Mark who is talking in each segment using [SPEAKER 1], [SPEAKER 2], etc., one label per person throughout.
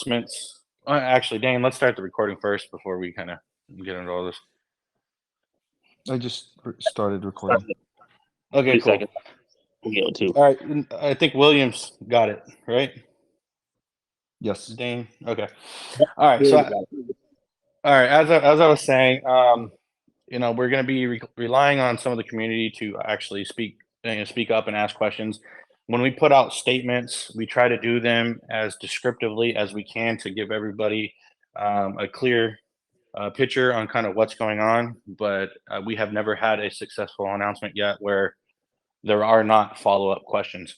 [SPEAKER 1] announcements. Actually, Dane, let's start the recording first before we kind of get into all this.
[SPEAKER 2] I just started recording.
[SPEAKER 1] Okay,
[SPEAKER 3] 2
[SPEAKER 1] cool.
[SPEAKER 3] seconds. We'll get to.
[SPEAKER 1] All right, I think Williams got it, right?
[SPEAKER 2] Yes.
[SPEAKER 1] Dane? Okay. All right, so all right, as I was saying, you know, we're going to be relying on some of the community to actually speak up and ask questions. When we put out statements, we try to do them as descriptively as we can to give everybody a clear picture on kind of what's going on. But we have never had a successful announcement yet where there are not follow-up questions.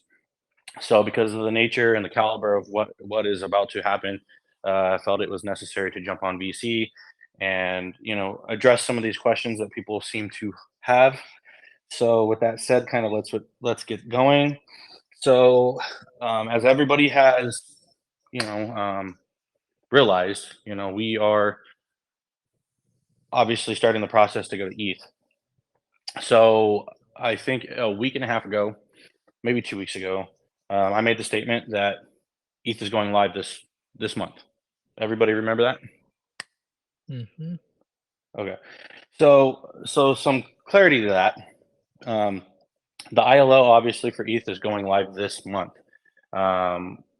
[SPEAKER 1] So because of the nature and the caliber of what is about to happen, I felt it was necessary to jump on VC and, you know, address some of these questions that people seem to have. So with that said, kind of let's get going. So as everybody has, you know, realized, you know, we are obviously starting the process to go to ETH. So I think a week and a half ago, maybe 2 weeks ago, I made the statement that ETH is going live this month. Everybody remember that?
[SPEAKER 4] Mm-hmm.
[SPEAKER 1] Okay. So some clarity to that. The ILO obviously for ETH is going live this month.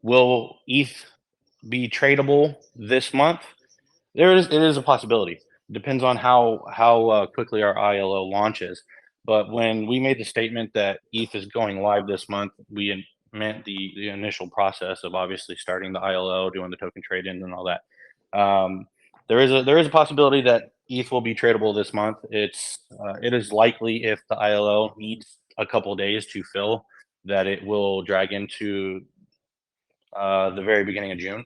[SPEAKER 1] Will ETH be tradable this month? It is a possibility. Depends on how quickly our ILO launches. But when we made the statement that ETH is going live this month, we meant the initial process of obviously starting the ILO, doing the token trade-in, and all that. There is a possibility that ETH will be tradable this month. It is likely if the ILO needs a couple days to fill that it will drag into the very beginning of June.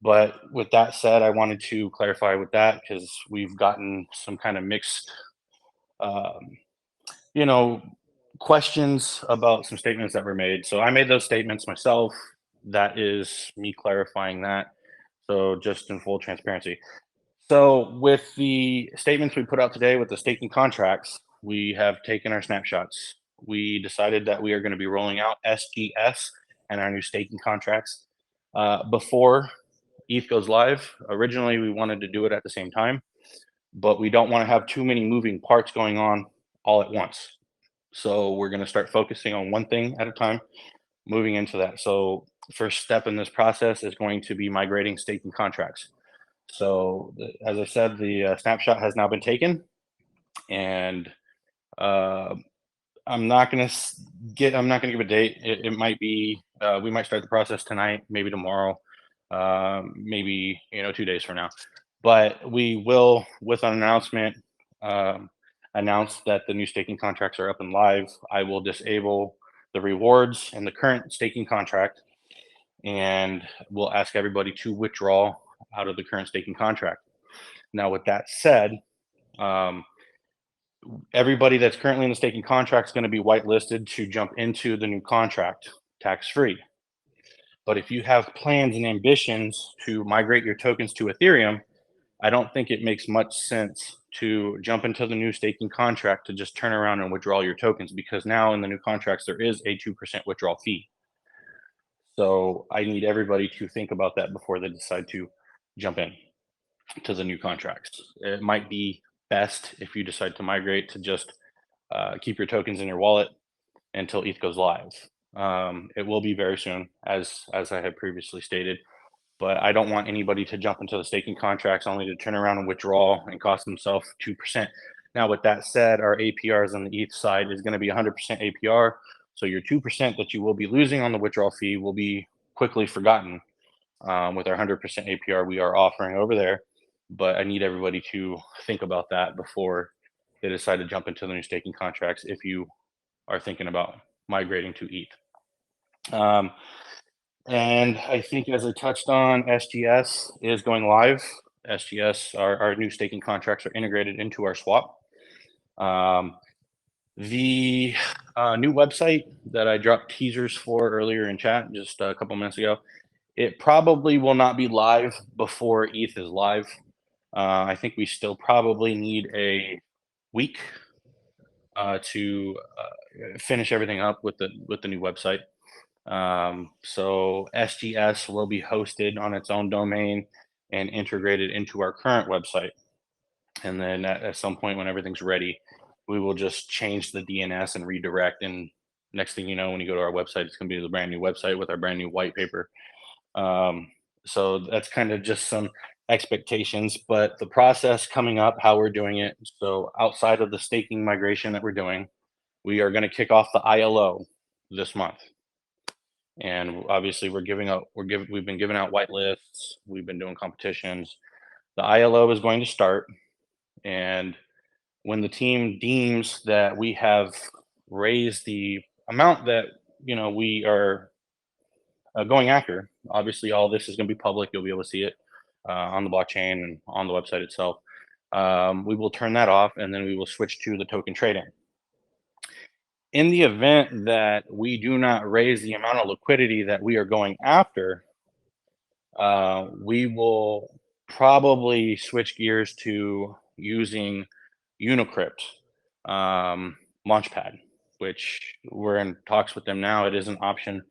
[SPEAKER 1] But with that said, I wanted to clarify with that because we've gotten some kind of mixed, you know, questions about some statements that were made. So I made those statements myself. That is me clarifying that. So just in full transparency. So with the statements we put out today with the staking contracts, we have taken our snapshots. We decided that we are going to be rolling out SGS and our new staking contracts before ETH goes live. Originally, we wanted to do it at the same time, but we don't want to have too many moving parts going on all at once. So we're going to start focusing on one thing at a time, moving into that. So first step in this process is going to be migrating staking contracts. So as I said, the snapshot has now been taken, and I'm not going to give a date. It might be we might start the process tonight, maybe tomorrow, maybe 2 days from now. But we will, with an announcement, announce that the new staking contracts are up and live. I will disable the rewards in the current staking contract, and we'll ask everybody to withdraw out of the current staking contract. Now, with that said, everybody that's currently in the staking contract is going to be whitelisted to jump into the new contract tax-free. But if you have plans and ambitions to migrate your tokens to Ethereum, I don't think it makes much sense to jump into the new staking contract to just turn around and withdraw your tokens, because now in the new contracts, there is a 2% withdrawal fee. So I need everybody to think about that before they decide to jump in to the new contracts. It might be best if you decide to migrate to just keep your tokens in your wallet until ETH goes live. It will be very soon, as I had previously stated, but I don't want anybody to jump into the staking contracts only to turn around and withdraw and cost themselves 2%. Now, with that said, our APRs on the ETH side is going to be 100% APR. So your 2% that you will be losing on the withdrawal fee will be quickly forgotten with our 100% APR we are offering over there. But I need everybody to think about that before they decide to jump into the new staking contracts if you are thinking about migrating to ETH. And I think, as I touched on, SGS is going live. SGS, our new staking contracts are integrated into our swap. The new website that I dropped teasers for earlier in chat just a couple minutes ago, it probably will not be live before ETH is live. I think we still probably need a week to finish everything up with the new website. So SGS will be hosted on its own domain and integrated into our current website. And then at some point when everything's ready, we will just change the DNS and redirect. And next thing you know, when you go to our website, it's going to be the brand new website with our brand new white paper. So that's kind of just some expectations, but the process coming up, how we're doing it. So outside of the staking migration that we're doing, we are going to kick off the ILO this month. And obviously we've been giving out whitelists. We've been doing competitions. The ILO is going to start. And when the team deems that we have raised the amount that, we are going after, obviously all this is going to be public. You'll be able to see it on the blockchain and on the website itself. We will turn that off, and then we will switch to the token trading. In the event that we do not raise the amount of liquidity that we are going after, we will probably switch gears to using Unicrypt Launchpad, which we're in talks with them now. It is an option.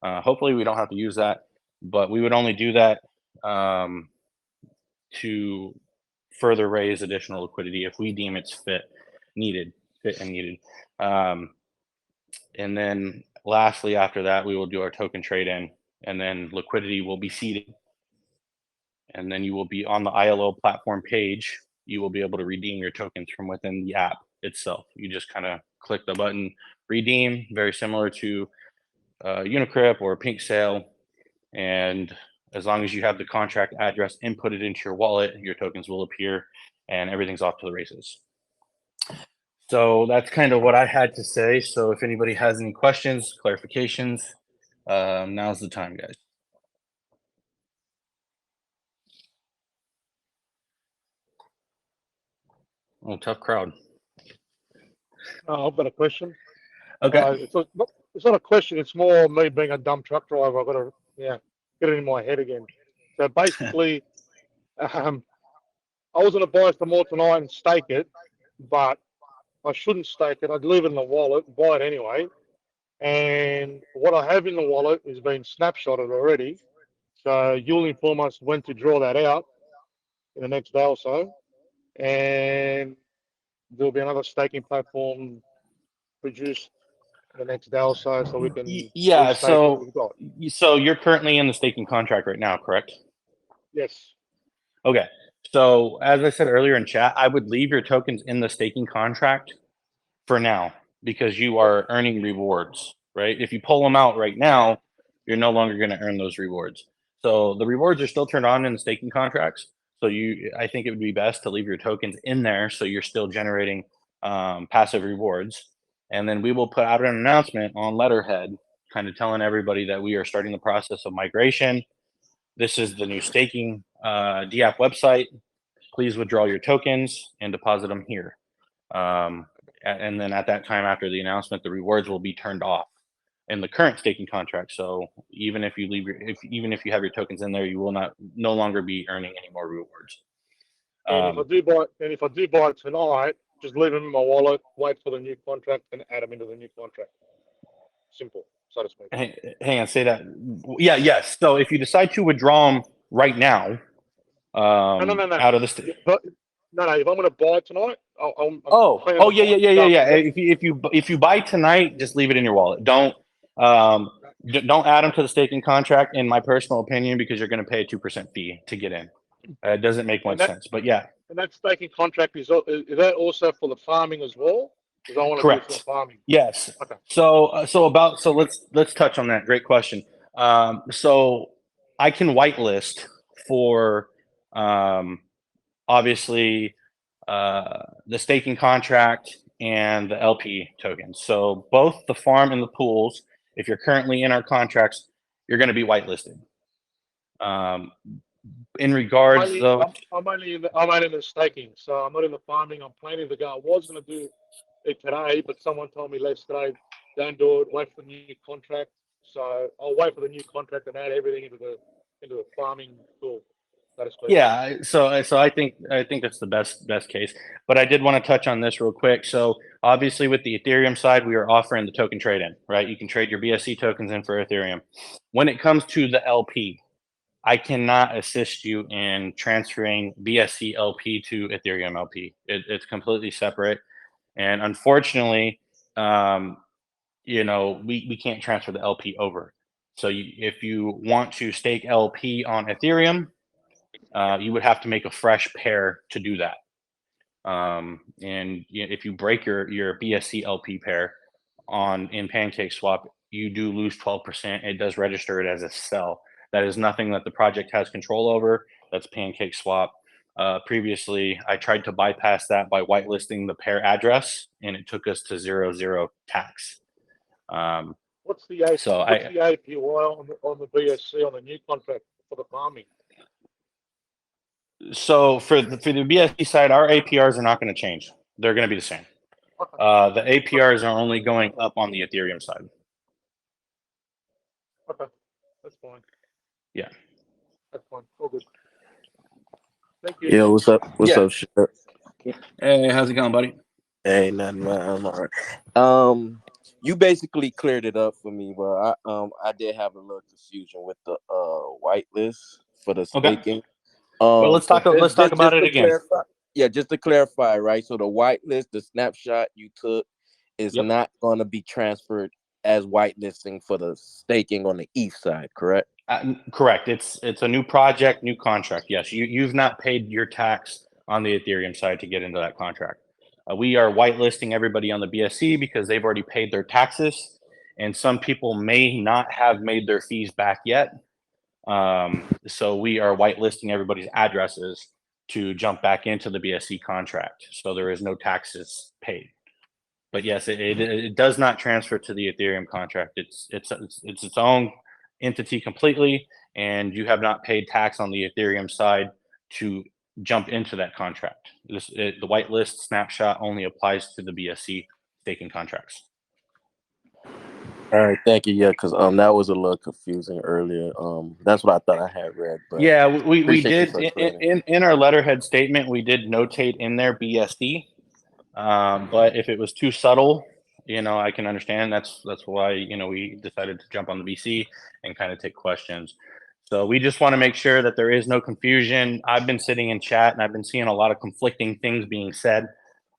[SPEAKER 1] Hopefully we don't have to use that, but we would only do that to further raise additional liquidity if we deem it's fit and needed. And then lastly, after that, we will do our token trade-in, and then liquidity will be seeded. And then you will be on the ILO platform page. You will be able to redeem your tokens from within the app itself. You just kind of click the button, redeem, very similar to Unicrypt or Pink Sale. And as long as you have the contract address inputted into your wallet, your tokens will appear and everything's off to the races. So that's kind of what I had to say. So if anybody has any questions, clarifications, now's the time, guys. Oh, tough crowd.
[SPEAKER 3] I've got a question.
[SPEAKER 1] Okay.
[SPEAKER 3] It's not a question. It's more me being a dumb truck driver. I've got to get it in my head again. So basically, I was going to buy some more tonight and stake it, but I shouldn't stake it. I'd leave it in the wallet, buy it anyway. And what I have in the wallet is been snapshotted already. So you'll inform us when to draw that out in the next day or so. And there'll be another staking platform produced the next day or so we can
[SPEAKER 1] yeah,
[SPEAKER 3] restake what we've got.
[SPEAKER 1] So you're currently in the staking contract right now, correct?
[SPEAKER 3] Yes.
[SPEAKER 1] Okay. So as I said earlier in chat, I would leave your tokens in the staking contract for now because you are earning rewards, right? If you pull them out right now, you're no longer going to earn those rewards. So the rewards are still turned on in the staking contracts. So I think it would be best to leave your tokens in there so you're still generating passive rewards. And then we will put out an announcement on letterhead, kind of telling everybody that we are starting the process of migration. This is the new staking DApp website. Please withdraw your tokens and deposit them here. And then at that time, after the announcement, the rewards will be turned off in the current staking contract. So even if you even if you have your tokens in there, you will no longer be earning any more rewards.
[SPEAKER 3] And if I do buy it tonight, just leave them in my wallet, wait for the new contract, and add them into the new contract. Simple, so to speak.
[SPEAKER 1] Hang on, say that. Yeah, yes. So if you decide to withdraw them right now,
[SPEAKER 3] No.
[SPEAKER 1] out of the
[SPEAKER 3] No. If I'm going to buy it tonight,
[SPEAKER 1] yeah. If you buy tonight, just leave it in your wallet. Don't add them to the staking contract. In my personal opinion, because you're going to pay a 2% fee to get in. It doesn't make much sense. But yeah.
[SPEAKER 3] And that staking contract is that also for the farming as well? Because I want to do it for the farming.
[SPEAKER 1] Yes.
[SPEAKER 3] Okay.
[SPEAKER 1] So let's touch on that. Great question. So I can whitelist for obviously the staking contract and the LP tokens. So both the farm and the pools, if you're currently in our contracts, you're going to be whitelisted. In regards, though,
[SPEAKER 3] I'm only in the staking, so I'm not in the farming. I'm planning to go. I was going to do it today, but someone told me yesterday, don't do it. Wait for the new contract. So I'll wait for the new contract and add everything into the farming pool.
[SPEAKER 1] Yeah, so I think that's the best case. But I did want to touch on this real quick. So Obviously, with the Ethereum side, we are offering the token trade-in, right? You can trade your BSC tokens in for Ethereum. When it comes to the LP, I cannot assist you in transferring BSC LP to Ethereum LP. It's completely separate. And unfortunately, we can't transfer the LP over. So if you want to stake LP on Ethereum, you would have to make a fresh pair to do that. And if you break your BSC LP pair in PancakeSwap, you do lose 12%. It does register it as a sell. That is nothing that the project has control over. That's PancakeSwap. Previously, I tried to bypass that by whitelisting the pair address, and it took us to 0.0 tax.
[SPEAKER 3] What's the APY
[SPEAKER 1] So
[SPEAKER 3] on the BSC on the new contract for the farming?
[SPEAKER 1] So for the BSC side, our APRs are not going to change. They're going to be the same. The APRs are only going up on the Ethereum side.
[SPEAKER 3] Okay, that's fine.
[SPEAKER 1] Yeah.
[SPEAKER 3] That's fine. All good. Thank you.
[SPEAKER 5] Yeah, what's up? What's
[SPEAKER 1] Yeah.
[SPEAKER 5] up, shit?
[SPEAKER 1] Hey, how's it going, buddy?
[SPEAKER 5] Hey, nothing, man. I'm all right. You basically cleared it up for me, but I did have a little confusion with the whitelist for the
[SPEAKER 1] Okay.
[SPEAKER 5] staking.
[SPEAKER 1] Well, let's talk about it
[SPEAKER 5] to
[SPEAKER 1] again.
[SPEAKER 5] clarify, yeah, just to clarify, right? So the whitelist, the snapshot you took, is
[SPEAKER 1] Yep.
[SPEAKER 5] not going to be transferred as whitelisting for the staking on the ETH side, correct?
[SPEAKER 1] Correct. It's a new project, new contract. Yes, you've not paid your tax on the Ethereum side to get into that contract. We are whitelisting everybody on the BSC because they've already paid their taxes, and some people may not have made their fees back yet. So we are whitelisting everybody's addresses to jump back into the BSC contract. So there is no taxes paid. But yes, it does not transfer to the Ethereum contract. It's its own entity completely, and you have not paid tax on the Ethereum side to jump into that contract. The whitelist snapshot only applies to the BSC staking contracts.
[SPEAKER 5] All right, thank you. Yeah, because that was a little confusing earlier. That's what I thought I had read. But
[SPEAKER 1] Yeah, we
[SPEAKER 5] appreciate
[SPEAKER 1] did
[SPEAKER 5] you for explaining.
[SPEAKER 1] in our letterhead statement, we did notate in there BSD. But if it was too subtle, I can understand. That's why we decided to jump on the BC and kind of take questions. So we just want to make sure that there is no confusion. I've been sitting in chat and I've been seeing a lot of conflicting things being said.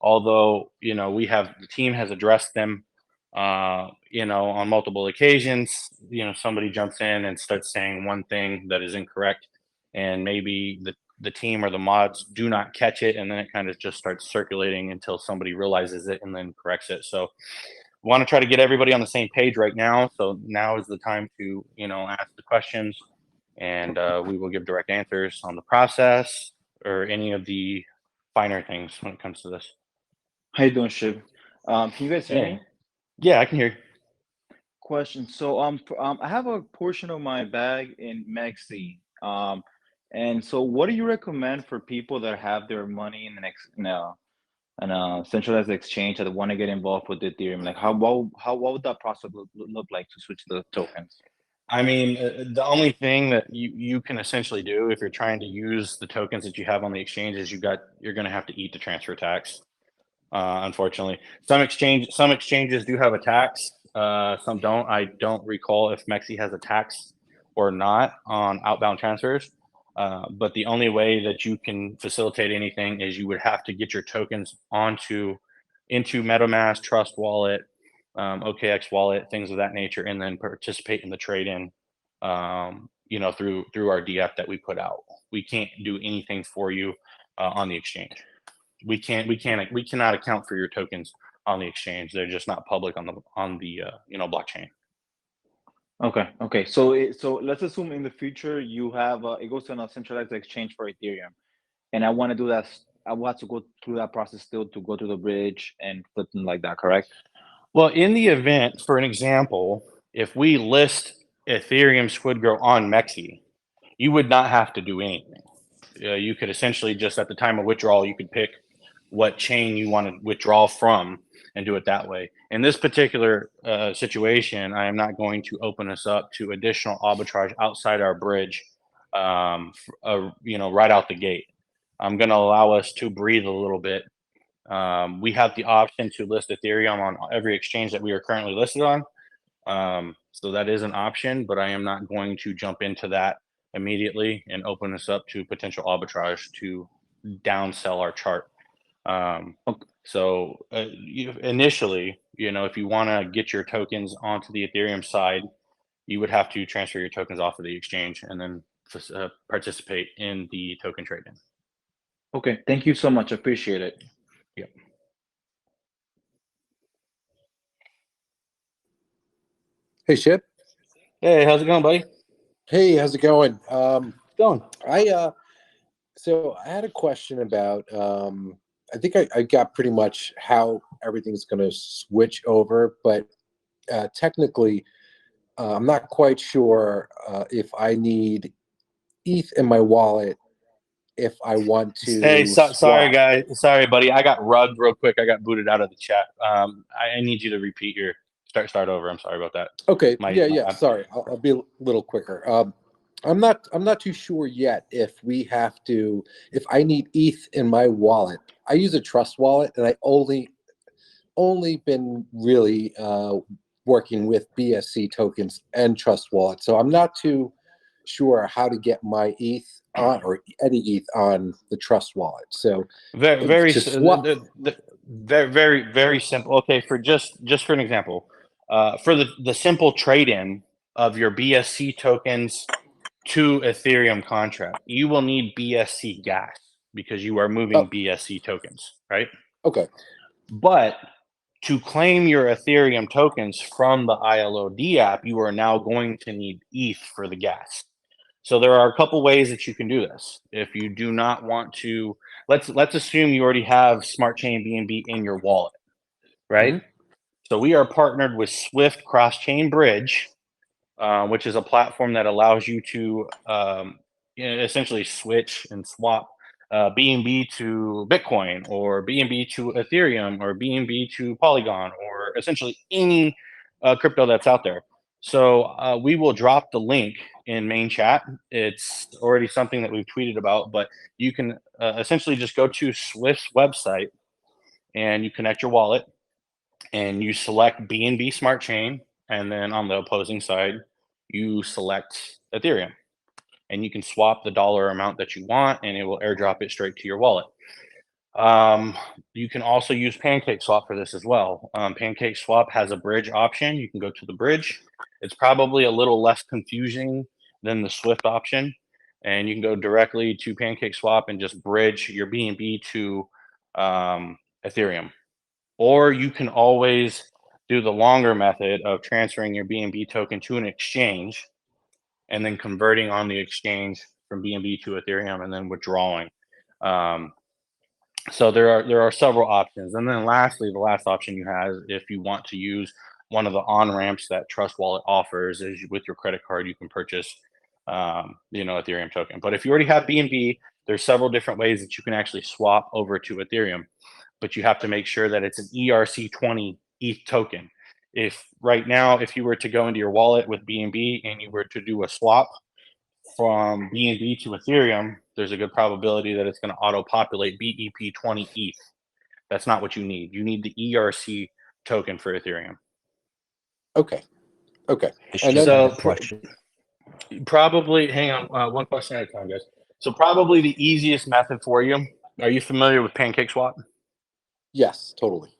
[SPEAKER 1] Although the team has addressed them, on multiple occasions. Somebody jumps in and starts saying one thing that is incorrect, and maybe the team or the mods do not catch it, and then it kind of just starts circulating until somebody realizes it and then corrects it. So we want to try to get everybody on the same page right now. So now is the time to ask the questions, and we will give direct answers on the process or any of the finer things when it comes to this.
[SPEAKER 6] How you doing, Shiv? Can you guys hear me?
[SPEAKER 1] Yeah, I can hear you.
[SPEAKER 6] Question. So I have a portion of my bag in Maxi. And so what do you recommend for people that have their money in a centralized exchange that want to get involved with Ethereum? Like what would that process look like to switch the tokens?
[SPEAKER 1] I mean, the only thing that you can essentially do if you're trying to use the tokens that you have on the exchange is you're going to have to eat the transfer tax. Unfortunately, some exchanges do have a tax. Some don't. I don't recall if Mexi has a tax or not on outbound transfers. But the only way that you can facilitate anything is you would have to get your tokens into MetaMask, Trust Wallet, OKX Wallet, things of that nature, and then participate in the trade-in. Through our DF that we put out. We can't do anything for you on the exchange. We cannot account for your tokens on the exchange. They're just not public on the blockchain.
[SPEAKER 6] Okay. So let's assume in the future you have it goes to a centralized exchange for Ethereum, and I want to do that. I will have to go through that process still to go to the bridge and something like that, correct?
[SPEAKER 1] Well, in the event, for an example, if we list Ethereum SquidGrow on Mexi, you would not have to do anything. You could essentially just at the time of withdrawal, you could pick what chain you want to withdraw from and do it that way. In this particular situation, I am not going to open us up to additional arbitrage outside our bridge, right out the gate. I'm going to allow us to breathe a little bit We have the option to list Ethereum on every exchange that we are currently listed on. So that is an option, but I am not going to jump into that immediately and open this up to potential arbitrage to downsell our chart. Initially, if you want to get your tokens onto the Ethereum side, you would have to transfer your tokens off of the exchange and then participate in the token trading.
[SPEAKER 6] Okay, thank you so much. I appreciate it.
[SPEAKER 1] Yep.
[SPEAKER 7] Hey, Ship.
[SPEAKER 1] Hey, how's it going, buddy?
[SPEAKER 7] Hey, how's it going?
[SPEAKER 1] Going.
[SPEAKER 7] So I had a question about. I think I got pretty much how everything's going to switch over, but technically, I'm not quite sure if I need ETH in my wallet if I want to.
[SPEAKER 1] Hey, sorry,
[SPEAKER 7] swap.
[SPEAKER 1] guys. Sorry, buddy. I got rugged real quick. I got booted out of the chat. I need you to repeat your start over. I'm sorry about that.
[SPEAKER 7] Okay.
[SPEAKER 1] My
[SPEAKER 7] Sorry, I'll be a little quicker. I'm not too sure yet if I need ETH in my wallet. I use a trust wallet, and I only been really working with BSC tokens and trust wallet. So I'm not too sure how to get my ETH on or any ETH on the trust wallet. So
[SPEAKER 1] very
[SPEAKER 7] to swap-
[SPEAKER 1] very simple. Okay, for just for an example, for the simple trade-in of your BSC tokens to Ethereum contract, you will need BSC gas because you are moving BSC tokens, right?
[SPEAKER 7] Okay.
[SPEAKER 1] But to claim your Ethereum tokens from the ILOD app, you are now going to need ETH for the gas. So there are a couple ways that you can do this. If you do not want to, let's assume you already have Smart Chain BNB in your wallet, right?
[SPEAKER 7] Mm-hmm.
[SPEAKER 1] So we are partnered with Swift Cross Chain Bridge, which is a platform that allows you to essentially switch and swap BNB to Bitcoin or BNB to Ethereum or BNB to Polygon or essentially any crypto that's out there. So we will drop the link in main chat. It's already something that we've tweeted about, but you can essentially just go to Swift's website and you connect your wallet and you select BNB Smart Chain. And then on the opposing side, you select Ethereum. And you can swap the dollar amount that you want and it will airdrop it straight to your wallet. You can also use PancakeSwap for this as well. PancakeSwap has a bridge option. You can go to the bridge. It's probably a little less confusing than the Swift option. And you can go directly to PancakeSwap and just bridge your BNB to Ethereum. Or you can always do the longer method of transferring your BNB token to an exchange and then converting on the exchange from BNB to Ethereum and then withdrawing. So there are several options. And then lastly, the last option you have, if you want to use one of the on-ramps that Trust Wallet offers, is with your credit card, you can purchase Ethereum token. But if you already have BNB, there's several different ways that you can actually swap over to Ethereum. But you have to make sure that it's an ERC20 ETH token. If right now, if you were to go into your wallet with BNB and you were to do a swap from BNB to Ethereum, there's a good probability that it's going to auto-populate BEP20 ETH. That's not what you need. You need the ERC token for Ethereum.
[SPEAKER 7] Okay.
[SPEAKER 2] And
[SPEAKER 7] then-
[SPEAKER 1] So probably, hang on, one question at a time, guys. So probably the easiest method for you. Are you familiar with PancakeSwap?
[SPEAKER 7] Yes, totally.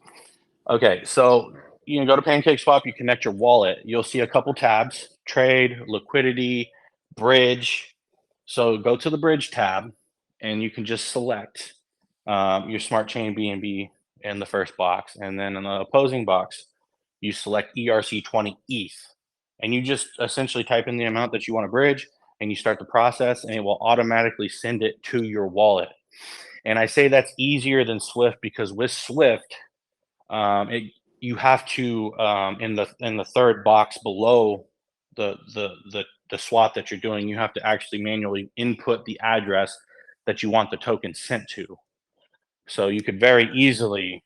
[SPEAKER 1] Okay, so you can go to PancakeSwap, you connect your wallet. You'll see a couple tabs: trade, liquidity, bridge. So go to the bridge tab and you can just select your Smart Chain BNB in the first box. And then in the opposing box, you select ERC20 ETH. And you just essentially type in the amount that you want to bridge and you start the process and it will automatically send it to your wallet. And I say that's easier than Swift because with Swift, you have to in the third box below the swap that you're doing, you have to actually manually input the address that you want the token sent to. So you could very easily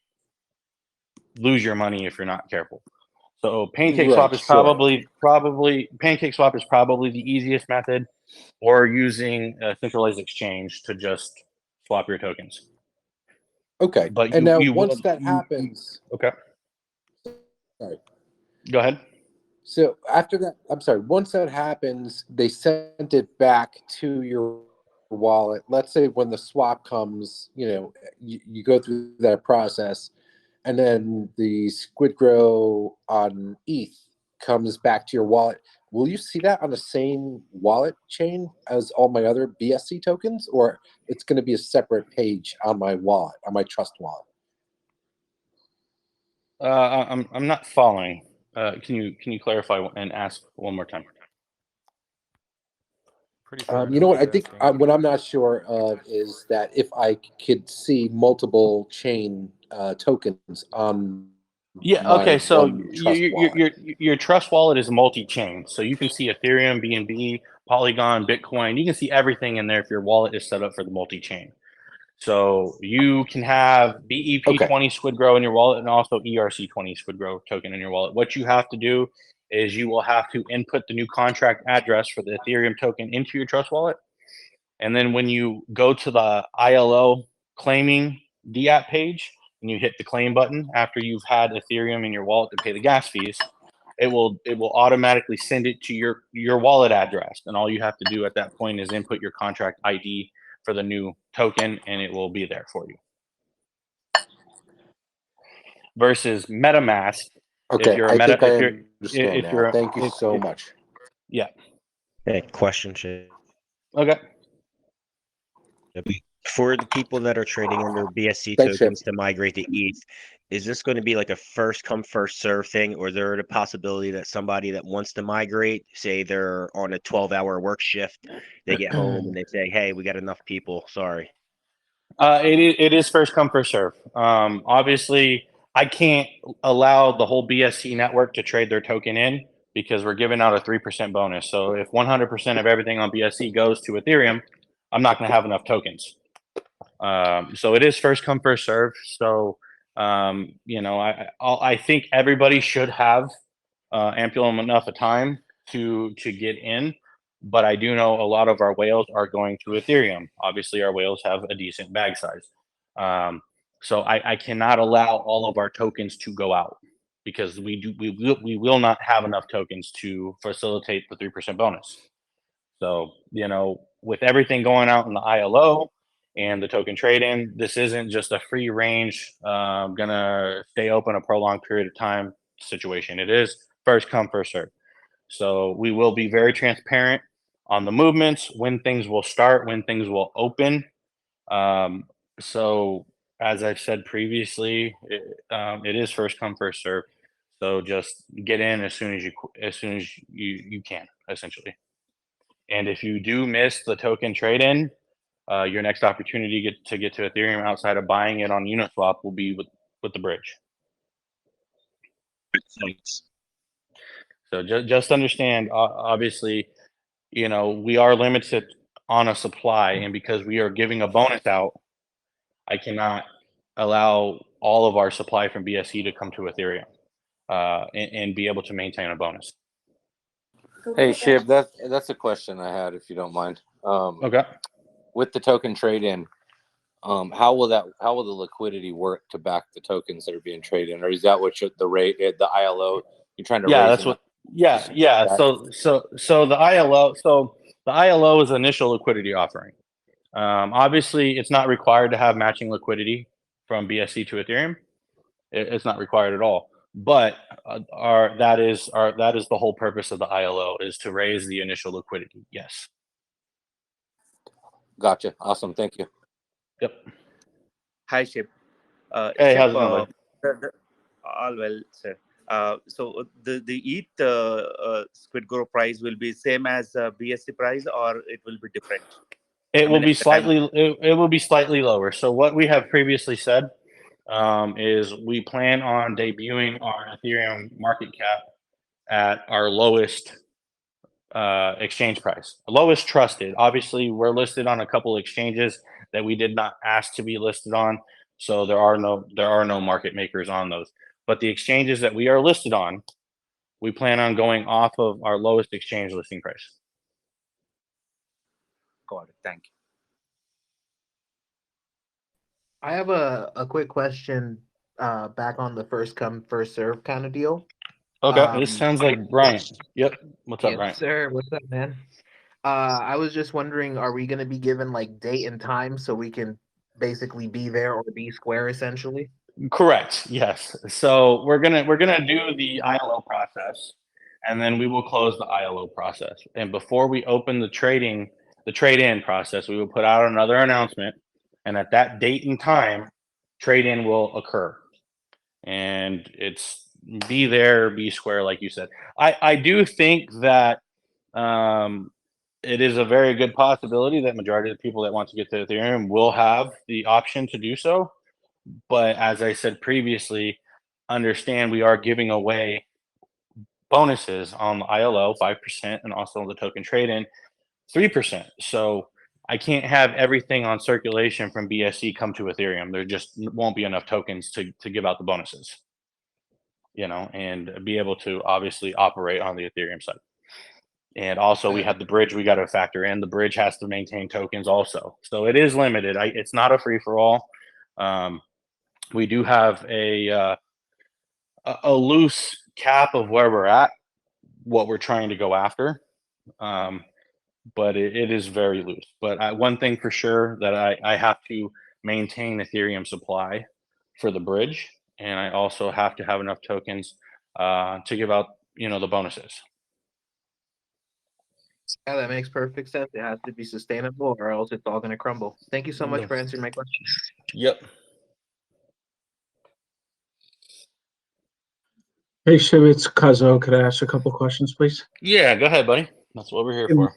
[SPEAKER 1] lose your money if you're not careful. So PancakeSwap is probably PancakeSwap is probably the easiest method, or using a centralized exchange to just swap your tokens.
[SPEAKER 7] Okay.
[SPEAKER 1] But
[SPEAKER 7] And now
[SPEAKER 1] you
[SPEAKER 7] once
[SPEAKER 1] will,
[SPEAKER 7] that happens,
[SPEAKER 1] okay.
[SPEAKER 7] sorry.
[SPEAKER 1] Go ahead.
[SPEAKER 7] So after that, I'm sorry, once that happens, they sent it back to your wallet. Let's say when the swap comes, you go through that process, and then the SquidGrow on ETH comes back to your wallet. Will you see that on the same wallet chain as all my other BSC tokens, or it's going to be a separate page on my wallet, on my trust wallet?
[SPEAKER 1] I'm not following. Can you clarify and ask one more time?
[SPEAKER 8] Pretty sure
[SPEAKER 7] You know what? I
[SPEAKER 8] he's
[SPEAKER 7] think
[SPEAKER 8] asking.
[SPEAKER 7] what I'm not sure of is that if I could see multiple chain tokens on
[SPEAKER 1] Yeah.
[SPEAKER 7] my
[SPEAKER 1] Okay. So
[SPEAKER 7] one trust wallet.
[SPEAKER 1] your trust wallet is multi-chain, so you can see Ethereum, BNB, Polygon, Bitcoin. You can see everything in there if your wallet is set up for the multi-chain. So you can have BEP20 SquidGrow in your wallet and also ERC20 SquidGrow token in your wallet. What you have to do is you will have to input the new contract address for the Ethereum token into your trust wallet. And then when you go to the ILO claiming DApp page and you hit the claim button after you've had Ethereum in your wallet to pay the gas fees, it will automatically send it to your wallet address. And all you have to do at that point is input your contract ID for the new token, and it will be there for you. Versus MetaMask,
[SPEAKER 7] Okay, I think I understand
[SPEAKER 1] if
[SPEAKER 7] now.
[SPEAKER 1] you're
[SPEAKER 7] Thank you so much.
[SPEAKER 1] Yeah.
[SPEAKER 9] Hey, question, Shay.
[SPEAKER 1] Okay.
[SPEAKER 9] For the people that are trading under BSC
[SPEAKER 7] Thanks,
[SPEAKER 9] tokens to migrate to ETH, is this going to be like a first come, first serve thing, or is there a possibility that somebody that wants to migrate, say they're on a 12-hour work shift, they get home and they say, hey, we got enough people, sorry.
[SPEAKER 1] It is first come, first serve. Obviously, I can't allow the whole BSC network to trade their token in because we're giving out a 3% bonus. So if 100% of everything on BSC goes to Ethereum, I'm not going to have enough tokens. So it is first come, first serve. So I think everybody should have ample enough of time to get in. But I do know a lot of our whales are going to Ethereum. Obviously, our whales have a decent bag size. So I cannot allow all of our tokens to go out because we will not have enough tokens to facilitate the 3% bonus. So, with everything going out in the ILO and the token trade-in, this isn't just a free range, gonna stay open a prolonged period of time situation. It is first come, first serve. So we will be very transparent on the movements, when things will start, when things will open. So as I've said previously, it is first come, first serve. So just get in as soon as you can, essentially. And if you do miss the token trade-in, your next opportunity to get to Ethereum outside of buying it on Uniswap will be with the bridge.
[SPEAKER 9] Thanks.
[SPEAKER 1] So just understand, obviously, we are limited on a supply, and because we are giving a bonus out, I cannot allow all of our supply from BSC to come to Ethereum and be able to maintain a bonus.
[SPEAKER 10] Hey, Shib, that's a question I had, if you don't mind.
[SPEAKER 1] Okay.
[SPEAKER 10] With the token trade-in, how will the liquidity work to back the tokens that are being traded in, or is that what the rate, the ILO, you're trying to raise?
[SPEAKER 1] That's what. Yeah. So the ILO is initial liquidity offering. Obviously, it's not required to have matching liquidity from BSC to Ethereum. It's not required at all. But that is the whole purpose of the ILO, is to raise the initial liquidity. Yes.
[SPEAKER 10] Gotcha. Awesome. Thank you.
[SPEAKER 1] Yep.
[SPEAKER 11] Hi, Shib.
[SPEAKER 1] Hey,
[SPEAKER 11] Shib,
[SPEAKER 1] how's it going, bud?
[SPEAKER 11] all well, sir. So the ETH SquidGrow price will be same as BSC price, or it will be different?
[SPEAKER 1] It will be slightly lower. So what we have previously said is we plan on debuting our Ethereum market cap at our lowest exchange price, lowest trusted. Obviously, we're listed on a couple exchanges that we did not ask to be listed on, so there are no market makers on those. But the exchanges that we are listed on, we plan on going off of our lowest exchange listing price.
[SPEAKER 11] Got it. Thank you.
[SPEAKER 8] I have a quick question back on the first come, first serve kind of deal.
[SPEAKER 1] Okay, this sounds like Brian. Yep. What's up,
[SPEAKER 8] Yes,
[SPEAKER 1] Brian?
[SPEAKER 8] sir. What's up, man? I was just wondering, are we gonna be given like date and time so we can basically be there or be square essentially?
[SPEAKER 1] Correct. Yes. So we're gonna do the ILO process, and then we will close the ILO process. And before we open the trade-in process, we will put out another announcement, and at that date and time, trade-in will occur. And it's be there, be square, like you said. I do think that it is a very good possibility that majority of the people that want to get to Ethereum will have the option to do so. But as I said previously, understand we are giving away bonuses on the ILO 5% and also the token trade-in 3%. So I can't have everything on circulation from BSC come to Ethereum. There just won't be enough tokens to give out the bonuses, and be able to obviously operate on the Ethereum side. And also we have the bridge we got to factor in. The bridge has to maintain tokens also. So it is limited. It's not a free for all. We do have a loose cap of where we're at, what we're trying to go after. But it is very loose. But one thing for sure that I have to maintain Ethereum supply for the bridge, and I also have to have enough tokens to give out, the bonuses.
[SPEAKER 8] Yeah, that makes perfect sense. It has to be sustainable or else it's all gonna crumble. Thank you so much for answering my question.
[SPEAKER 1] Yep.
[SPEAKER 12] Hey, Shiv, it's Kazo. Could I ask a couple questions, please?
[SPEAKER 1] Yeah, go ahead, buddy. That's what we're here for.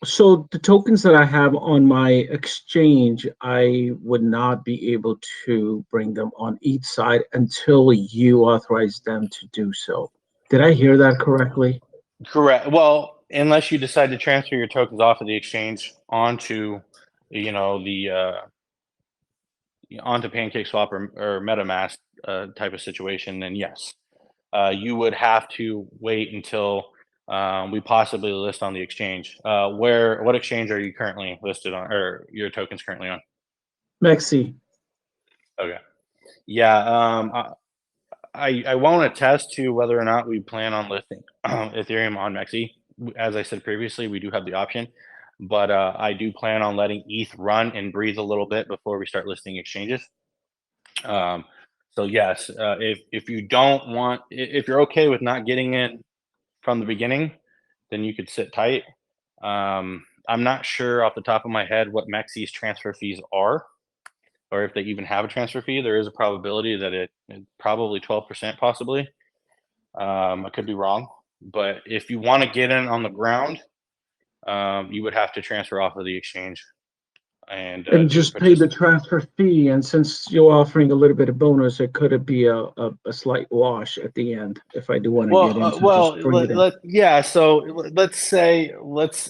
[SPEAKER 12] So the tokens that I have on my exchange, I would not be able to bring them on each side until you authorize them to do so. Did I hear that correctly?
[SPEAKER 1] Correct. Well, unless you decide to transfer your tokens off of the exchange onto, onto PancakeSwap or MetaMask type of situation, then yes, you would have to wait until we possibly list on the exchange. What exchange are you currently listed on, or your tokens currently on?
[SPEAKER 12] Maxi.
[SPEAKER 1] Okay. Yeah. I won't attest to whether or not we plan on listing Ethereum on Maxi. As I said previously, we do have the option, but I do plan on letting ETH run and breathe a little bit before we start listing exchanges. So yes, if you don't want, if you're okay with not getting in from the beginning, then you could sit tight. I'm not sure off the top of my head what Maxi's transfer fees are, or if they even have a transfer fee. There is a probability that it's probably 12%, possibly. I could be wrong, but if you want to get in on the ground, you would have to transfer off of the exchange and
[SPEAKER 12] just pay the transfer fee. And since you're offering a little bit of bonus, it could be a slight wash at the end if I do want to get into.
[SPEAKER 1] Yeah. So let's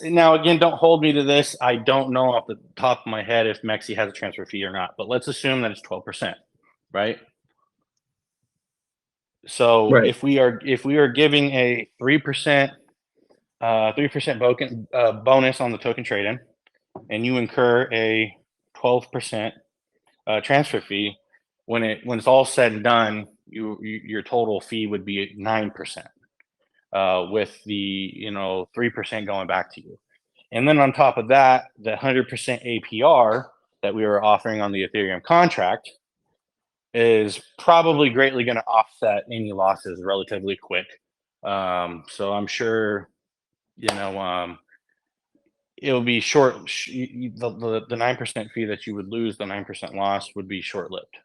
[SPEAKER 1] now again, don't hold me to this. I don't know off the top of my head if Maxi has a transfer fee or not, but let's assume that it's 12%, right? So if we are giving a 3% bonus on the token trade-in, and you incur a 12% transfer fee, when it's all said and done, your total fee would be 9%, with the 3% going back to you. And then on top of that, the 100% APR that we were offering on the Ethereum contract is probably greatly going to offset any losses relatively quick. So I'm sure, it'll be short. The 9% fee that you would lose, the 9% loss would be short-lived.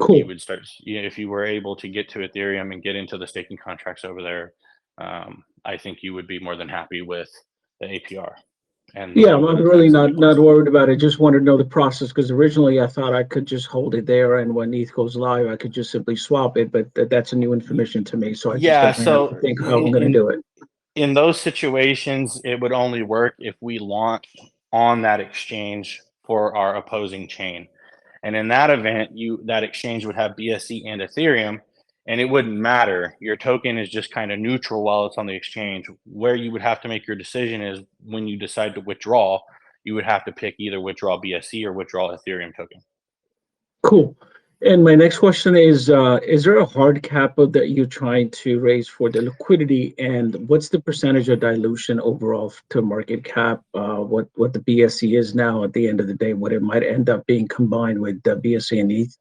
[SPEAKER 12] Cool.
[SPEAKER 1] You would start, if you were able to get to Ethereum and get into the staking contracts over there. I think you would be more than happy with the APR. And
[SPEAKER 12] yeah, I'm really not worried about it. Just wanted to know the process, because originally I thought I could just hold it there, and when ETH goes live, I could just simply swap it. But that's a new information to me, so I just have to think how I'm going to do it.
[SPEAKER 1] In those situations, it would only work if we launch on that exchange for our opposing chain, and in that event, that exchange would have BSC and Ethereum, and it wouldn't matter. Your token is just kind of neutral while it's on the exchange. Where you would have to make your decision is when you decide to withdraw. you would have to pick either withdrawal BSC or withdrawal Ethereum token.
[SPEAKER 12] Cool. And my next question is there a hard cap that you're trying to raise for the liquidity, and what's the percentage of dilution overall to market cap? What the BSC is now at the end of the day, what it might end up being combined with the BSC and ETH?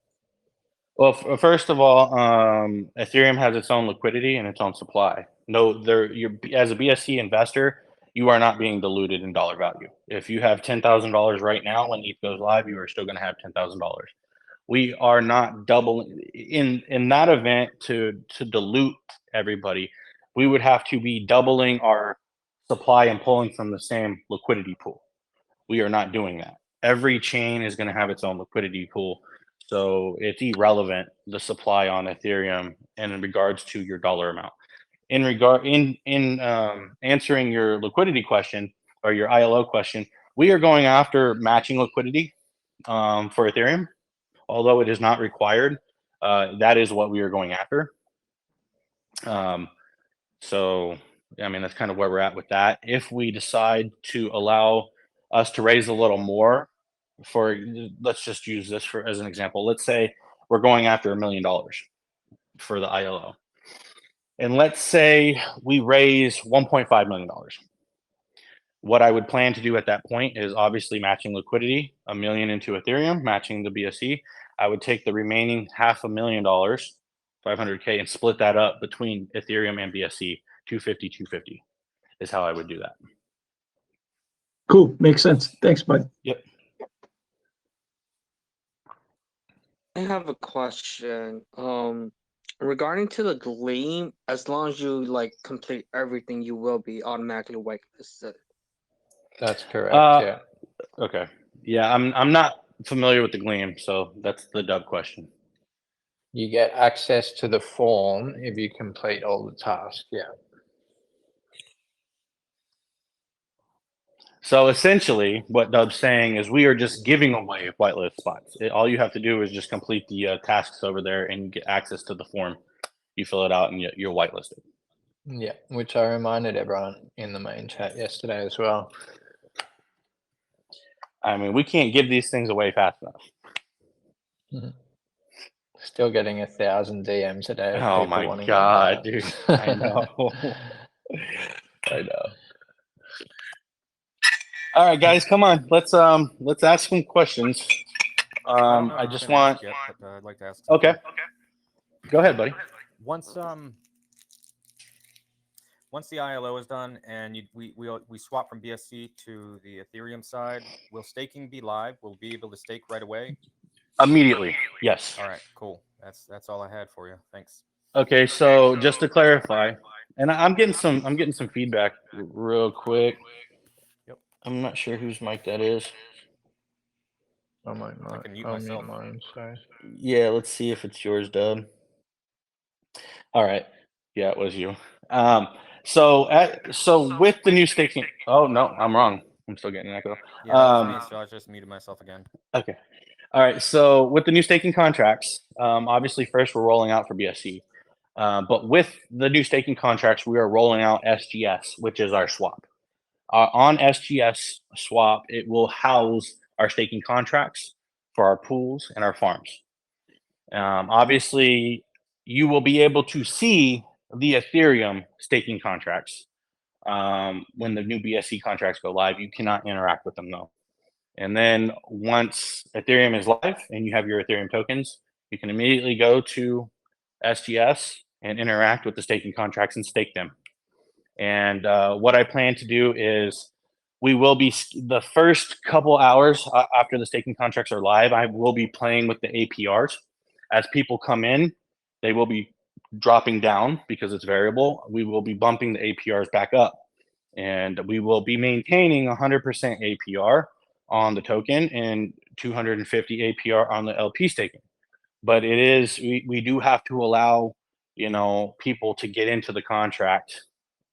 [SPEAKER 1] Well, first of all, Ethereum has its own liquidity and its own supply. No, you're as a BSC investor, you are not being diluted in dollar value. If you have $10,000 right now, when ETH goes live, you are still going to have $10,000. We are not doubling in that event to dilute everybody. We would have to be doubling our supply and pulling from the same liquidity pool. We are not doing that. Every chain is going to have its own liquidity pool, so it's irrelevant the supply on Ethereum and in regards to your dollar amount. In answering your liquidity question or your ILO question, we are going after matching liquidity for Ethereum. Although it is not required, that is what we are going after. So, I mean, that's kind of where we're at with that. If we decide to allow us to raise a little more, let's just use this as an example. Let's say we're going after $1 million for the ILO. And let's say we raise $1.5 million. What I would plan to do at that point is obviously matching liquidity, $1 million into Ethereum, matching the BSC. I would take the remaining $500,000, 500K, and split that up between Ethereum and BSC, 250, 250 is how I would do that.
[SPEAKER 12] Cool, makes sense. Thanks, bud.
[SPEAKER 1] Yep.
[SPEAKER 13] I have a question. Regarding to the Gleam, as long as you like complete everything, you will be automatically whitelisted.
[SPEAKER 4] That's correct. Yeah.
[SPEAKER 1] Okay. Yeah, I'm not familiar with the Gleam, so that's the dub question.
[SPEAKER 4] You get access to the form if you complete all the tasks. Yeah.
[SPEAKER 1] So essentially, what Dub's saying is we are just giving away whitelist spots. All you have to do is just complete the tasks over there, and you get access to the form. You fill it out, and you're whitelisted.
[SPEAKER 4] Yeah, which I reminded everyone in the main chat yesterday as well.
[SPEAKER 1] I mean, we can't give these things away fast enough.
[SPEAKER 4] Mm-hmm. Still getting 1,000 DMs a day.
[SPEAKER 1] Oh my God, dude! I know. I know. All right, guys, come on. Let's ask some questions. I just want.
[SPEAKER 14] Yet, but, I'd like to ask.
[SPEAKER 1] Okay. Go ahead, buddy.
[SPEAKER 14] Once the ILO is done and we swap from BSC to the Ethereum side, will staking be live? Will we be able to stake right away?
[SPEAKER 1] Immediately, yes.
[SPEAKER 14] All right, cool. That's all I had for you. Thanks.
[SPEAKER 1] Okay, so just to clarify, and I'm getting some feedback real quick.
[SPEAKER 14] Yep.
[SPEAKER 1] I'm not sure whose mic that is.
[SPEAKER 4] I might not.
[SPEAKER 14] I can mute myself.
[SPEAKER 4] Mine, so.
[SPEAKER 1] Yeah, let's see if it's yours, Dub. All right. Yeah, it was you. So with the new staking. Oh no, I'm wrong. I'm still getting an echo.
[SPEAKER 14] Yeah, that was me, so I just muted myself again.
[SPEAKER 1] Okay. All right. So with the new staking contracts, obviously first we're rolling out for BSC, but with the new staking contracts, we are rolling out SGS, which is our swap. On SGS swap, it will house our staking contracts for our pools and our farms. Obviously, you will be able to see the Ethereum staking contracts when the new BSC contracts go live. You cannot interact with them though. And then once Ethereum is live and you have your Ethereum tokens, you can immediately go to SGS and interact with the staking contracts and stake them. And what I plan to do is we will be the first couple hours after the staking contracts are live, I will be playing with the APRs. As people come in, they will be dropping down because it's variable. We will be bumping the APRs back up, and we will be maintaining 100% APR on the token and 250 APR on the LP staking. But it is we do have to allow people to get into the contract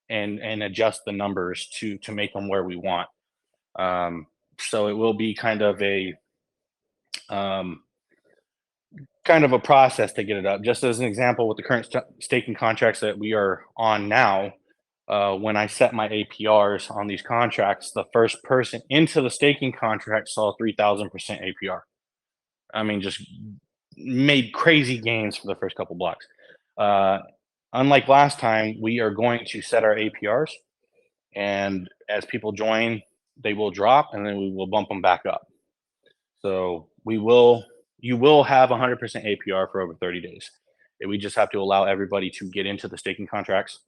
[SPEAKER 1] and adjust the numbers to make them where we want. So it will be kind of a process to get it up. Just as an example, with the current staking contracts that we are on now, when I set my APRs on these contracts, the first person into the staking contract saw 3,000% APR. I mean, just made crazy gains for the first couple blocks. Unlike last time, we are going to set our APRs, and as people join, they will drop, and then we will bump them back up. So you will have 100% APR for over 30 days. We just have to allow everybody to get into the staking contracts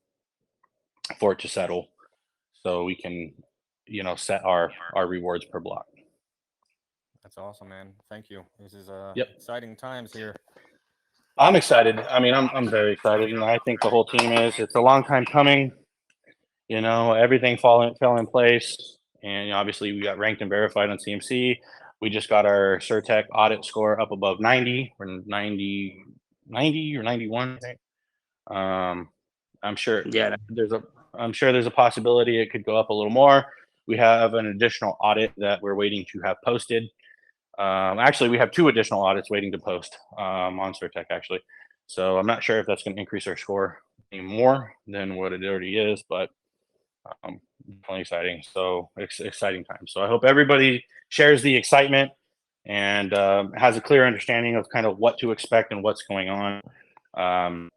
[SPEAKER 1] for it to settle, so we can, set our rewards per block.
[SPEAKER 14] That's awesome, man. Thank you. This is
[SPEAKER 1] Yep.
[SPEAKER 14] exciting times here.
[SPEAKER 1] I'm excited. I mean, I'm very excited, and I think the whole team is. It's a long time coming. Everything fell in place, and obviously we got ranked and verified on CMC. We just got our Surtech audit score up above 90. We're 90 or 91, I think. I'm sure there's a possibility it could go up a little more. We have an additional audit that we're waiting to have posted. Actually, we have 2 additional audits waiting to post on Surtech, actually. So I'm not sure if that's going to increase our score any more than what it already is, but definitely exciting. So exciting time. So I hope everybody shares the excitement and has a clear understanding of kind of what to expect and what's going on.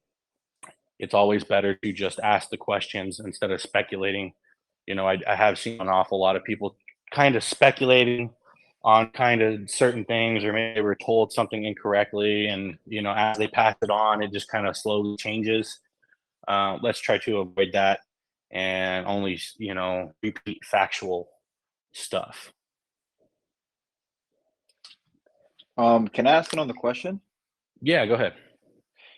[SPEAKER 1] It's always better to just ask the questions instead of speculating. I have seen an awful lot of people kind of speculating on kind of certain things, or maybe they were told something incorrectly, and as they pass it on, it just kind of slowly changes. Let's try to avoid that and only repeat factual stuff.
[SPEAKER 6] Can I ask another question?
[SPEAKER 1] Yeah, go ahead.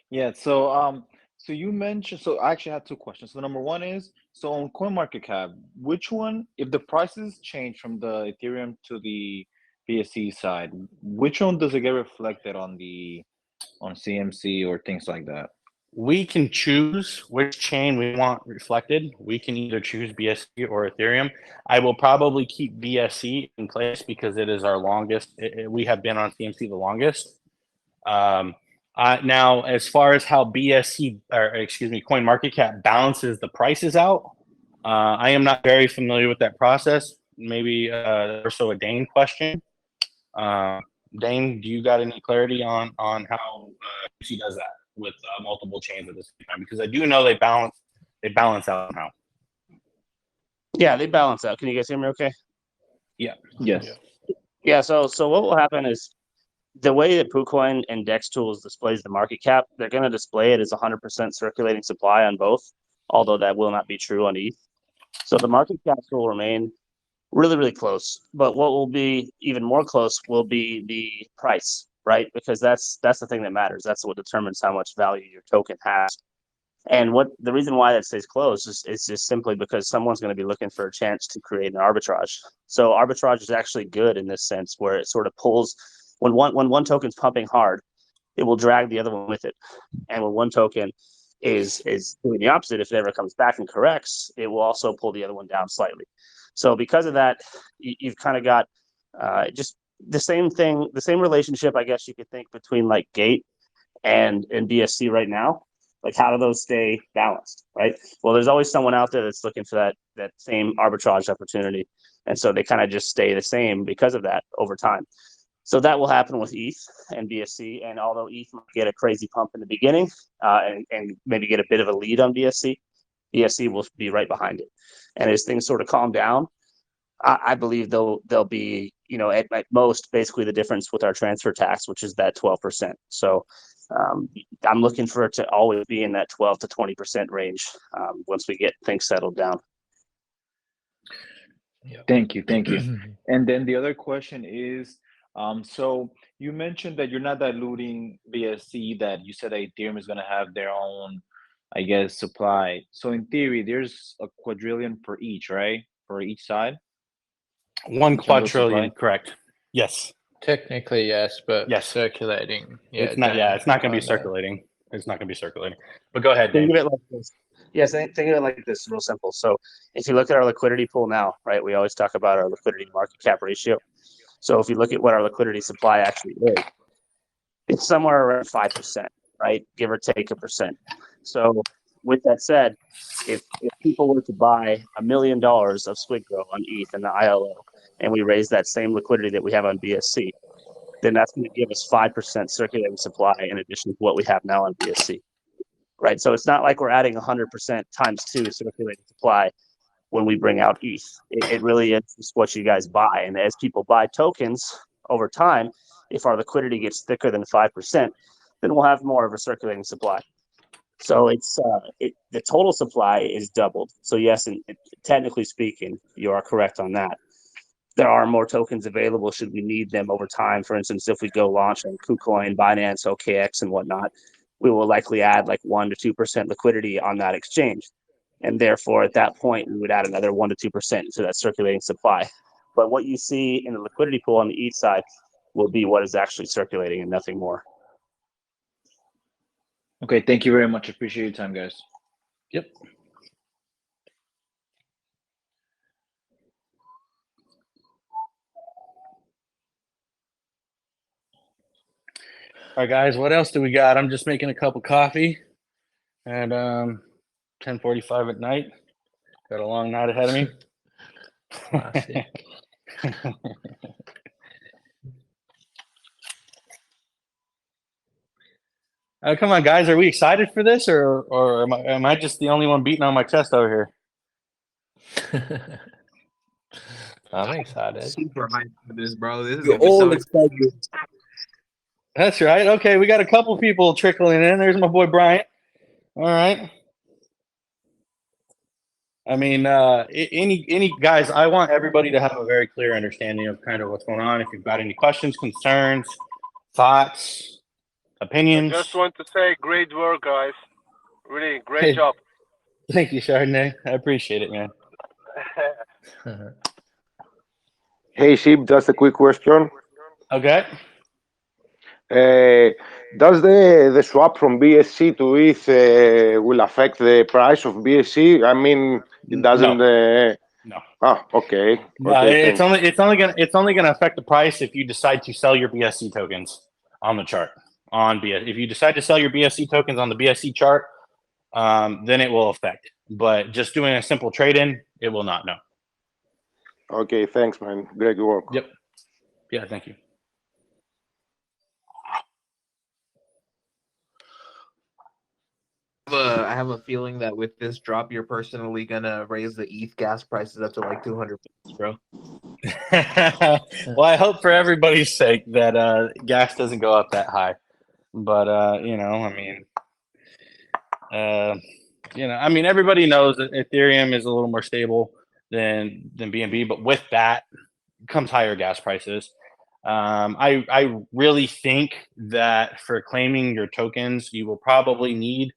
[SPEAKER 6] Yeah, so you mentioned, so I actually had 2 questions. So number one is, so on CoinMarketCap, which one, if the prices change from the Ethereum to the BSC side, which one does it get reflected on CMC or things like that?
[SPEAKER 1] We can choose which chain we want reflected. We can either choose BSC or Ethereum. I will probably keep BSC in place because it is our longest. We have been on CMC the longest. Now, as far as how CoinMarketCap balances the prices out, I am not very familiar with that process. Maybe also a Dane question. Dane, do you got any clarity on how she does that with multiple chains at the same time? Because I do know they balance out somehow.
[SPEAKER 15] Yeah, they balance out. Can you guys hear me okay?
[SPEAKER 1] Yeah.
[SPEAKER 6] Yes.
[SPEAKER 15] Yeah, so what will happen is the way that PooCoin and Dex Tools displays the market cap, they're going to display it as 100% circulating supply on both, although that will not be true on ETH. So the market caps will remain really, really close. But what will be even more close will be the price, right? Because that's the thing that matters. That's what determines how much value your token has. And the reason why that stays closed is just simply because someone's going to be looking for a chance to create an arbitrage. So arbitrage is actually good in this sense, where it sort of pulls when one token's pumping hard, it will drag the other one with it. And when one token is doing the opposite, if it ever comes back and corrects, it will also pull the other one down slightly. So because of that, you've kind of got just the same thing, the same relationship, I guess you could think, between like Gate and BSC right now. Like, how do those stay balanced, right? Well, there's always someone out there that's looking for that same arbitrage opportunity. And so they kind of just stay the same because of that over time. So that will happen with ETH and BSC. And although ETH might get a crazy pump in the beginning and maybe get a bit of a lead on BSC will be right behind it. And as things sort of calm down, I believe they'll be, at most, basically the difference with our transfer tax, which is that 12%. So I'm looking for it to always be in that 12 to 20% range once we get things settled down.
[SPEAKER 6] Thank you. And then the other question is, so you mentioned that you're not diluting BSC, that you said that Ethereum is going to have their own, I guess, supply. So in theory, there's a quadrillion for each, right? For each side?
[SPEAKER 1] 1 quadrillion, correct. Yes.
[SPEAKER 4] Technically, yes, but
[SPEAKER 1] yes,
[SPEAKER 4] circulating. Yeah,
[SPEAKER 1] it's not. Yeah, it's not going to be circulating. It's not going to be circulating. But go ahead, Dave.
[SPEAKER 15] Think of it like this. Yes, think of it like this. Real simple. So if you look at our liquidity pool now, right? We always talk about our liquidity to market cap ratio. So if you look at what our liquidity supply actually is, it's somewhere around 5%, right? Give or take a percent. So with that said, if people were to buy $1 million of SquidGrow on ETH and the ILO, and we raise that same liquidity that we have on BSC, then that's going to give us 5% circulating supply in addition to what we have now on BSC. Right. So it's not like we're adding 100% times 2 circulating supply when we bring out ETH. It really is just what you guys buy. And as people buy tokens over time, if our liquidity gets thicker than 5%, then we'll have more of a circulating supply. So it's the total supply is doubled. So yes, and technically speaking, you are correct on that. There are more tokens available should we need them over time. For instance, if we go launch on KuCoin, Binance, OKX, and whatnot, we will likely add like 1 to 2% liquidity on that exchange. And therefore, at that point, we would add another 1 to 2% to that circulating supply. But what you see in the liquidity pool on the ETH side will be what is actually circulating and nothing more.
[SPEAKER 6] Okay, thank you very much. Appreciate your time, guys.
[SPEAKER 1] Yep. All right, guys, what else do we got? I'm just making a cup of coffee at 10:45 at night. Got a long night ahead of me. Come on, guys, are we excited for this, or am I just the only one beating on my chest over here?
[SPEAKER 4] I'm excited.
[SPEAKER 8] Super hyped for this, bro. This is
[SPEAKER 5] You're
[SPEAKER 8] gonna be so
[SPEAKER 5] all
[SPEAKER 8] exciting.
[SPEAKER 5] excited.
[SPEAKER 1] That's right. Okay, we got a couple people trickling in. There's my boy Bryant. All right. I mean, any guys, I want everybody to have a very clear understanding of kind of what's going on. If you've got any questions, concerns, thoughts, opinions.
[SPEAKER 16] I just want to say great work, guys. Really great
[SPEAKER 1] Hey,
[SPEAKER 16] job.
[SPEAKER 1] Thank you, Chardonnay. I appreciate it, man.
[SPEAKER 16] Hey, Sheep, just a quick question.
[SPEAKER 1] Okay.
[SPEAKER 16] Does the swap from BSC to ETH will affect the price of BSC? I mean, it doesn't.
[SPEAKER 1] No.
[SPEAKER 16] Ah, okay.
[SPEAKER 1] No,
[SPEAKER 16] Okay,
[SPEAKER 1] it's only gonna affect the price if you decide to sell your BSC tokens on the chart on BS. If you decide to sell your BSC tokens on the BSC chart, then it will affect. But just doing a simple trade-in, it will not. No.
[SPEAKER 16] Okay, thanks, man. Great work.
[SPEAKER 1] Yep. Yeah, thank you.
[SPEAKER 8] I have a feeling that with this drop, you're personally gonna raise the ETH gas prices up to like 200, bro.
[SPEAKER 1] Well, I hope for everybody's sake that gas doesn't go up that high. But you know, I mean, everybody knows that Ethereum is a little more stable than BNB, but with that comes higher gas prices. I really think that for claiming your tokens, you will probably need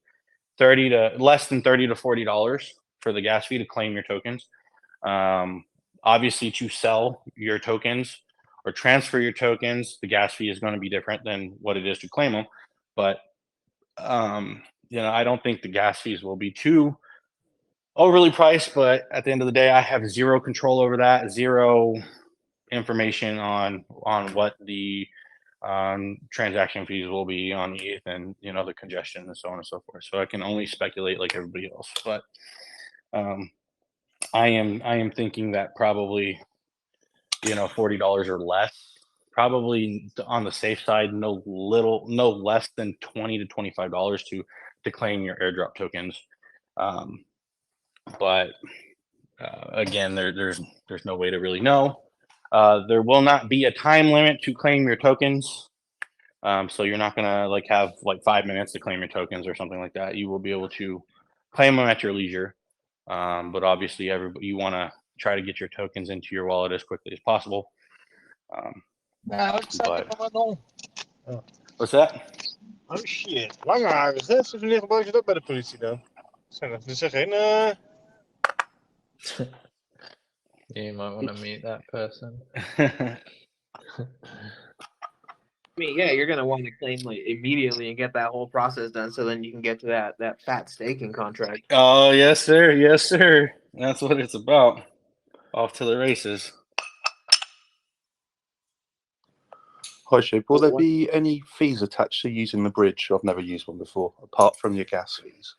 [SPEAKER 1] less than $30 to $40 for the gas fee to claim your tokens. Obviously, to sell your tokens or transfer your tokens, the gas fee is going to be different than what it is to claim them. But I don't think the gas fees will be too overly priced. But at the end of the day, I have zero control over that, zero information on what the transaction fees will be on ETH and the congestion and so on and so forth. So I can only speculate like everybody else. But I am thinking that probably $40 or less. Probably on the safe side, no less than $20 to $25 to claim your airdrop tokens. But again, there's no way to really know. There will not be a time limit to claim your tokens. So you're not gonna have 5 minutes to claim your tokens or something like that. You will be able to claim them at your leisure. But obviously, you want to try to get your tokens into your wallet as quickly as possible. What's that?
[SPEAKER 3] Oh shit, lange haren. Ze vandaag was je ook bij de politie dan. Ze zeggen,
[SPEAKER 4] You might want to meet that person.
[SPEAKER 8] I mean, yeah, you're gonna want to claim immediately and get that whole process done, so then you can get to that fat staking contract.
[SPEAKER 1] Oh yes, sir. Yes, sir. That's what it's about. Off to the races.
[SPEAKER 17] Hi, Sheep. Will there be any fees attached to using the bridge? I've never used one before, apart from your gas fees.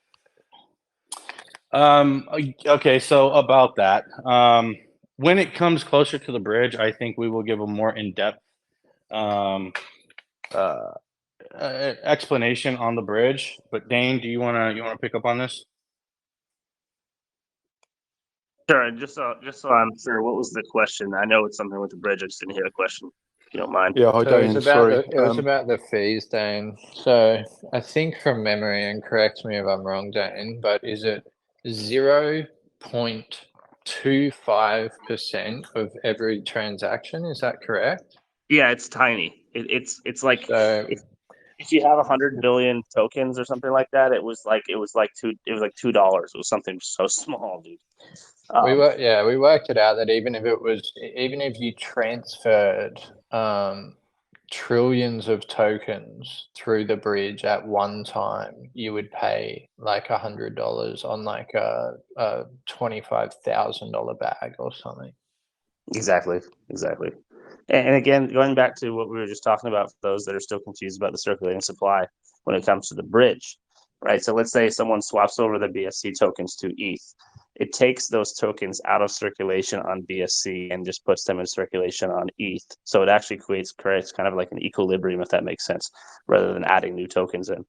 [SPEAKER 1] Okay, so about that, when it comes closer to the bridge, I think we will give a more in-depth um, explanation on the bridge. But Dane, do you wanna pick up on this?
[SPEAKER 15] Sure. Just so I'm sure, what was the question? I know it's something with the bridge. I just didn't hear the question. If you don't mind.
[SPEAKER 17] Yeah, hi
[SPEAKER 4] So it was
[SPEAKER 17] Dane.
[SPEAKER 4] about
[SPEAKER 17] Sorry.
[SPEAKER 4] it was about the fees, Dane. So I think from memory, and correct me if I'm wrong, Dane, but is it 0.25% of every transaction? Is that correct?
[SPEAKER 15] Yeah, it's tiny. It's like
[SPEAKER 4] So
[SPEAKER 15] if you have 100 billion tokens or something like that, it was like $2. It was something so small, dude.
[SPEAKER 4] we worked it out that even if you transferred trillions of tokens through the bridge at one time, you would pay like $100 on like a $25,000 bag or something.
[SPEAKER 15] Exactly. And again, going back to what we were just talking about, for those that are still confused about the circulating supply when it comes to the bridge, right? So let's say someone swaps over the BSC tokens to ETH. It takes those tokens out of circulation on BSC and just puts them in circulation on ETH. So it actually creates kind of like an equilibrium, if that makes sense, rather than adding new tokens in.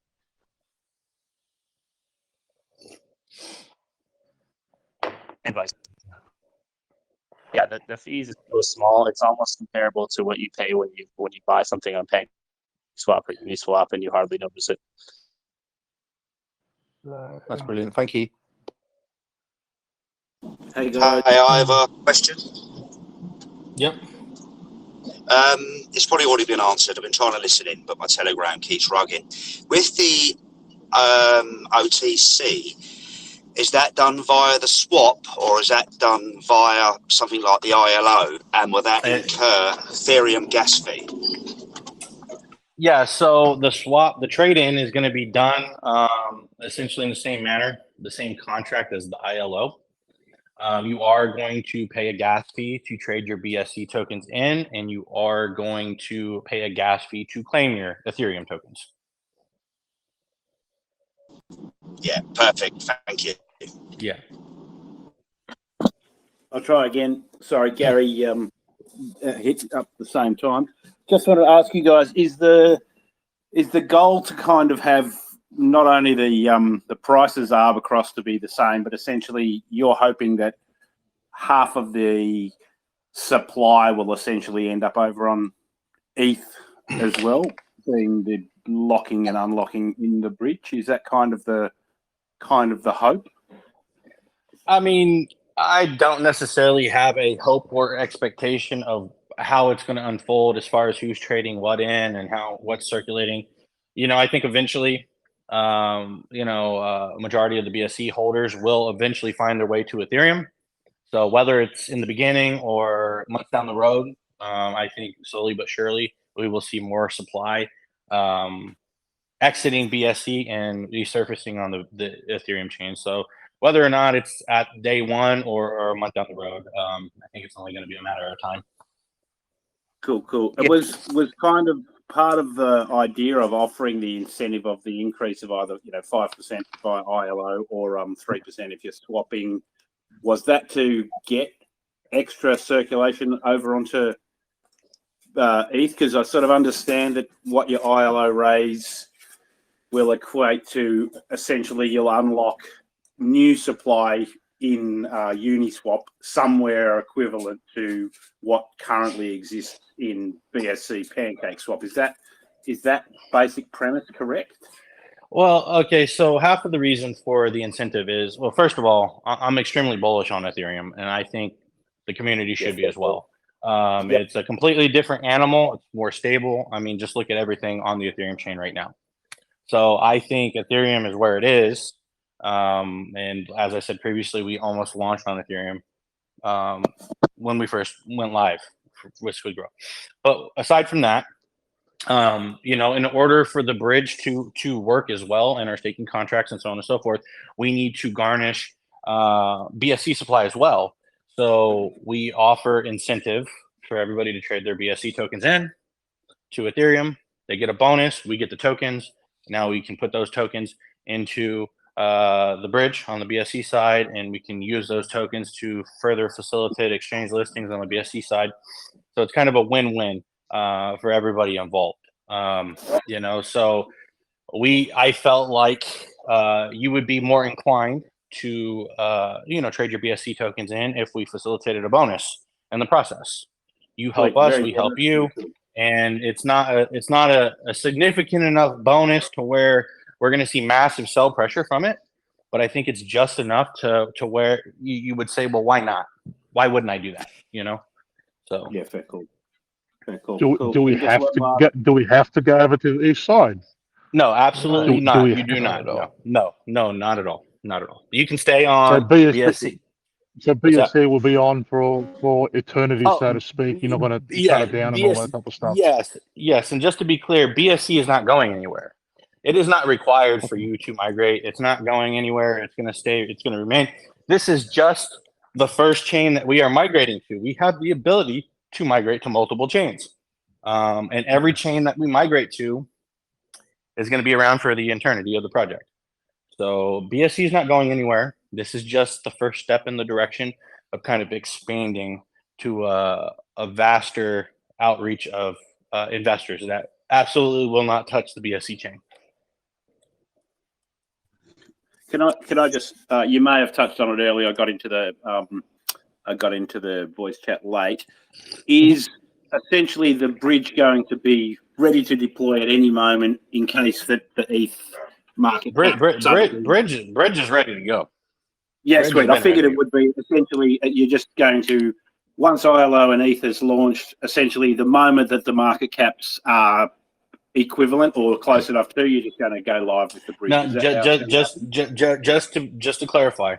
[SPEAKER 15] Advice. Yeah, the fees is so small. It's almost comparable to what you pay when you buy something on PancakeSwap or Uniswap, and you hardly notice it.
[SPEAKER 17] That's brilliant. Thank you.
[SPEAKER 18] Hey guys.
[SPEAKER 19] Hey, I have a question.
[SPEAKER 1] Yep.
[SPEAKER 19] It's probably already been answered. I've been trying to listen in, but my Telegram keeps rugging. With the OTC, is that done via the swap, or is that done via something like the ILO? And will that incur Ethereum gas fee?
[SPEAKER 1] Yeah, so the trade-in is going to be done essentially in the same manner, the same contract as the ILO. You are going to pay a gas fee to trade your BSC tokens in, and you are going to pay a gas fee to claim your Ethereum tokens.
[SPEAKER 19] Yeah, perfect. Thank you.
[SPEAKER 1] Yeah.
[SPEAKER 18] I'll try again. Sorry, Gary hit up at the same time. Just wanted to ask you guys, is the goal to kind of have not only the prices arb across to be the same, but essentially you're hoping that half of the supply will essentially end up over on ETH as well, being the locking and unlocking in the bridge? Is that kind of the hope?
[SPEAKER 1] I mean, I don't necessarily have a hope or expectation of how it's going to unfold as far as who's trading what in and what's circulating. I think eventually, majority of the BSC holders will eventually find their way to Ethereum. So whether it's in the beginning or months down the road, I think slowly but surely we will see more supply exiting BSC and resurfacing on the Ethereum chain. So whether or not it's at day one or a month down the road, I think it's only going to be a matter of time.
[SPEAKER 18] Cool. It was kind of part of the idea of offering the incentive of the increase of either 5% by ILO or 3% if you're swapping. Was that to get extra circulation over onto ETH? Because I sort of understand that what your ILO raise will equate to essentially you'll unlock new supply in Uniswap somewhere equivalent to what currently exists in BSC PancakeSwap. Is that basic premise correct?
[SPEAKER 1] Well, okay, so half of the reason for the incentive is, well, first of all, I'm extremely bullish on Ethereum, and I think the community should be as well. It's a completely different animal. It's more stable. I mean, just look at everything on the Ethereum chain right now. So I think Ethereum is where it is. And as I said previously, we almost launched on Ethereum when we first went live with SquidGrow. But aside from that, in order for the bridge to work as well and our staking contracts and so on and so forth, we need to garnish BSC supply as well. So we offer incentive for everybody to trade their BSC tokens in to Ethereum. They get a bonus. We get the tokens. Now we can put those tokens into the bridge on the BSC side, and we can use those tokens to further facilitate exchange listings on the BSC side. So it's kind of a win-win for everybody involved. You know, so I felt like you would be more inclined to you know, trade your BSC tokens in if we facilitated a bonus in the process. You help us, we help you, and it's not a significant enough bonus to where we're going to see massive sell pressure from it. But I think it's just enough to where you would say, well, why not? Why wouldn't I do that? You know? So
[SPEAKER 18] yeah, fair call. Fair call.
[SPEAKER 3] Do we have to go over to the east side?
[SPEAKER 1] No, absolutely
[SPEAKER 3] Do
[SPEAKER 1] not.
[SPEAKER 3] we-
[SPEAKER 1] You do
[SPEAKER 3] Not
[SPEAKER 1] not.
[SPEAKER 3] at
[SPEAKER 1] No, not at all. Not at all. You can stay on
[SPEAKER 3] So
[SPEAKER 1] BSC.
[SPEAKER 3] So
[SPEAKER 1] What's that?
[SPEAKER 3] BSC will be on for eternity, so to speak. You're not going to shut it down and all that type of stuff.
[SPEAKER 1] Yes. And just to be clear, BSC is not going anywhere. It is not required for you to migrate. It's not going anywhere. It's going to stay. It's going to remain. This is just the first chain that we are migrating to. We have the ability to migrate to multiple chains, and every chain that we migrate to is going to be around for the eternity of the project. So BSC is not going anywhere. This is just the first step in the direction of kind of expanding to a vaster outreach of investors that absolutely will not touch the BSC chain.
[SPEAKER 18] Can I just? You may have touched on it earlier. I got into the voice chat late. Is essentially the bridge going to be ready to deploy at any moment in case that the ETH market
[SPEAKER 1] bridge is ready to go.
[SPEAKER 18] Yeah,
[SPEAKER 1] Bridge
[SPEAKER 18] sweet.
[SPEAKER 1] has
[SPEAKER 18] I
[SPEAKER 1] been
[SPEAKER 18] figured
[SPEAKER 1] ready.
[SPEAKER 18] it would be essentially you're just going to, once ILO and ETH is launched, essentially the moment that the market caps are equivalent or close enough to, you're just going to go live with the bridge.
[SPEAKER 1] Now,
[SPEAKER 18] Is that how it's gonna happen?
[SPEAKER 1] just to clarify,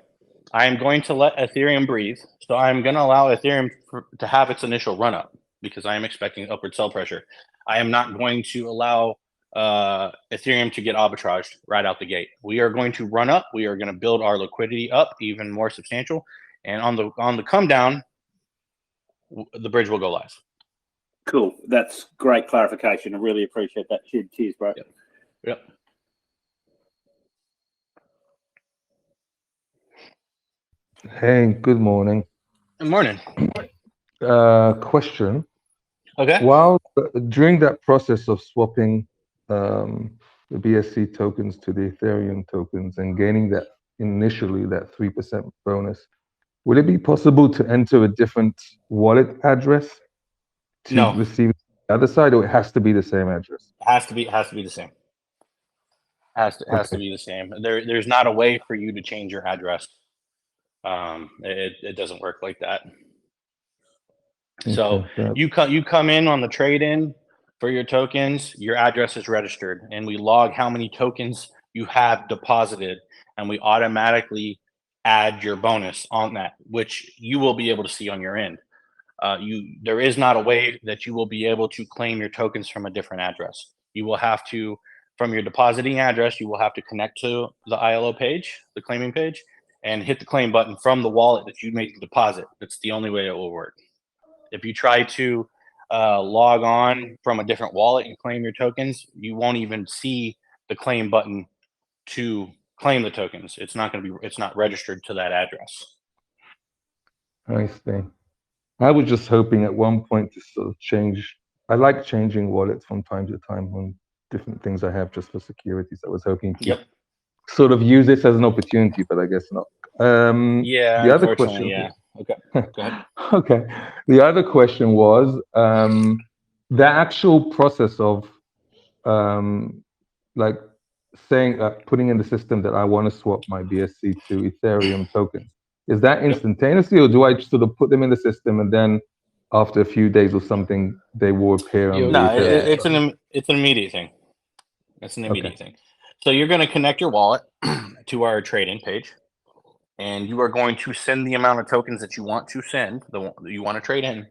[SPEAKER 1] I am going to let Ethereum breathe. So I'm going to allow Ethereum to have its initial run up because I am expecting upward sell pressure. I am not going to allow Ethereum to get arbitraged right out the gate. We are going to run up. We are going to build our liquidity up even more substantial, and on the come down, the bridge will go live.
[SPEAKER 18] Cool. That's great clarification. I really appreciate that. Cheers, bro.
[SPEAKER 1] Yep.
[SPEAKER 20] Hey, good morning.
[SPEAKER 1] Good morning.
[SPEAKER 20] Question.
[SPEAKER 1] Okay.
[SPEAKER 20] During that process of swapping the BSC tokens to the Ethereum tokens and gaining that initially that 3% bonus, would it be possible to enter a different wallet address to receive the other side, or it has to be the same address?
[SPEAKER 1] It has to be the same. Has to be the same. There's not a way for you to change your address. It doesn't work like that. So you come in on the trade-in for your tokens, your address is registered, and we log how many tokens you have deposited, and we automatically add your bonus on that, which you will be able to see on your end. There is not a way that you will be able to claim your tokens from a different address. You will have to, from your depositing address, you will have to connect to the ILO page, the claiming page, and hit the claim button from the wallet that you made the deposit. That's the only way it will work. If you try to log on from a different wallet and claim your tokens, you won't even see the claim button to claim the tokens. It's not registered to that address.
[SPEAKER 20] I see. I was just hoping at one point to sort of change. I like changing wallets from time to time on different things I have just for security. So I was hoping to sort of use this as an opportunity, but I guess not.
[SPEAKER 1] Yeah,
[SPEAKER 20] the other
[SPEAKER 1] unfortunately,
[SPEAKER 20] question.
[SPEAKER 1] yeah. Okay, go ahead.
[SPEAKER 20] Okay. The other question was the actual process of like saying, putting in the system that I want to swap my BSC to Ethereum tokens. Is that instantaneously, or do I sort of put them in the system and then after a few days or something, they will appear on the Ethereum?
[SPEAKER 1] It's an immediate thing. It's an immediate thing. So you're going to connect your wallet to our trade-in page, and you are going to send the amount of tokens that you want to send, you want to trade in,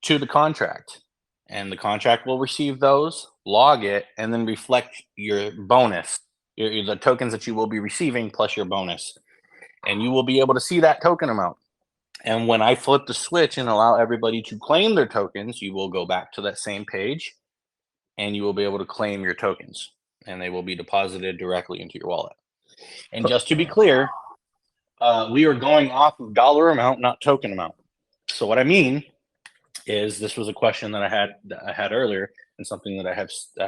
[SPEAKER 1] to the contract. And the contract will receive those, log it, and then reflect your bonus, the tokens that you will be receiving plus your bonus. And you will be able to see that token amount. And when I flip the switch and allow everybody to claim their tokens, you will go back to that same page and you will be able to claim your tokens, and they will be deposited directly into your wallet. And just to be clear, we are going off of dollar amount, not token amount. So what I mean is, this was a question that I had earlier, and something that I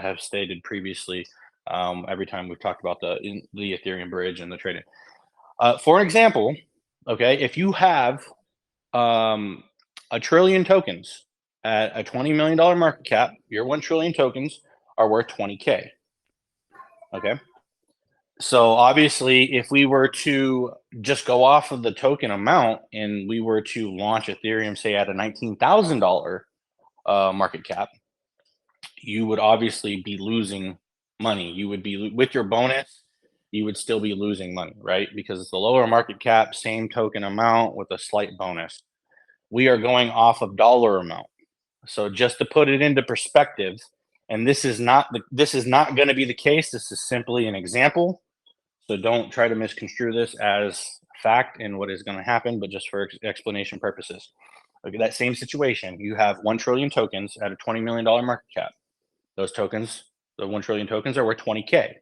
[SPEAKER 1] have stated previously. Every time we've talked about the Ethereum bridge and the trading. For example, okay, if you have 1 trillion tokens at a $20 million market cap, your 1 trillion tokens are worth 20K. Okay. So obviously, if we were to just go off of the token amount and we were to launch Ethereum, say at a $19,000 market cap, you would obviously be losing money. You would be, with your bonus, you would still be losing money, right? Because it's a lower market cap, same token amount with a slight bonus. We are going off of dollar amount. So just to put it into perspective, and this is not going to be the case. This is simply an example. So don't try to misconstrue this as fact and what is going to happen, but just for explanation purposes. Look at that same situation. You have 1 trillion tokens at a $20 million market cap. Those tokens, the 1 trillion tokens, are worth 20K.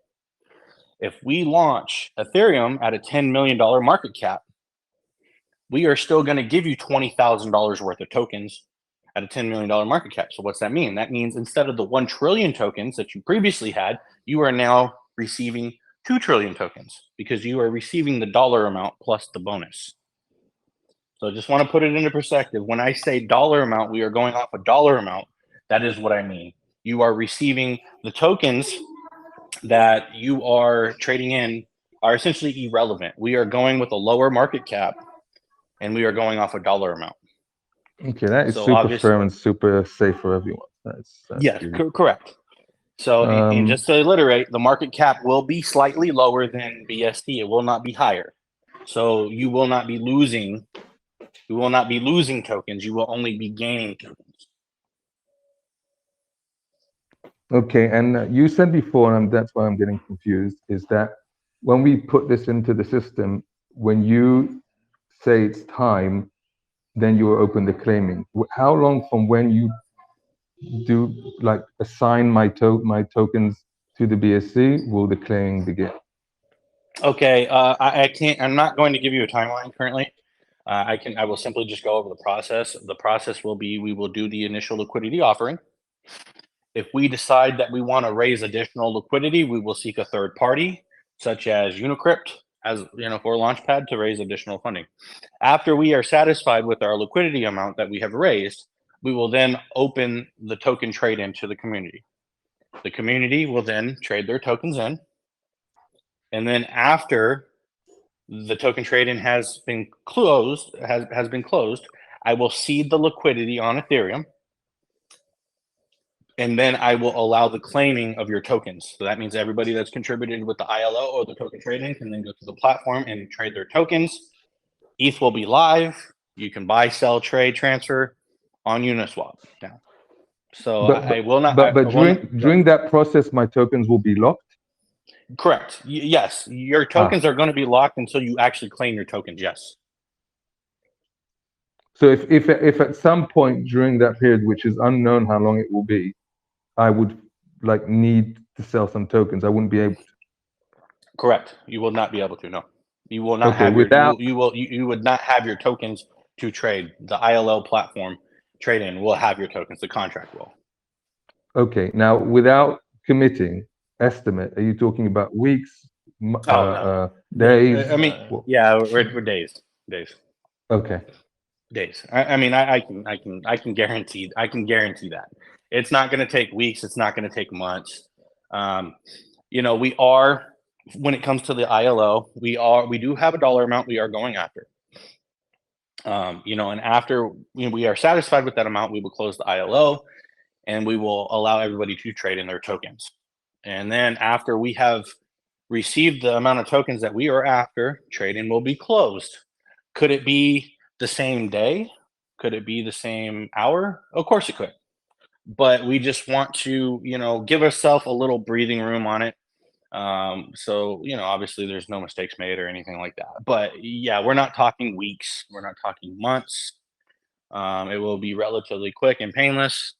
[SPEAKER 1] If we launch Ethereum at a $10 million market cap, we are still going to give you $20,000 worth of tokens at a $10 million market cap. So what's that mean? That means instead of the 1 trillion tokens that you previously had, you are now receiving 2 trillion tokens, because you are receiving the dollar amount plus the bonus. So I just want to put it into perspective. When I say dollar amount, we are going off a dollar amount. That is what I mean. You are receiving the tokens that you are trading in are essentially irrelevant. We are going with a lower market cap, and we are going off a dollar amount.
[SPEAKER 20] Okay, that is
[SPEAKER 1] So
[SPEAKER 20] super
[SPEAKER 1] obviously,
[SPEAKER 20] fair and super safe for everyone. That's
[SPEAKER 1] yes,
[SPEAKER 20] good.
[SPEAKER 1] correct. So, and just to reiterate, the market cap will be slightly lower than BST. It will not be higher. So you will not be losing. You will not be losing tokens. You will only be gaining tokens.
[SPEAKER 20] Okay, and you said before, and that's why I'm getting confused, is that when we put this into the system, when you say it's time, then you will open the claiming. How long from when you do like assign my tokens to the BSC will the claiming begin?
[SPEAKER 1] Okay, I can't. I'm not going to give you a timeline currently. I will simply just go over the process. The process will be: we will do the initial liquidity offering. If we decide that we want to raise additional liquidity, we will seek a third party, such as Unicrypt, as for Launchpad, to raise additional funding. After we are satisfied with our liquidity amount that we have raised, we will then open the token trade into the community. The community will then trade their tokens in. And then after the token trading has been closed, I will seed the liquidity on Ethereum. And then I will allow the claiming of your tokens. So that means everybody that's contributed with the ILO or the token trading can then go to the platform and trade their tokens. ETH will be live. You can buy, sell, trade, transfer on Uniswap now. So I will not.
[SPEAKER 20] But during that process, my tokens will be locked.
[SPEAKER 1] Correct. Yes, your tokens are going to be locked until you actually claim your tokens. Yes.
[SPEAKER 20] So if at some point during that period, which is unknown how long it will be, I would need to sell some tokens, I wouldn't be able to.
[SPEAKER 1] Correct. You will not be able to. No, you will not
[SPEAKER 20] Okay,
[SPEAKER 1] have
[SPEAKER 20] without
[SPEAKER 1] you would not have your tokens to trade. The ILO platform trade-in will have your tokens. The contract will.
[SPEAKER 20] Okay, now without committing, estimate, are you talking about weeks, days?
[SPEAKER 1] I mean, yeah, we're days.
[SPEAKER 20] Okay.
[SPEAKER 1] Days. I can guarantee that it's not going to take weeks. It's not going to take months. We are, when it comes to the ILO, we do have a dollar amount we are going after. And after we are satisfied with that amount, we will close the ILO, and we will allow everybody to trade in their tokens. And then after we have received the amount of tokens that we are after, trading will be closed. Could it be the same day? Could it be the same hour? Of course it could. But we just want to, give ourselves a little breathing room on it. So, obviously there's no mistakes made or anything like that. But yeah, we're not talking weeks. We're not talking months. It will be relatively quick and painless.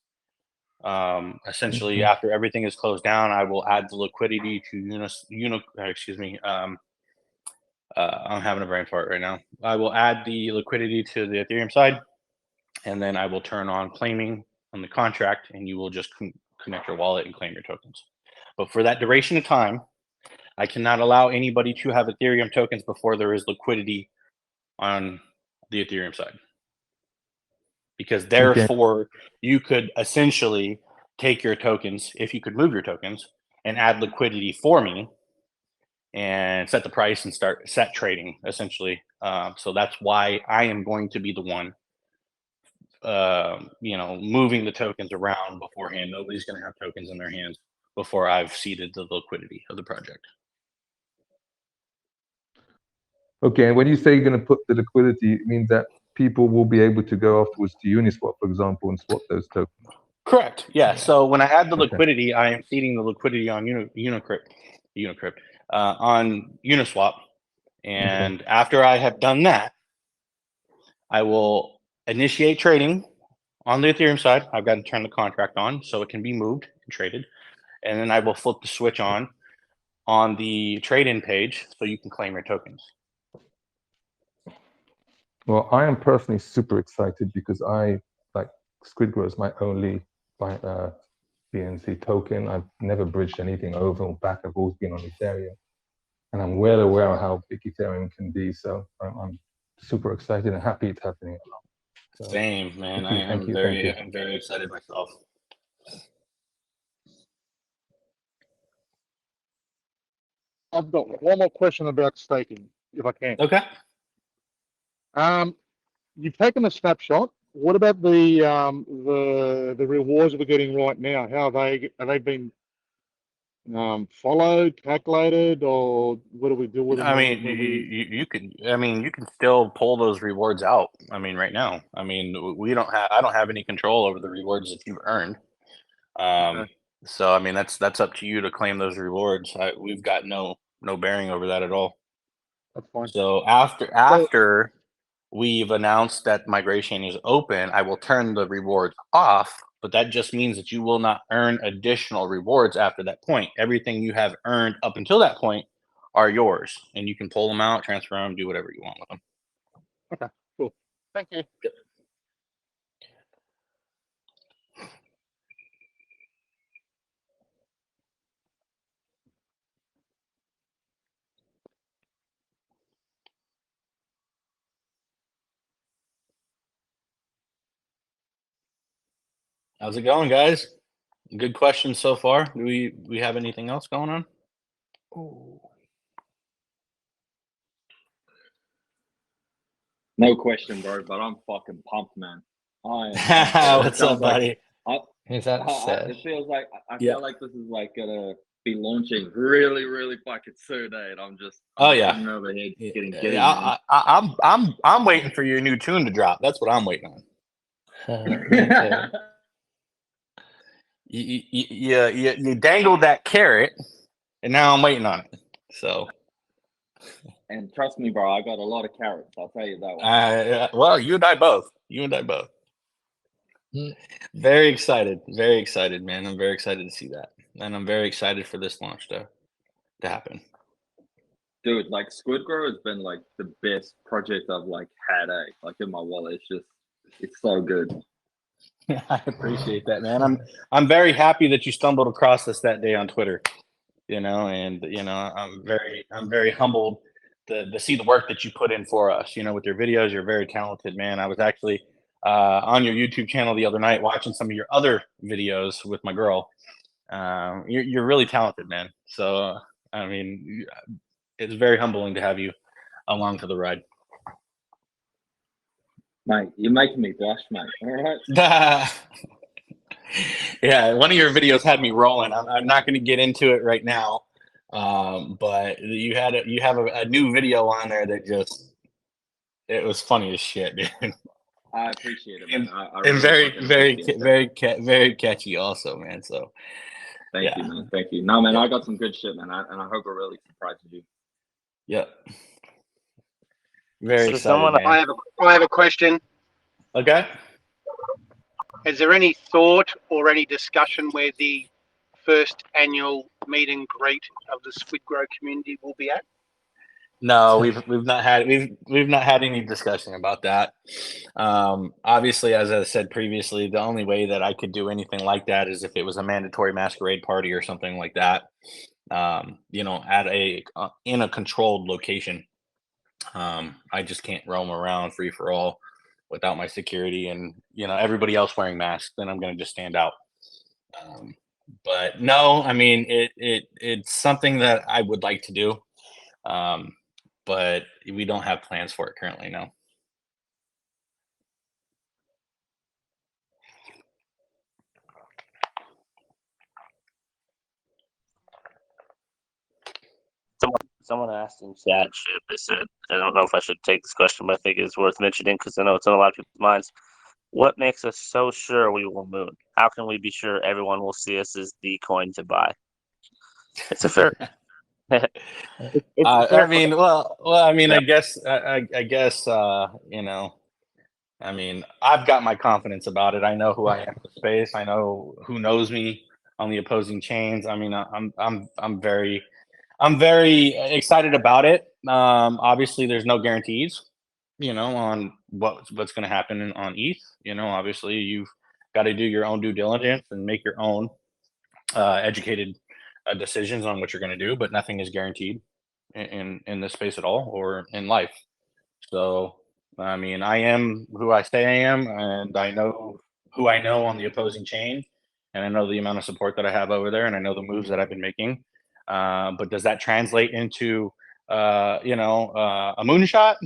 [SPEAKER 1] Essentially, after everything is closed down, I will add the liquidity to I'm having a brain fart right now. I will add the liquidity to the Ethereum side, and then I will turn on claiming on the contract, and you will just connect your wallet and claim your tokens. But for that duration of time, I cannot allow anybody to have Ethereum tokens before there is liquidity on the Ethereum side. Because therefore, you could essentially take your tokens, if you could move your tokens, and add liquidity for me and set the price and set trading, essentially. So that's why I am going to be the one, moving the tokens around beforehand. Nobody's going to have tokens in their hands before I've seeded the liquidity of the project.
[SPEAKER 20] Okay, and when you say you're going to put the liquidity, it means that people will be able to go afterwards to Uniswap, for example, and swap those tokens.
[SPEAKER 1] Correct. Yeah. So when I add the liquidity, I am seeding the liquidity on Unicrypt, on Uniswap, and after I have done that, I will initiate trading on the Ethereum side. I've got to turn the contract on so it can be moved and traded, and then I will flip the switch on the trade-in page so you can claim your tokens.
[SPEAKER 20] Well, I am personally super excited because SquidGrow is my only BNC token. I've never bridged anything over or back. I've always been on Ethereum, and I'm well aware of how big Ethereum can be. So I'm super excited and happy it's happening. So,
[SPEAKER 1] Same, man. I'm very excited myself.
[SPEAKER 3] I've got one more question about staking, if I can.
[SPEAKER 1] Okay.
[SPEAKER 3] You've taken a snapshot. What about the rewards we're getting right now? How are they been followed, calculated, or what do we do with them?
[SPEAKER 1] I mean, you can still pull those rewards out. I mean, right now. I mean, I don't have any control over the rewards that you've earned. So I mean, that's up to you to claim those rewards. We've got no bearing over that at all.
[SPEAKER 3] That's fine.
[SPEAKER 1] So after we've announced that migration is open, I will turn the rewards off, but that just means that you will not earn additional rewards after that point. Everything you have earned up until that point are yours, and you can pull them out, transfer them, do whatever you want with them.
[SPEAKER 3] Okay, cool. Thank you.
[SPEAKER 1] How's it going, guys? Good questions so far. Do we have anything else going on?
[SPEAKER 21] No question, bro, but I'm fucking pumped, man.
[SPEAKER 1] What's up, buddy?
[SPEAKER 4] Is that
[SPEAKER 21] It feels like I feel like this is like gonna be launching really, really fucking soon, eh? And I'm sitting over here getting giddy, man.
[SPEAKER 1] I'm waiting for your new tune to drop. That's what I'm waiting on. You dangled that carrot, and now I'm waiting on it. So.
[SPEAKER 21] And trust me, bro, I got a lot of carrots. I'll tell you that one.
[SPEAKER 1] Well, you and I both. Very excited, man. I'm very excited to see that, and I'm very excited for this launch to happen.
[SPEAKER 21] Dude, like SquidGrow has been like the best project I've had, like in my wallet. It's so good.
[SPEAKER 1] I appreciate that, man. I'm very happy that you stumbled across us that day on Twitter. And I'm very humbled to see the work that you put in for us. With your videos, you're very talented, man. I was actually on your YouTube channel the other night watching some of your other videos with my girl. You're really talented, man. So I mean, it's very humbling to have you along for the ride.
[SPEAKER 21] Mate, you're making me blush, mate. All right.
[SPEAKER 1] Yeah, one of your videos had me rolling. I'm not going to get into it right now, but you have a new video on there that it was funny as shit, dude.
[SPEAKER 21] I appreciate it, man.
[SPEAKER 1] And very catchy, also, man. So
[SPEAKER 21] thank you, man. Thank you. No, man, I got some good shit, man, and I hope it really surprises you.
[SPEAKER 1] Yep. Very excited, man.
[SPEAKER 22] I have a question.
[SPEAKER 1] Okay.
[SPEAKER 22] Is there any thought or any discussion where the first annual meet and greet of the SquidGrow community will be at?
[SPEAKER 1] No, we've not had any discussion about that. Obviously, as I said previously, the only way that I could do anything like that is if it was a mandatory masquerade party or something like that. At in a controlled location. I just can't roam around free for all without my security and everybody else wearing masks. Then I'm going to just stand out. But no, I mean it's something that I would like to do. But we don't have plans for it currently, no.
[SPEAKER 15] Someone asked in chat, they said, I don't know if I should take this question, but I think it's worth mentioning because I know it's on a lot of people's minds. What makes us so sure we will moon? How can we be sure everyone will see us as the coin to buy? It's a fair.
[SPEAKER 1] I mean, I guess, I mean, I've got my confidence about it. I know who I am in the space. I know who knows me on the opposing chains. I mean, I'm very excited about it. Obviously, there's no guarantees, on what's going to happen on ETH. Obviously, you've got to do your own due diligence and make your own educated decisions on what you're going to do. But nothing is guaranteed in this space at all, or in life. So, I mean, I am who I say I am, and I know who I know on the opposing chain, and I know the amount of support that I have over there, and I know the moves that I've been making. But does that translate into, a moonshot?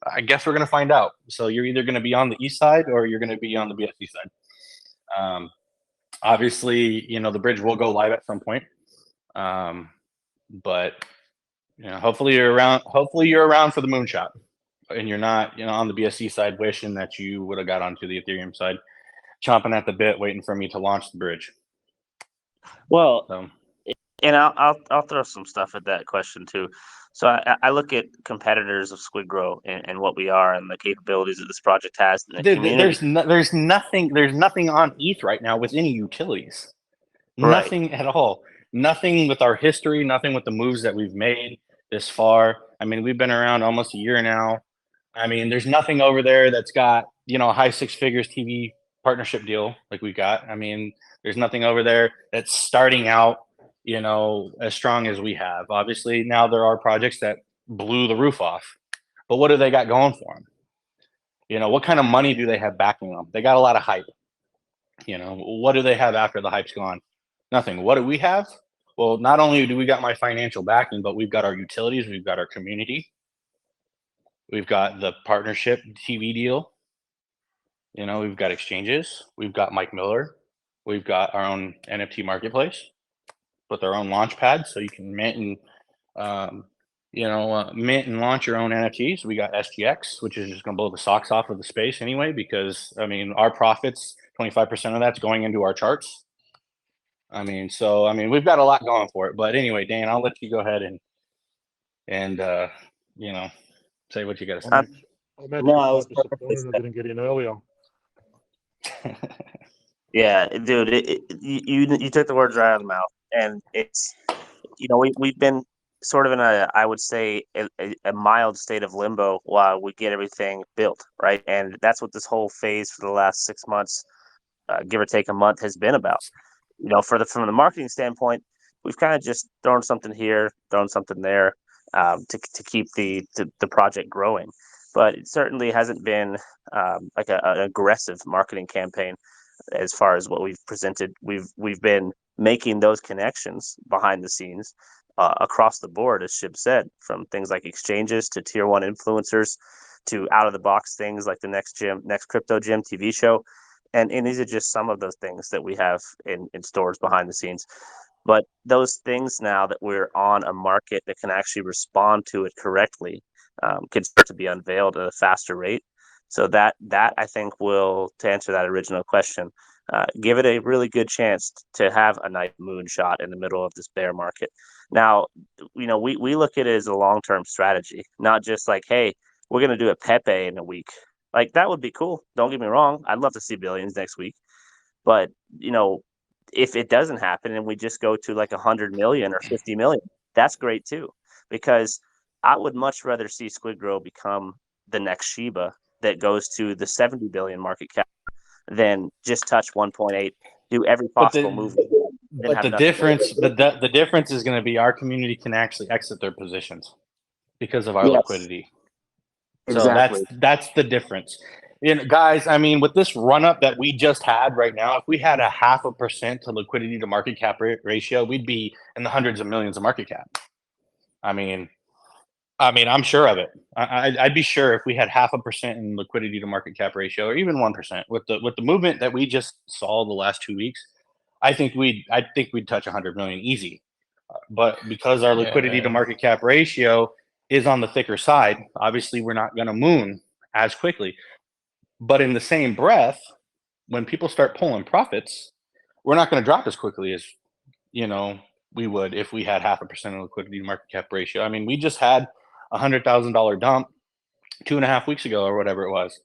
[SPEAKER 1] I guess we're going to find out. So you're either going to be on the east side or you're going to be on the BSC side. Obviously, the bridge will go live at some point. But hopefully you're around. Hopefully you're around for the moonshot, and you're not, on the BSC side wishing that you would have got onto the Ethereum side, chomping at the bit, waiting for me to launch the bridge.
[SPEAKER 15] Well,
[SPEAKER 1] So.
[SPEAKER 15] And I'll throw some stuff at that question too. So I look at competitors of SquidGrow and what we are and the capabilities that this project has in the community.
[SPEAKER 1] There's nothing on ETH right now with any utilities.
[SPEAKER 15] Right.
[SPEAKER 1] Nothing at all. Nothing with our history. Nothing with the moves that we've made this far. I mean, we've been around almost a year now. I mean, there's nothing over there that's got a high six figures TV partnership deal like we got. I mean, there's nothing over there that's starting out as strong as we have. Obviously, now there are projects that blew the roof off, but what do they got going for them? What kind of money do they have backing them? They got a lot of hype. What do they have after the hype's gone? Nothing. What do we have? Well, not only do we got my financial backing, but we've got our utilities, we've got our community, we've got the partnership TV deal. We've got exchanges, we've got Mike Miller, we've got our own NFT marketplace with our own launch pad, so you can mint and mint and launch your own NFTs. We got SGX, which is just going to blow the socks off of the space anyway, because I mean, our profits, 25% of that's going into our charts. I mean, we've got a lot going for it. But anyway, Dan, I'll let you go ahead and say what you got to say.
[SPEAKER 3] I imagine I was disappointed I didn't get in earlier.
[SPEAKER 15] Yeah, dude, you took the words right out of the mouth, and it's we've been sort of in I would say a mild state of limbo while we get everything built, right? And that's what this whole phase for the last 6 months, give or take a month, has been about. From the marketing standpoint, we've kind of just thrown something here, thrown something there, to keep the project growing. But it certainly hasn't been like an aggressive marketing campaign as far as what we've presented. We've been making those connections behind the scenes across the board, as Shib said, from things like exchanges to tier one influencers to out of the box things like the next crypto gym TV show. And these are just some of those things that we have in stores behind the scenes. But those things, now that we're on a market that can actually respond to it correctly, can start to be unveiled at a faster rate. So that I think will, to answer that original question, give it a really good chance to have a nice moonshot in the middle of this bear market. Now, we look at it as a long-term strategy, not just like, hey, we're going to do a Pepe in a week. Like, that would be cool. Don't get me wrong. I'd love to see billions next week. But, if it doesn't happen and we just go to like 100 million or 50 million, that's great too. Because I would much rather see SquidGrow become the next Shiba that goes to the 70 billion market cap than just touch 1.8, do every
[SPEAKER 1] But
[SPEAKER 15] possible move, then
[SPEAKER 1] but
[SPEAKER 15] have
[SPEAKER 1] the
[SPEAKER 15] nothing.
[SPEAKER 1] difference the difference is going to be our community can actually exit their positions because of our
[SPEAKER 15] Yes,
[SPEAKER 1] liquidity. So
[SPEAKER 15] exactly.
[SPEAKER 1] that's the difference. You know, guys, I mean, with this run up that we just had right now, if we had a 0.5% to liquidity to market cap ratio, we'd be in the hundreds of millions of market cap. I mean, I'm sure of it. I'd be sure if we had 0.5% in liquidity to market cap ratio, or even 1% with the movement that we just saw the last 2 weeks. I think we'd touch 100 million easy. But because our liquidity to
[SPEAKER 4] Yeah.
[SPEAKER 1] market cap ratio is on the thicker side, obviously we're not going to moon as quickly. But in the same breath, when people start pulling profits, we're not going to drop as quickly as we would if we had 0.5% in liquidity to market cap ratio. I mean, we just had $100,000 dump 2.5 weeks ago or whatever it was,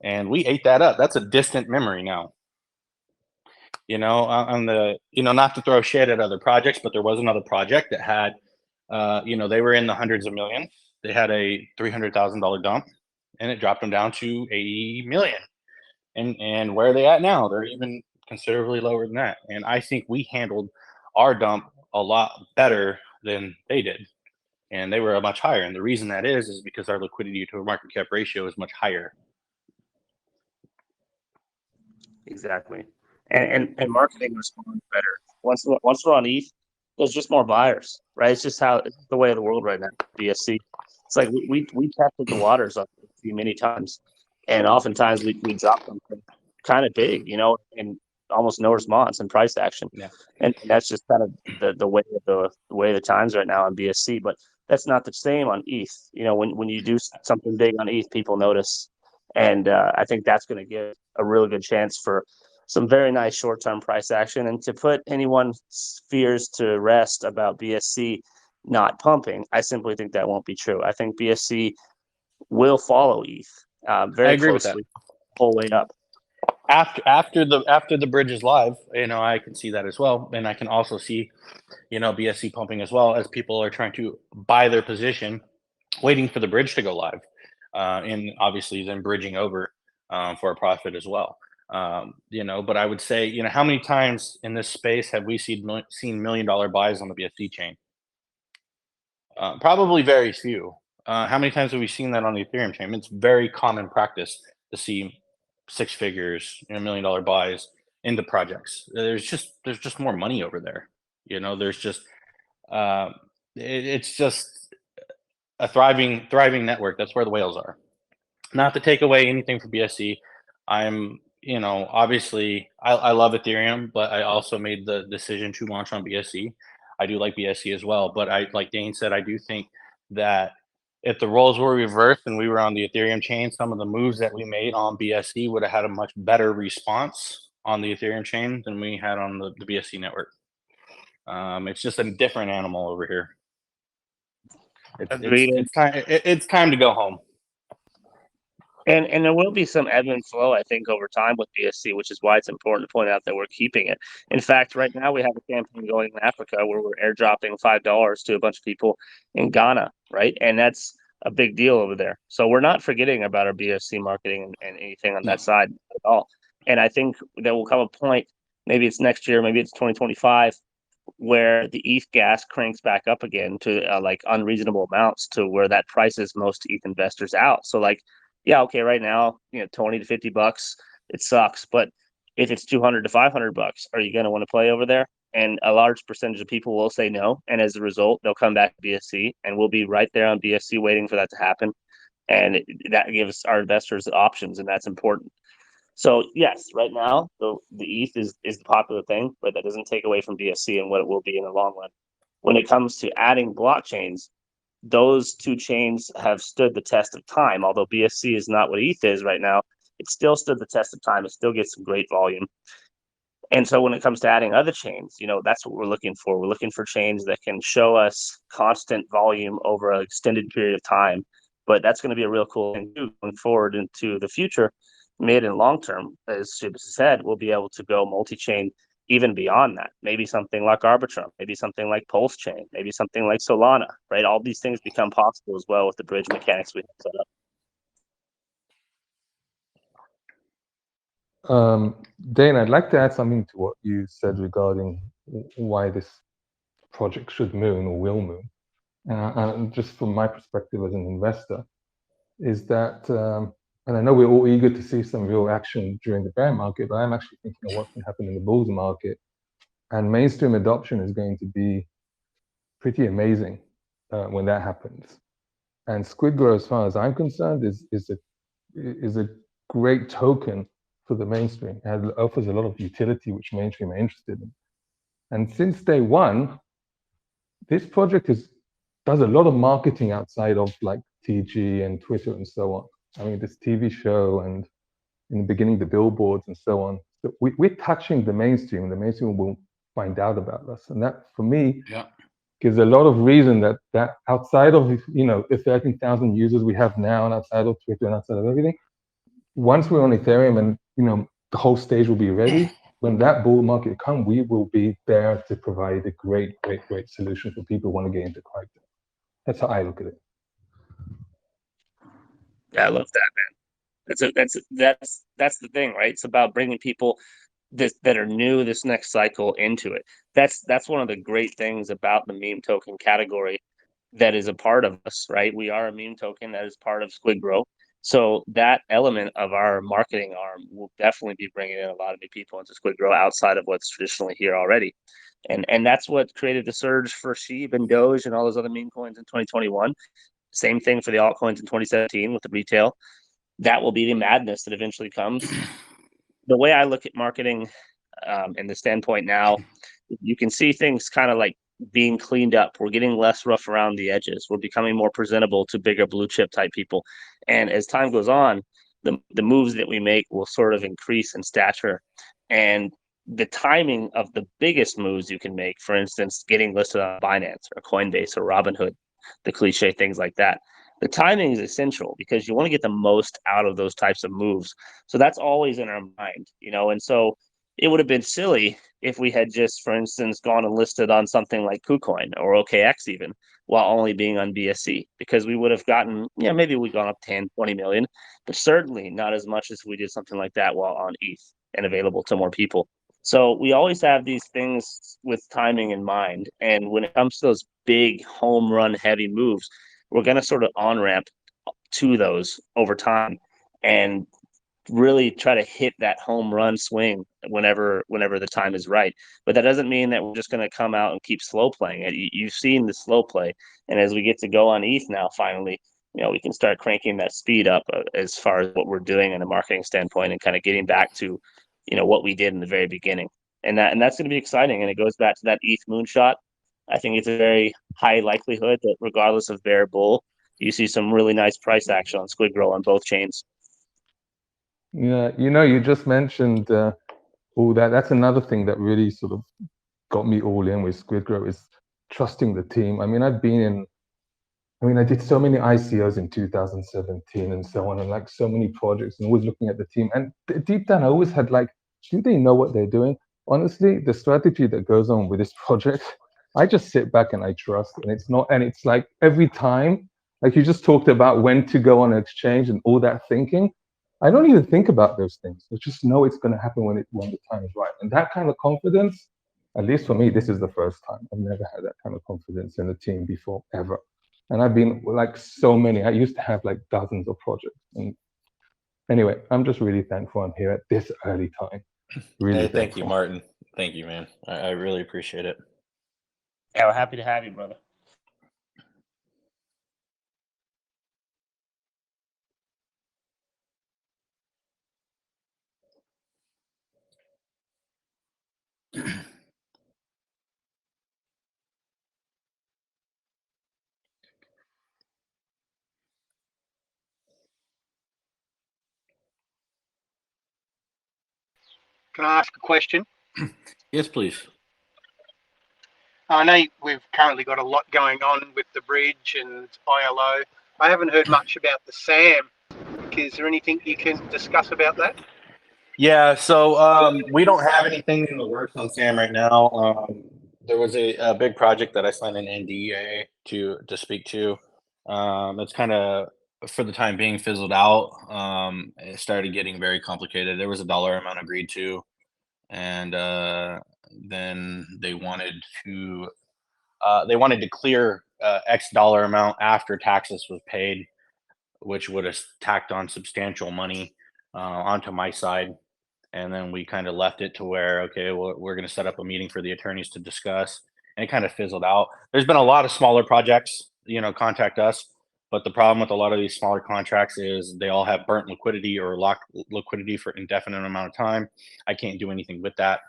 [SPEAKER 1] and we ate that up. That's a distant memory now. On the not to throw shade at other projects, but there was another project that had they were in the hundreds of millions. They had a $300,000 dump, and it dropped them down to 80 million. And where are they at now? They're even considerably lower than that. And I think we handled our dump a lot better than they did. And they were much higher. And the reason that is because our liquidity to market cap ratio is much higher.
[SPEAKER 15] Exactly. And marketing responds better. Once we're on ETH, there's just more buyers, right? It's just it's the way of the world right now. BSC. It's like we tested the waters on BSC many times, and oftentimes we drop them kind of big, and almost no response and price action.
[SPEAKER 1] Yeah.
[SPEAKER 15] And that's just kind of the way of the times right now on BSC. But that's not the same on ETH. When you do something big on ETH, people notice, and I think that's going to give a really good chance for some very nice short-term price action. And to put anyone's fears to rest about BSC not pumping, I simply think that won't be true. I think BSC will follow ETH very
[SPEAKER 1] I agree with
[SPEAKER 15] closely, whole way up.
[SPEAKER 1] After the bridge is live, I can see that as well, and I can also see, BSC pumping as well as people are trying to buy their position, waiting for the bridge to go live, and obviously then bridging over for a profit as well. But I would say, how many times in this space have we seen $1 million buys on the BSC chain? Probably very few. How many times have we seen that on the Ethereum chain? It's very common practice to see 6 figures, $1 million buys into projects. There's just more money over there. There's just it's just a thriving network. That's where the whales are. Not to take away anything from BSC. I'm obviously I love Ethereum, but I also made the decision to launch on BSC. I do like BSC as well, but like Dane said, I do think that if the roles were reversed and we were on the Ethereum chain, some of the moves that we made on BSC would have had a much better response on the Ethereum chain than we had on the BSC network. It's just a different animal over here. It's time to go home.
[SPEAKER 15] And there will be some ebb and flow, I think, over time with BSC, which is why it's important to point out that we're keeping it. In fact, right now we have a campaign going in Africa where we're airdropping $5 to a bunch of people in Ghana, right? And that's a big deal over there. So we're not forgetting about our BSC marketing and anything on that side at all. And I think there will come a point, maybe it's next year, maybe it's 2025, where the ETH gas cranks back up again to like unreasonable amounts to where that prices most ETH investors out. So like, yeah, okay, right now, $20 to $50, it sucks. But if it's $200 to $500, are you going to want to play over there? And a large percentage of people will say no. And as a result, they'll come back to BSC, and we'll be right there on BSC waiting for that to happen. And that gives our investors options, and that's important. So yes, right now, the ETH is the popular thing, but that doesn't take away from BSC and what it will be in the long run. When it comes to adding blockchains, those two chains have stood the test of time. Although BSC is not what ETH is right now, it still stood the test of time. It still gets some great volume. And so when it comes to adding other chains, that's what we're looking for. We're looking for chains that can show us constant volume over an extended period of time. But that's going to be a real cool thing going forward into the future, mid and long term. As Shibas said, we'll be able to go multi-chain even beyond that. Maybe something like Arbitrum, maybe something like Pulse Chain, maybe something like Solana, right? All these things become possible as well with the bridge mechanics we have set up.
[SPEAKER 20] Dane, I'd like to add something to what you said regarding why this project should moon or will moon. And just from my perspective as an investor, is that, and I know we're all eager to see some real action during the bear market, but I'm actually thinking of what can happen in the bulls market. And mainstream adoption is going to be pretty amazing when that happens. And SquidGrow, as far as I'm concerned, is a great token for the mainstream. It offers a lot of utility which mainstream are interested in. And since day one, this project does a lot of marketing outside of like TG and Twitter and so on. I mean, this TV show and in the beginning, the billboards and so on. So we're touching the mainstream, and the mainstream will find out about us. And that, for me, gives a lot of reason that outside of, the 13,000 users we have now, and outside of Twitter and outside of everything, once we're on Ethereum and, the whole stage will be ready, when that bull market comes, we will be there to provide a great solution for people who want to get into crypto. That's how I look at it.
[SPEAKER 15] Yeah, I love that, man. That's the thing, right? It's about bringing people that are new this next cycle into it. That's one of the great things about the meme token category that is a part of us, right? We are a meme token that is part of SquidGrow. So that element of our marketing arm will definitely be bringing in a lot of new people into SquidGrow outside of what's traditionally here already. And that's what created the surge for SHIB and Doge and all those other meme coins in 2021. Same thing for the altcoins in 2017 with the retail. That will be the madness that eventually comes. The way I look at marketing and the standpoint now, you can see things kind of like being cleaned up. We're getting less rough around the edges. We're becoming more presentable to bigger blue chip type people. And as time goes on, the moves that we make will sort of increase in stature. And the timing of the biggest moves you can make, for instance, getting listed on Binance or Coinbase or Robinhood, the cliche things like that. The timing is essential because you want to get the most out of those types of moves. So that's always in our mind, and so it would have been silly if we had just, for instance, gone and listed on something like KuCoin or OKX even, while only being on BSC, because we would have gotten, maybe we've gone up 10, 20 million, but certainly not as much as we did something like that while on ETH and available to more people. So we always have these things with timing in mind. And when it comes to those big home run heavy moves, we're going to sort of on-ramp to those over time and really try to hit that home run swing whenever the time is right. But that doesn't mean that we're just going to come out and keep slow playing it. You've seen the slow play. And as we get to go on ETH now, finally, we can start cranking that speed up as far as what we're doing in a marketing standpoint and kind of getting back to, what we did in the very beginning. And that's going to be exciting. And it goes back to that ETH moonshot. I think it's a very high likelihood that regardless of bear bull, you see some really nice price action on SquidGrow on both chains.
[SPEAKER 20] Yeah, you just mentioned all that. That's another thing that really sort of got me all in with SquidGrow is trusting the team. I mean, I did so many ICOs in 2017 and so on, and like so many projects, and always looking at the team. And deep down, I always had like, do they know what they're doing? Honestly, the strategy that goes on with this project, I just sit back and I trust. And it's like every time, like you just talked about when to go on an exchange and all that thinking. I don't even think about those things. I just know it's going to happen when the time is right. And that kind of confidence, at least for me, this is the first time. I've never had that kind of confidence in a team before, ever. And I've been like so many. I used to have like dozens of projects. And anyway, I'm just really thankful I'm here at this early time. Really
[SPEAKER 1] Hey, thank you,
[SPEAKER 20] thankful.
[SPEAKER 1] Martin. Thank you, man. I really appreciate it.
[SPEAKER 15] Yeah, we're happy to have you, brother.
[SPEAKER 22] Can I ask a question?
[SPEAKER 1] Yes, please.
[SPEAKER 22] I know we've currently got a lot going on with the bridge and ILO. I haven't heard much about the SAM. Is there anything you can discuss about that?
[SPEAKER 1] Yeah, so we don't have anything in the works on SAM right now. There was a big project that I signed an NDA to speak to. It's kind of for the time being fizzled out. It started getting very complicated. There was a dollar amount agreed to, and then they wanted to clear X dollar amount after taxes was paid, which would have tacked on substantial money onto my side. And then we kind of left it to where, okay, well, we're going to set up a meeting for the attorneys to discuss, and it kind of fizzled out. There's been a lot of smaller projects, contact us, but the problem with a lot of these smaller contracts is they all have burnt liquidity or locked liquidity for indefinite amount of time. I can't do anything with that.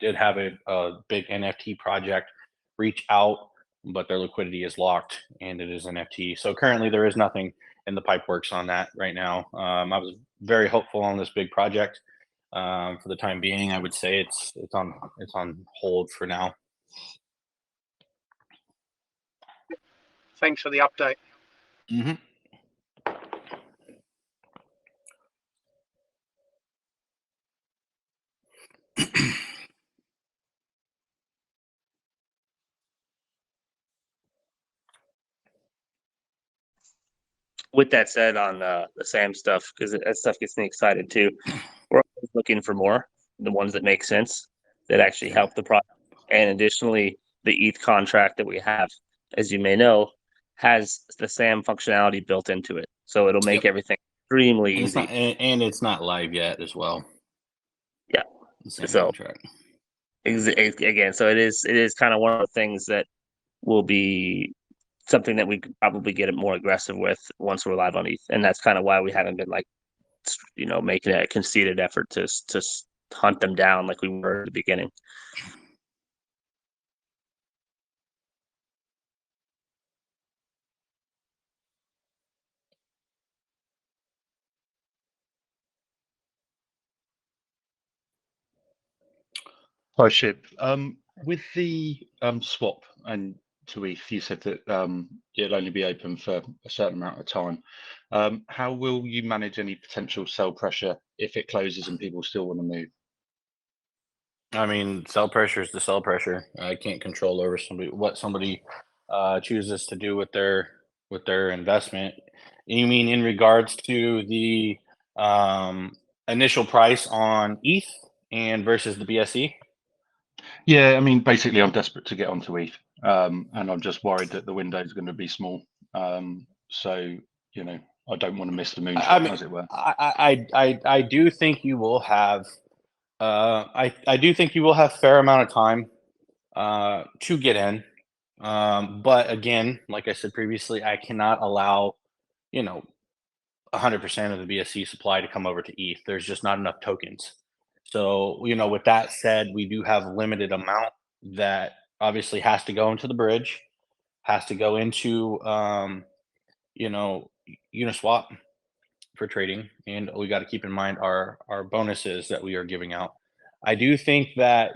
[SPEAKER 1] Did have a big NFT project reach out, but their liquidity is locked and it is NFT. So currently there is nothing in the pipe works on that right now. I was very hopeful on this big project. For the time being, I would say it's on hold for now.
[SPEAKER 22] Thanks for the update.
[SPEAKER 1] Mm-hmm.
[SPEAKER 15] With that said, on the SAM stuff, because that stuff gets me excited too. We're always looking for more, the ones that make sense, that actually help the product. And additionally, the ETH contract that we have, as you may know, has the SAM functionality built into it, so it'll make everything extremely
[SPEAKER 1] And it's
[SPEAKER 15] easy.
[SPEAKER 1] not, and it's not live yet as well.
[SPEAKER 15] Yeah.
[SPEAKER 1] The same
[SPEAKER 15] So
[SPEAKER 1] contract.
[SPEAKER 15] Again, so it is kind of one of the things that will be something that we could probably get more aggressive with once we're live on ETH, and that's kind of why we haven't been making a conceited effort to hunt them down like we were at the beginning.
[SPEAKER 2] Hi, Shib. With the swap and to ETH, you said that it'll only be open for a certain amount of time. How will you manage any potential sell pressure if it closes and people still want to move?
[SPEAKER 1] I mean, sell pressure is the sell pressure. I can't control over what somebody chooses to do with their investment. You mean in regards to the initial price on ETH and versus the BSC?
[SPEAKER 2] Yeah, I mean, basically, I'm desperate to get onto ETH, and I'm just worried that the window is going to be small. So, I don't want to miss the moonshot, as it were.
[SPEAKER 1] I do think you will have. I do think you will have fair amount of time to get in. But again, like I said previously, I cannot allow 100% of the BSC supply to come over to ETH. There's just not enough tokens. So, with that said, we do have limited amount that obviously has to go into the bridge, has to go into, Uniswap for trading. And we got to keep in mind our bonuses that we are giving out. I do think that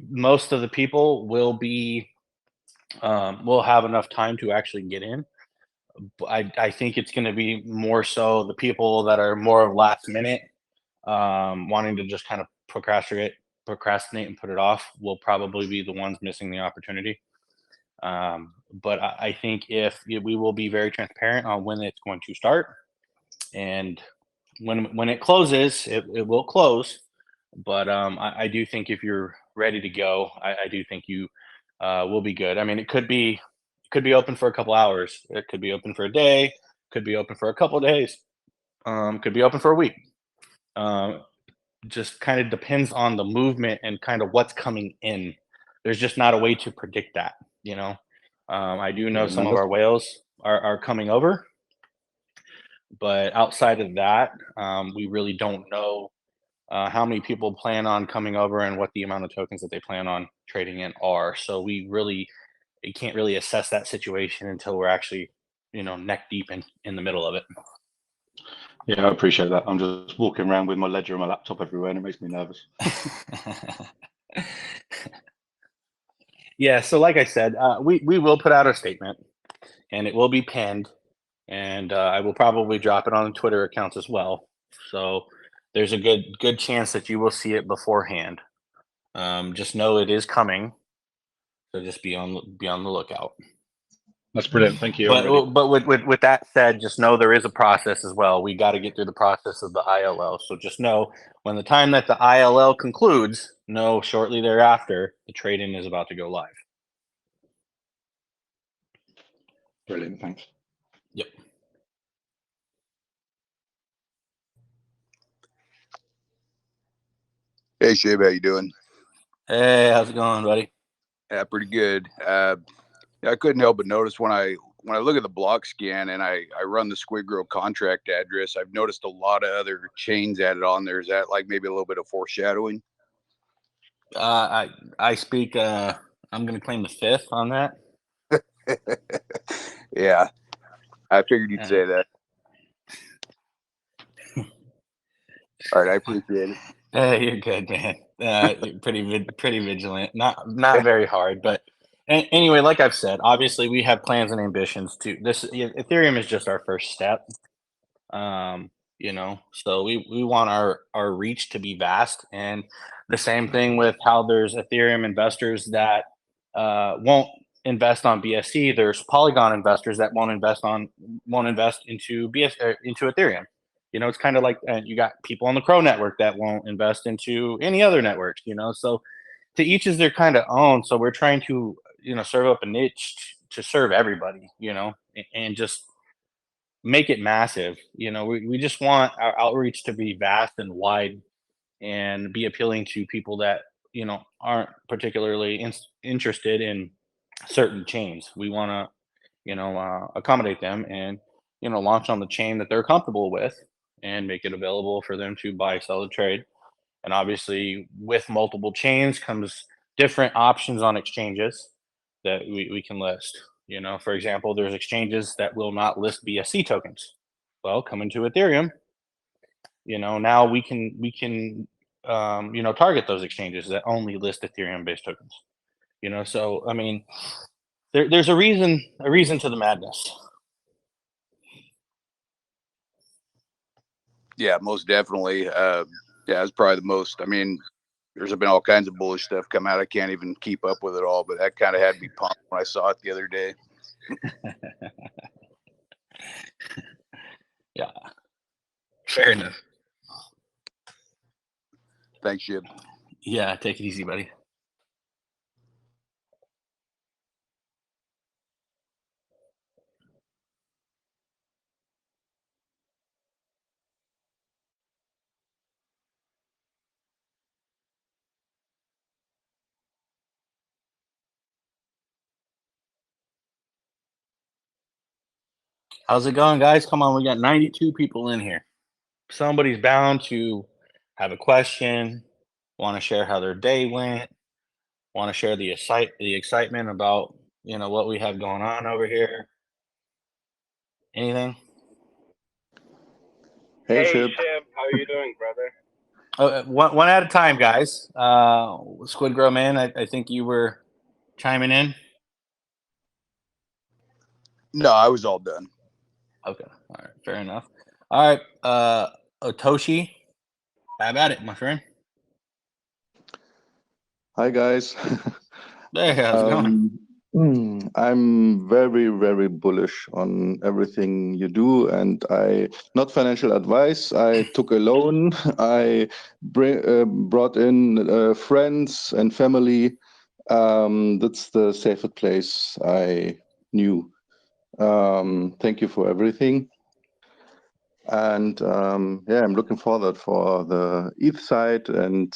[SPEAKER 1] most of the people will have enough time to actually get in. I think it's going to be more so the people that are more last minute, wanting to just kind of procrastinate and put it off will probably be the ones missing the opportunity. But I think we will be very transparent on when it's going to start, and when it closes, it will close. But I do think if you're ready to go, I do think you will be good. I mean, it could be open for a couple hours. It could be open for a day. Could be open for a couple of days. Could be open for a week. Just kind of depends on the movement and kind of what's coming in. There's just not a way to predict that. I do know some of our whales are coming over, but outside of that, we really don't know how many people plan on coming over and what the amount of tokens that they plan on trading in are. So you can't really assess that situation until we're actually, neck deep in the middle of it.
[SPEAKER 2] Yeah, I appreciate that. I'm just walking around with my ledger and my laptop everywhere, and it makes me nervous.
[SPEAKER 1] Yeah, so like I said, we will put out a statement, and it will be pinned, and I will probably drop it on Twitter accounts as well. So there's a good chance that you will see it beforehand. Just know it is coming, so just be on the lookout.
[SPEAKER 2] That's brilliant. Thank you.
[SPEAKER 1] But with that said, just know there is a process as well. We got to get through the process of the ILL. So just know when the time that the ILL concludes, know shortly thereafter the trade-in is about to go live.
[SPEAKER 2] Brilliant. Thanks.
[SPEAKER 1] Yep.
[SPEAKER 7] Hey, Shib, how you doing?
[SPEAKER 1] Hey, how's it going, buddy?
[SPEAKER 7] Yeah, pretty good. I couldn't help but notice when I look at the block scan and I run the SquidGrow contract address, I've noticed a lot of other chains added on there. Is that like maybe a little bit of foreshadowing?
[SPEAKER 1] I speak. I'm going to claim the fifth on that.
[SPEAKER 7] Yeah, I figured you'd say that. All right, I appreciate it.
[SPEAKER 1] Hey, you're good, man. You're pretty vigilant. Not very hard, but anyway, like I've said, obviously we have plans and ambitions to this. Ethereum is just our first step. So we want our reach to be vast, and the same thing with how there's Ethereum investors that won't invest on BSC. There's Polygon investors that won't invest into into Ethereum. It's kind of like you got people on the Crow network that won't invest into any other networks. So to each is their kind of own. So we're trying to serve up a niche to serve everybody. And just make it massive. We just want our outreach to be vast and wide and be appealing to people that aren't particularly interested in certain chains. We want to accommodate them and launch on the chain that they're comfortable with and make it available for them to buy, sell, or trade. And obviously with multiple chains comes different options on exchanges that we can list. For example, there's exchanges that will not list BSC tokens. Well, coming to Ethereum, now we can target those exchanges that only list Ethereum-based tokens. So I mean, there's a reason to the madness.
[SPEAKER 7] Yeah, most definitely. Yeah, it's probably the most. I mean, there's been all kinds of bullish stuff come out. I can't even keep up with it all, but that kind of had me pumped when I saw it the other day.
[SPEAKER 1] Yeah, fair enough.
[SPEAKER 7] Thanks, Shib.
[SPEAKER 1] Yeah, take it easy, buddy. How's it going, guys? Come on, we got 92 people in here. Somebody's bound to have a question, want to share how their day went, want to share the excitement about what we have going on over here. Anything?
[SPEAKER 9] Hey, Shib, how are you doing, brother?
[SPEAKER 1] One at a time, guys. SquidGrow Man, I think you were chiming in.
[SPEAKER 7] No, I was all done.
[SPEAKER 1] Okay, all right, fair enough. All right, Otoshi, have at it, my friend.
[SPEAKER 23] Hi, guys.
[SPEAKER 1] Hey, how's it going?
[SPEAKER 23] I'm very, very bullish on everything you do, and not financial advice. I took a loan. I brought in friends and family. That's the safest place I knew. Thank you for everything. And yeah, I'm looking forward for the ETH side, and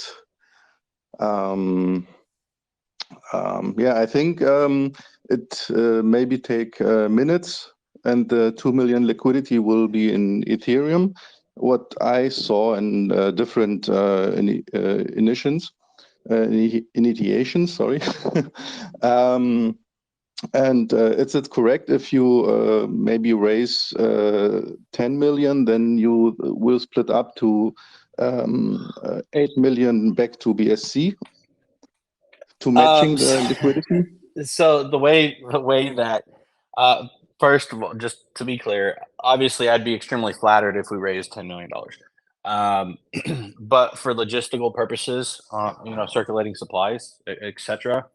[SPEAKER 23] yeah, I think it maybe take minutes, and the 2 million liquidity will be in Ethereum. What I saw in different initiations, sorry. And is it correct if you maybe raise 10 million, then you will split up to 8 million back to BSC to matching the liquidity?
[SPEAKER 1] So the way that first of all, just to be clear, obviously I'd be extremely flattered if we raised $10 million. But for logistical purposes, circulating supplies, etc.,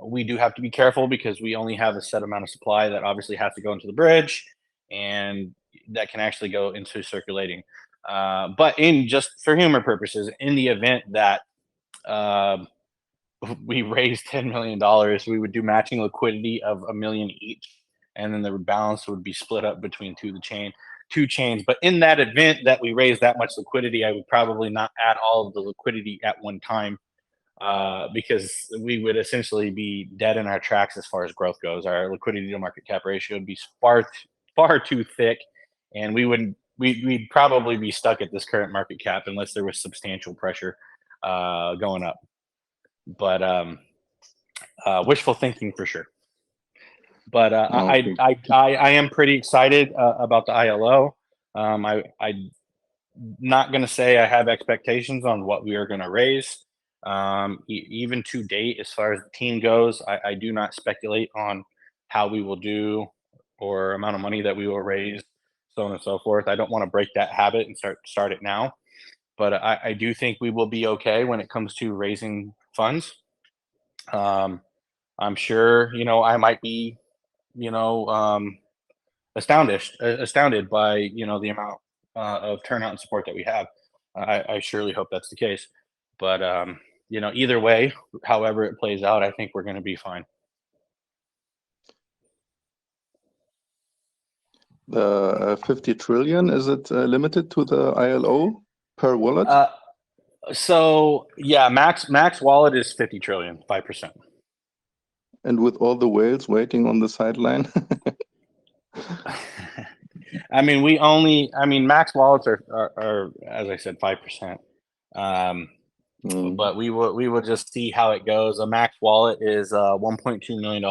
[SPEAKER 1] we do have to be careful because we only have a set amount of supply that obviously has to go into the bridge, and that can actually go into circulating. But in just for humor purposes, in the event that we raised $10 million, we would do matching liquidity of $1 million each, and then the balance would be split up between two chains. But in that event that we raise that much liquidity, I would probably not add all of the liquidity at one time, because we would essentially be dead in our tracks as far as growth goes. Our liquidity to market cap ratio would be far too thick, and we'd probably be stuck at this current market cap unless there was substantial pressure going up. But wishful thinking for sure. But I am pretty excited about the ILO. I'm not going to say I have expectations on what we are going to raise. Even to date, as far as the team goes, I do not speculate on how we will do or amount of money that we will raise, so on and so forth. I don't want to break that habit and start it now. But I do think we will be okay when it comes to raising funds. I'm sure, I might be, astounded by, the amount of turnout and support that we have. I surely hope that's the case. But, either way, however it plays out, I think we're going to be fine.
[SPEAKER 23] The 50 trillion, is it limited to the ILO per wallet?
[SPEAKER 1] So yeah, max wallet is 50 trillion, 5%.
[SPEAKER 23] And with all the whales waiting on the sideline?
[SPEAKER 1] I mean, max wallets are as I said, 5%. But we will just see how it goes. A max wallet is $1.2 million.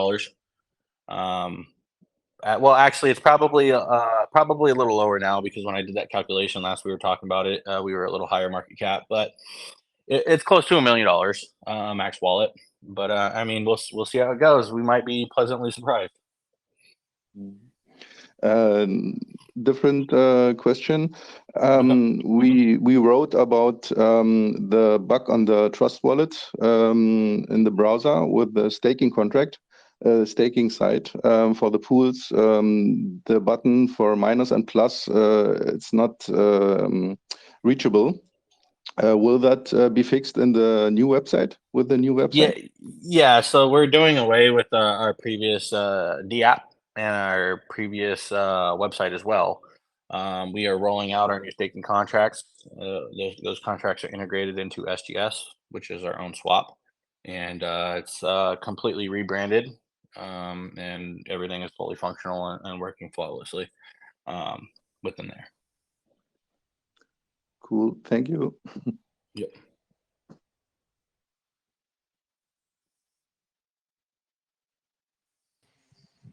[SPEAKER 1] Well, actually, it's probably a little lower now, because when I did that calculation last, we were talking about it. We were a little higher market cap, but it's close to $1 million max wallet. But I mean, we'll see how it goes. We might be pleasantly surprised.
[SPEAKER 23] Different question. We wrote about the bug on the Trust wallet in the browser with the staking contract. Staking site for the pools, the button for minus and plus, it's not reachable. Will that be fixed in the new website, with the new website?
[SPEAKER 1] Yeah. So we're doing away with our previous DApp and our previous website as well. We are rolling out our new staking contracts. Those contracts are integrated into SGS, which is our own swap, and it's completely rebranded. And everything is fully functional and working flawlessly within there.
[SPEAKER 23] Cool. Thank you.
[SPEAKER 1] Yep.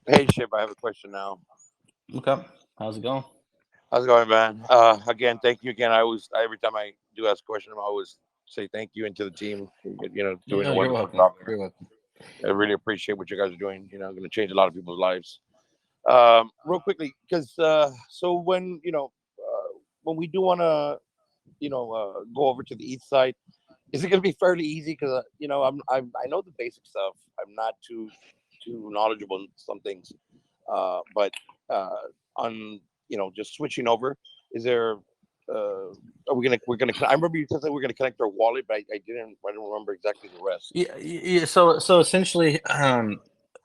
[SPEAKER 10] Hey, Ship, I have a question now.
[SPEAKER 1] Okay. How's it going?
[SPEAKER 10] How's it going, man? Again, thank you again. Every time I do ask a question, I always say thank you into the team, doing a wonderful job.
[SPEAKER 1] You're welcome.
[SPEAKER 10] I really appreciate what you guys are doing. Going to change a lot of people's lives. Real quickly, because so when we do want to go over to the east side, is it going to be fairly easy? Because I know the basic stuff. I'm not too knowledgeable in some things, but on just switching over, is there? Are we gonna? I remember you said that we're gonna connect our wallet, but I didn't remember exactly the rest.
[SPEAKER 1] Yeah. So essentially,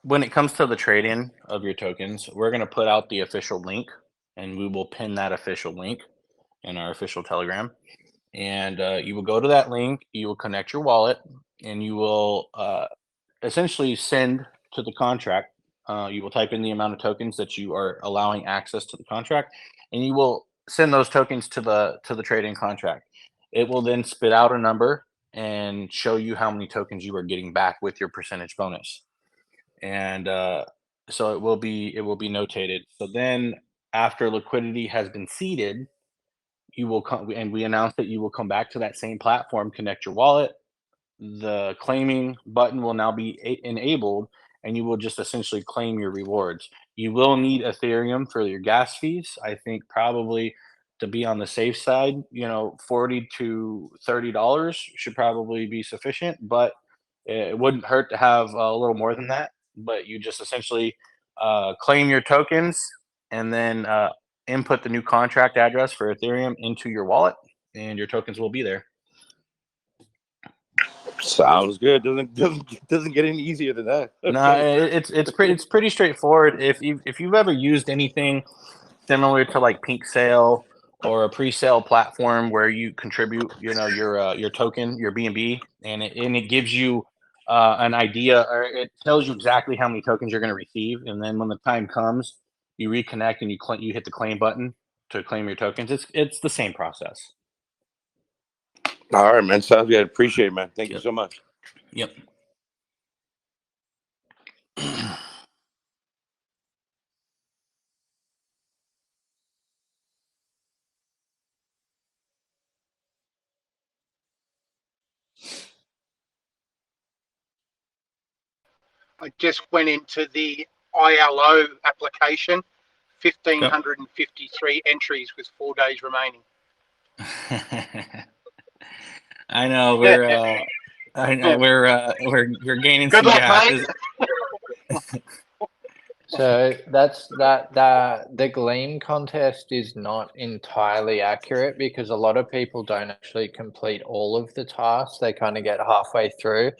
[SPEAKER 1] when it comes to the trade-in of your tokens, we're gonna put out the official link, and we will pin that official link in our official Telegram. And you will go to that link. You will connect your wallet, and you will essentially send to the contract. You will type in the amount of tokens that you are allowing access to the contract, and you will send those tokens to the trading contract. It will then spit out a number and show you how many tokens you are getting back with your percentage bonus. And so it will be notated. So then, after liquidity has been seeded, you will come, and we announce that you will come back to that same platform, connect your wallet. The claiming button will now be enabled, and you will just essentially claim your rewards. You will need Ethereum for your gas fees. I think probably to be on the safe side, $40 to $30 should probably be sufficient, but it wouldn't hurt to have a little more than that. But you just essentially claim your tokens and then input the new contract address for Ethereum into your wallet, and your tokens will be there.
[SPEAKER 10] Sounds good. Doesn't get any easier than that.
[SPEAKER 1] No, it's pretty straightforward. If you've ever used anything similar to like Pink Sale or a pre-sale platform where you contribute, your token, your BNB, and it gives you an idea, or it tells you exactly how many tokens you're going to receive, and then when the time comes, you reconnect and you hit the claim button to claim your tokens. It's the same process.
[SPEAKER 10] All right, man. Sounds good. Appreciate it, man. Thank you so much.
[SPEAKER 1] Yep.
[SPEAKER 22] I just went into the ILO application, 1,553 entries with 4 days remaining.
[SPEAKER 1] I know we're gaining
[SPEAKER 22] Good
[SPEAKER 1] some
[SPEAKER 22] luck,
[SPEAKER 1] gas.
[SPEAKER 22] mate.
[SPEAKER 4] So the Gleam contest is not entirely accurate because a lot of people don't actually complete all of the tasks. They kind of get halfway through.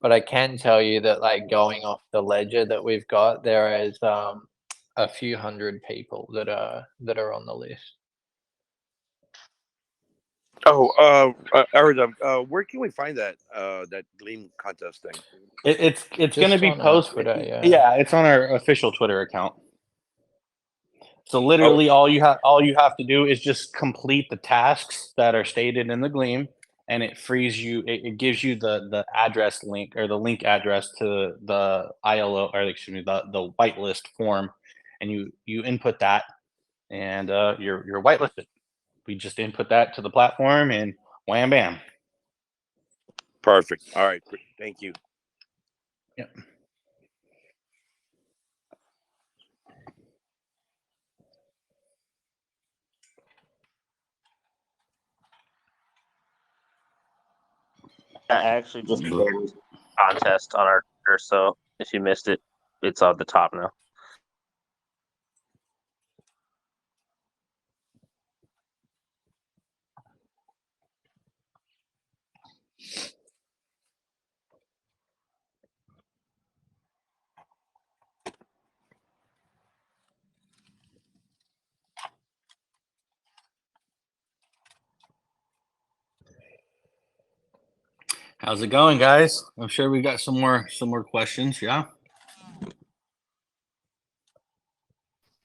[SPEAKER 4] But I can tell you that, like, going off the ledger that we've got, there is a few hundred people that are on the list.
[SPEAKER 10] Oh, where can we find that Gleam contest thing?
[SPEAKER 1] It's
[SPEAKER 4] Just
[SPEAKER 1] going to be
[SPEAKER 4] on our
[SPEAKER 1] posted.
[SPEAKER 4] Twitter, yeah.
[SPEAKER 1] Yeah, it's on our official Twitter account. So literally, all you have to do is just complete the tasks that are stated in the Gleam, and it frees you. It gives you the address link, or the link address to the ILO, or excuse me, the whitelist form, and you input that, and you're whitelisted. We just input that to the platform, and wham bam.
[SPEAKER 10] Perfect. All right. Thank you.
[SPEAKER 1] Yep.
[SPEAKER 15] I actually just created a contest on our Twitter, so if you missed it, it's on the top now.
[SPEAKER 1] How's it going, guys? I'm sure we got some more questions. Yeah.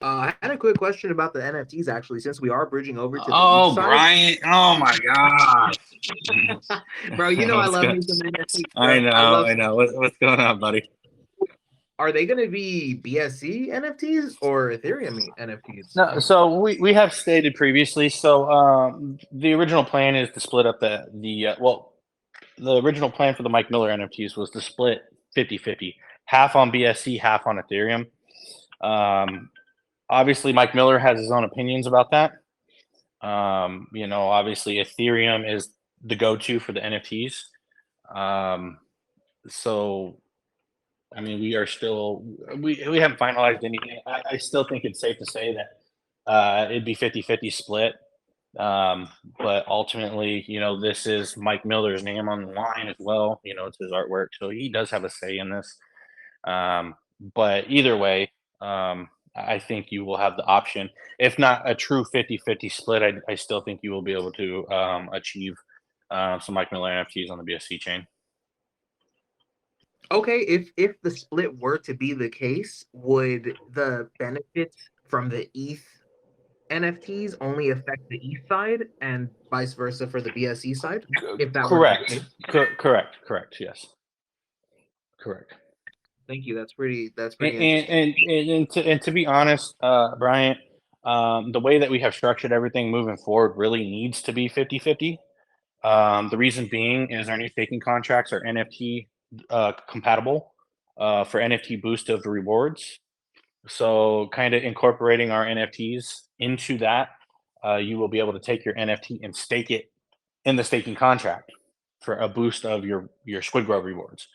[SPEAKER 8] I had a quick question about the NFTs, actually, since we are bridging over to the
[SPEAKER 1] Oh,
[SPEAKER 8] east side.
[SPEAKER 1] Brian! Oh my gosh,
[SPEAKER 8] Bro, you know I
[SPEAKER 1] What's
[SPEAKER 8] love
[SPEAKER 1] go-
[SPEAKER 8] me some NFTs.
[SPEAKER 1] I
[SPEAKER 8] Bro.
[SPEAKER 1] know. I know. What's going on, buddy?
[SPEAKER 8] Are they going to be BSC NFTs or Ethereum NFTs?
[SPEAKER 1] No, so we have stated previously. So the original plan is to split up the original plan for the Mike Miller NFTs was to split 50-50, half on BSC, half on Ethereum. Obviously, Mike Miller has his own opinions about that. Obviously, Ethereum is the go-to for the NFTs. So, I mean, we are still we haven't finalized anything. I still think it's safe to say that it'd be 50-50 split. But ultimately, this is Mike Miller's name on the line as well. It's his artwork, so he does have a say in this. But either way, I think you will have the option. If not a true 50-50 split, I still think you will be able to achieve some Mike Miller NFTs on the BSC chain.
[SPEAKER 8] Okay, if the split were to be the case, would the benefits from the ETH NFTs only affect the ETH side and vice versa for the BSC side? If that were the case?
[SPEAKER 1] Correct. Yes. Correct.
[SPEAKER 8] Thank you. That's pretty
[SPEAKER 1] interesting. And to be honest, Bryant, the way that we have structured everything moving forward really needs to be 50-50. The reason being is our new staking contracts are NFT compatible for NFT boost of the rewards. So kind of incorporating our NFTs into that you will be able to take your NFT and stake it in the staking contract for a boost of your SquidGrow rewards.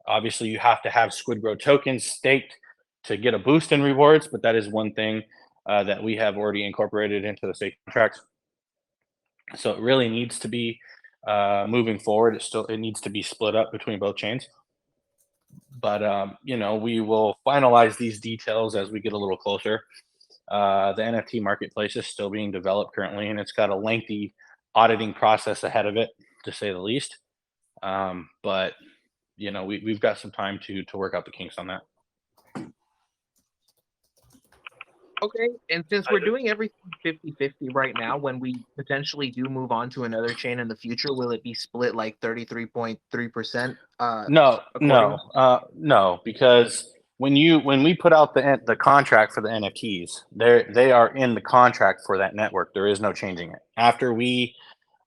[SPEAKER 1] Obviously, you have to have SquidGrow tokens staked to get a boost in rewards, but that is one thing that we have already incorporated into the stake contracts. So it really needs to be moving forward. It needs to be split up between both chains. But you know, we will finalize these details as we get a little closer. The NFT marketplace is still being developed currently, and it's got a lengthy auditing process ahead of it, to say the least. But you know, we've got some time to work out the kinks on that.
[SPEAKER 8] Okay, and since we're doing everything 50-50 right now, when we potentially do move on to another chain in the future, will it be split like 33.3%?
[SPEAKER 1] No, because when we put out the contract for the NFTs, they are in the contract for that network. There is no changing it. After we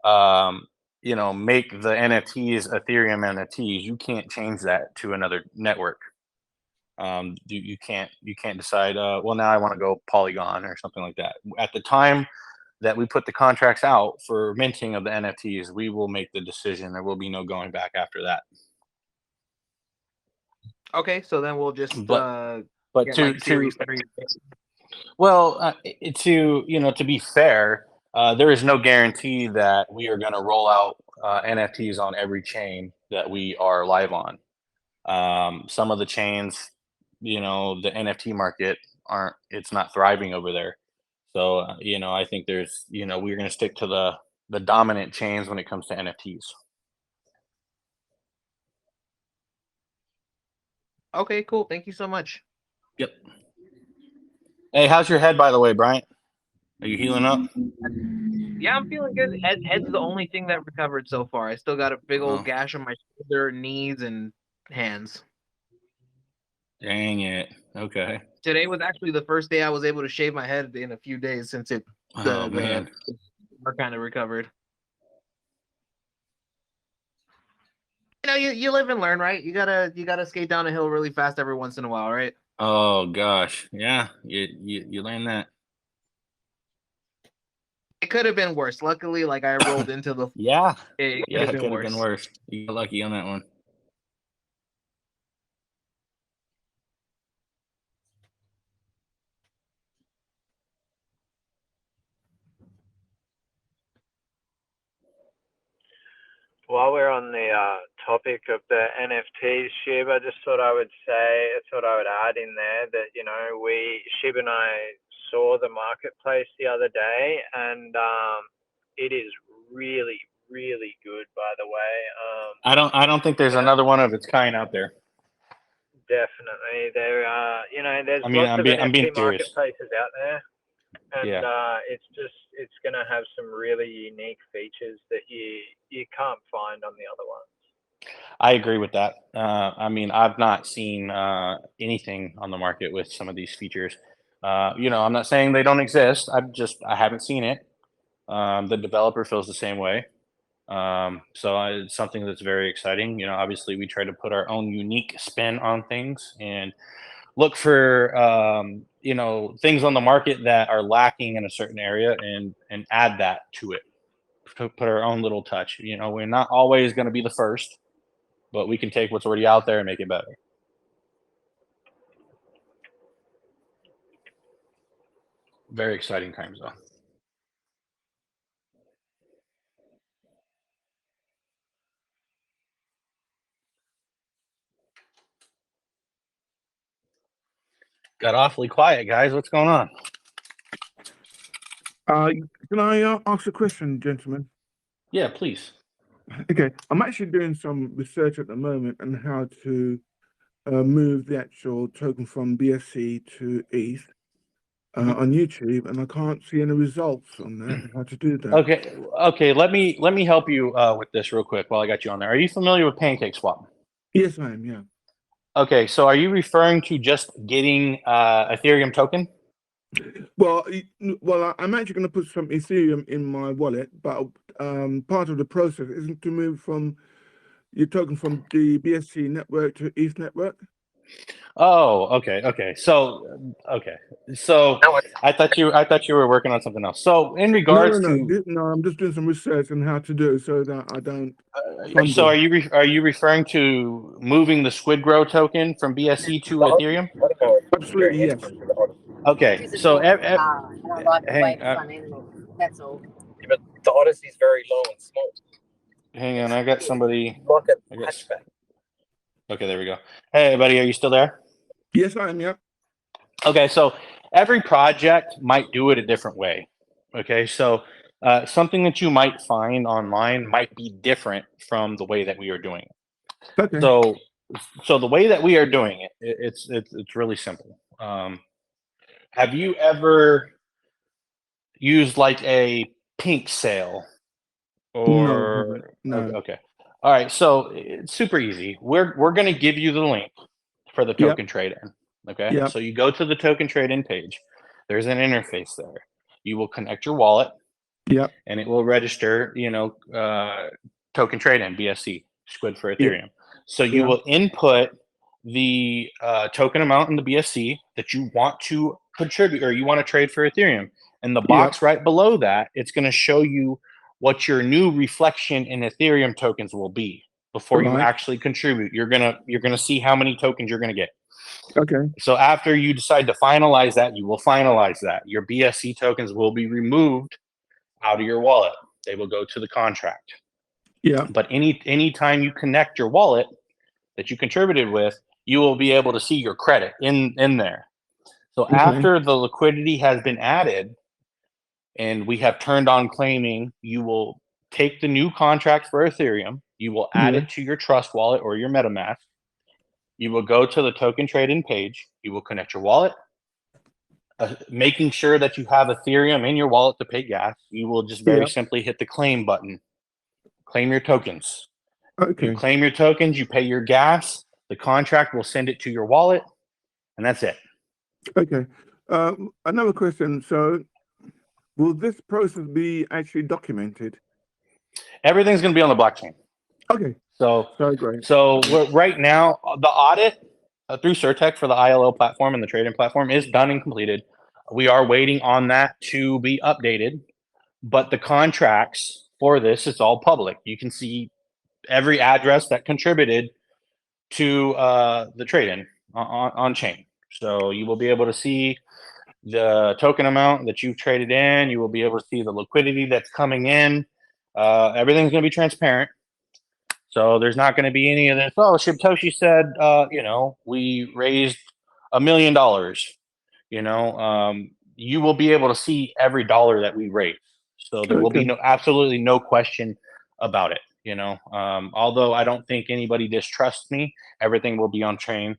[SPEAKER 1] you know, make the NFTs Ethereum NFTs, you can't change that to another network. You can't decide, well, now I want to go Polygon or something like that. At the time that we put the contracts out for minting of the NFTs, we will make the decision. There will be no going back after that.
[SPEAKER 8] Okay, so then we'll just
[SPEAKER 1] but
[SPEAKER 8] get,
[SPEAKER 1] to
[SPEAKER 8] like, series.
[SPEAKER 1] well, to you know, to be fair, there is no guarantee that we are going to roll out NFTs on every chain that we are live on. Some of the chains, you know, the NFT market it's not thriving over there. So, you know, I think there's, you know, we're going to stick to the dominant chains when it comes to NFTs.
[SPEAKER 8] Okay, cool. Thank you so much.
[SPEAKER 1] Yep. Hey, how's your head, by the way, Bryant? Are you healing up?
[SPEAKER 8] Yeah, I'm feeling good. Head's the only thing that recovered so far. I still got a big old gash on my shoulder, knees, and hands.
[SPEAKER 1] Dang it. Okay.
[SPEAKER 8] Today was actually the first day I was able to shave my head in a few days since
[SPEAKER 1] man.
[SPEAKER 8] are kind of recovered. You know, you live and learn, right? You gotta skate down a hill really fast every once in a while, right?
[SPEAKER 1] Oh gosh, yeah, you learn that.
[SPEAKER 8] It could have been worse. Luckily, like, I rolled into the
[SPEAKER 1] yeah,
[SPEAKER 8] it
[SPEAKER 1] yeah,
[SPEAKER 8] could
[SPEAKER 1] it
[SPEAKER 8] have
[SPEAKER 1] could have been worse. You got lucky on that one.
[SPEAKER 11] While we're on the topic of the NFTs, Shib, I just thought I would add in there that, you know, Shib and I saw the marketplace the other day, and it is really, really good, by the way.
[SPEAKER 1] I don't think there's another one of its kind out there.
[SPEAKER 11] Definitely. There are, you know, there's
[SPEAKER 1] I mean,
[SPEAKER 11] lots of
[SPEAKER 1] I'm being
[SPEAKER 11] NFT
[SPEAKER 1] serious.
[SPEAKER 11] marketplaces out there. And
[SPEAKER 1] Yeah.
[SPEAKER 11] it's going to have some really unique features that you can't find on the other ones.
[SPEAKER 1] I agree with that. I mean, I've not seen anything on the market with some of these features. You know, I'm not saying they don't exist. I haven't seen it. The developer feels the same way. So it's something that's very exciting. You know, obviously we try to put our own unique spin on things and look for you know, things on the market that are lacking in a certain area and add that to it, to put our own little touch. You know, we're not always going to be the first, but we can take what's already out there and make it better. Very exciting times, though. Got awfully quiet, guys. What's going on?
[SPEAKER 12] Can I ask a question, gentlemen?
[SPEAKER 1] Yeah, please.
[SPEAKER 12] Okay, I'm actually doing some research at the moment on how to move the actual token from BSC to ETH on YouTube, and I can't see any results on that. How to do that?
[SPEAKER 1] Okay. Let me help you with this real quick while I got you on there. Are you familiar with PancakeSwap?
[SPEAKER 12] Yes, I am. Yeah.
[SPEAKER 1] Okay, so are you referring to just getting Ethereum token?
[SPEAKER 12] Well, I'm actually going to put some Ethereum in my wallet, but part of the process isn't to move from your token from the BSC network to ETH network.
[SPEAKER 1] Oh, okay. So I thought you were working on something else. So in regards to
[SPEAKER 12] No, I'm just doing some research on how to do it so that I don't
[SPEAKER 1] so
[SPEAKER 12] fumble.
[SPEAKER 1] are you referring to moving the SquidGrow token from BSC to Ethereum?
[SPEAKER 12] Absolutely, yes.
[SPEAKER 1] Okay, so
[SPEAKER 6] I don't like the way the front end looks. That's all.
[SPEAKER 13] Yeah, but the Odyssey's very low and small.
[SPEAKER 1] hang on, I got somebody.
[SPEAKER 13] Look at
[SPEAKER 1] I guess.
[SPEAKER 13] hatchback.
[SPEAKER 1] Okay, there we go. Hey, buddy, are you still there?
[SPEAKER 12] Yes, I am. Yep.
[SPEAKER 1] Okay, so every project might do it a different way. Okay, so something that you might find online might be different from the way that we are doing it.
[SPEAKER 12] Okay.
[SPEAKER 1] So the way that we are doing it, it's really simple. Have you ever used like a pink sale or
[SPEAKER 12] No.
[SPEAKER 1] okay? All right, so it's super easy. We're going to give you the link for the token trade-in. Okay,
[SPEAKER 12] Yep.
[SPEAKER 1] so you go to the token trade-in page. There's an interface there. You will connect your wallet.
[SPEAKER 12] Yep.
[SPEAKER 1] And it will register, token trade-in BSC Squid for Ethereum. So you will input the token amount in the BSC that you want to contribute or you want to trade for Ethereum. And the box right below that, it's going to show you what your new reflection in Ethereum tokens will be before you actually contribute. You're gonna see how many tokens you're gonna get.
[SPEAKER 12] Okay.
[SPEAKER 1] So after you decide to finalize that, you will finalize that. Your BSC tokens will be removed out of your wallet. They will go to the contract.
[SPEAKER 12] Yeah.
[SPEAKER 1] But anytime you connect your wallet that you contributed with, you will be able to see your credit in there. So after the liquidity has been added and we have turned on claiming, you will take the new contract for Ethereum, you will add it to your Trust wallet or your MetaMask. You will go to the token trade-in page. You will connect your wallet, making sure that you have Ethereum in your wallet to pay gas. You will just very simply hit the claim button. Claim your tokens.
[SPEAKER 12] Okay.
[SPEAKER 1] You claim your tokens, you pay your gas, the contract will send it to your wallet, and that's it.
[SPEAKER 12] Okay. Another question. So will this process be actually documented?
[SPEAKER 1] Everything's going to be on the blockchain.
[SPEAKER 12] Okay.
[SPEAKER 1] So
[SPEAKER 12] great.
[SPEAKER 1] So right now, the audit through Certec for the ILO platform and the trading platform is done and completed. We are waiting on that to be updated, but the contracts for this, it's all public. You can see every address that contributed to the trade-in on chain. So you will be able to see the token amount that you've traded in. You will be able to see the liquidity that's coming in. Everything's going to be transparent. So there's not going to be any of this. Oh, Shibtoshi said, we raised $1 million. You will be able to see every dollar that we raised. So there will be absolutely no question about it. Although I don't think anybody distrusts me, everything will be on chain,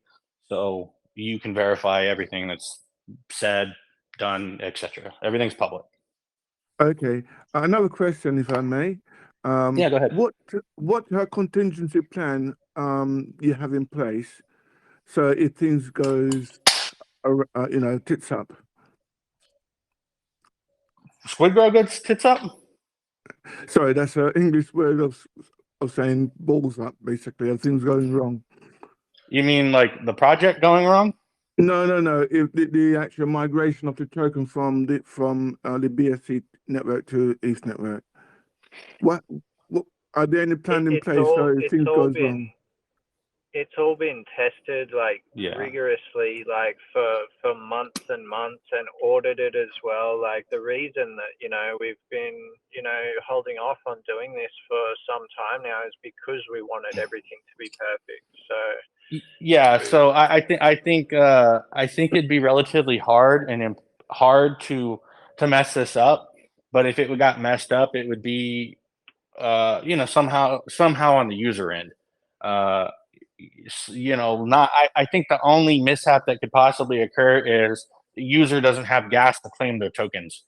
[SPEAKER 1] so you can verify everything that's said, done, etc. Everything's public.
[SPEAKER 12] Okay. Another question, if I may.
[SPEAKER 1] Yeah, go ahead.
[SPEAKER 12] What contingency plan you have in place so if things goes, tits up?
[SPEAKER 1] SquidGrow gets tits up?
[SPEAKER 12] Sorry, that's an English word of saying balls up, basically, and things going wrong.
[SPEAKER 1] You mean like the project going wrong?
[SPEAKER 12] No. If the actual migration of the token from the BSC network to ETH network. What are there any plan in place so if things goes wrong?
[SPEAKER 11] It's all been tested rigorously, for months and months, and audited as well. Like the reason that we've been holding off on doing this for some time now is because we wanted everything to be perfect. So
[SPEAKER 1] yeah, so I think it'd be relatively hard to mess this up. But if it got messed up, it would be somehow on the user end. I think the only mishap that could possibly occur is the user doesn't have gas to claim their tokens.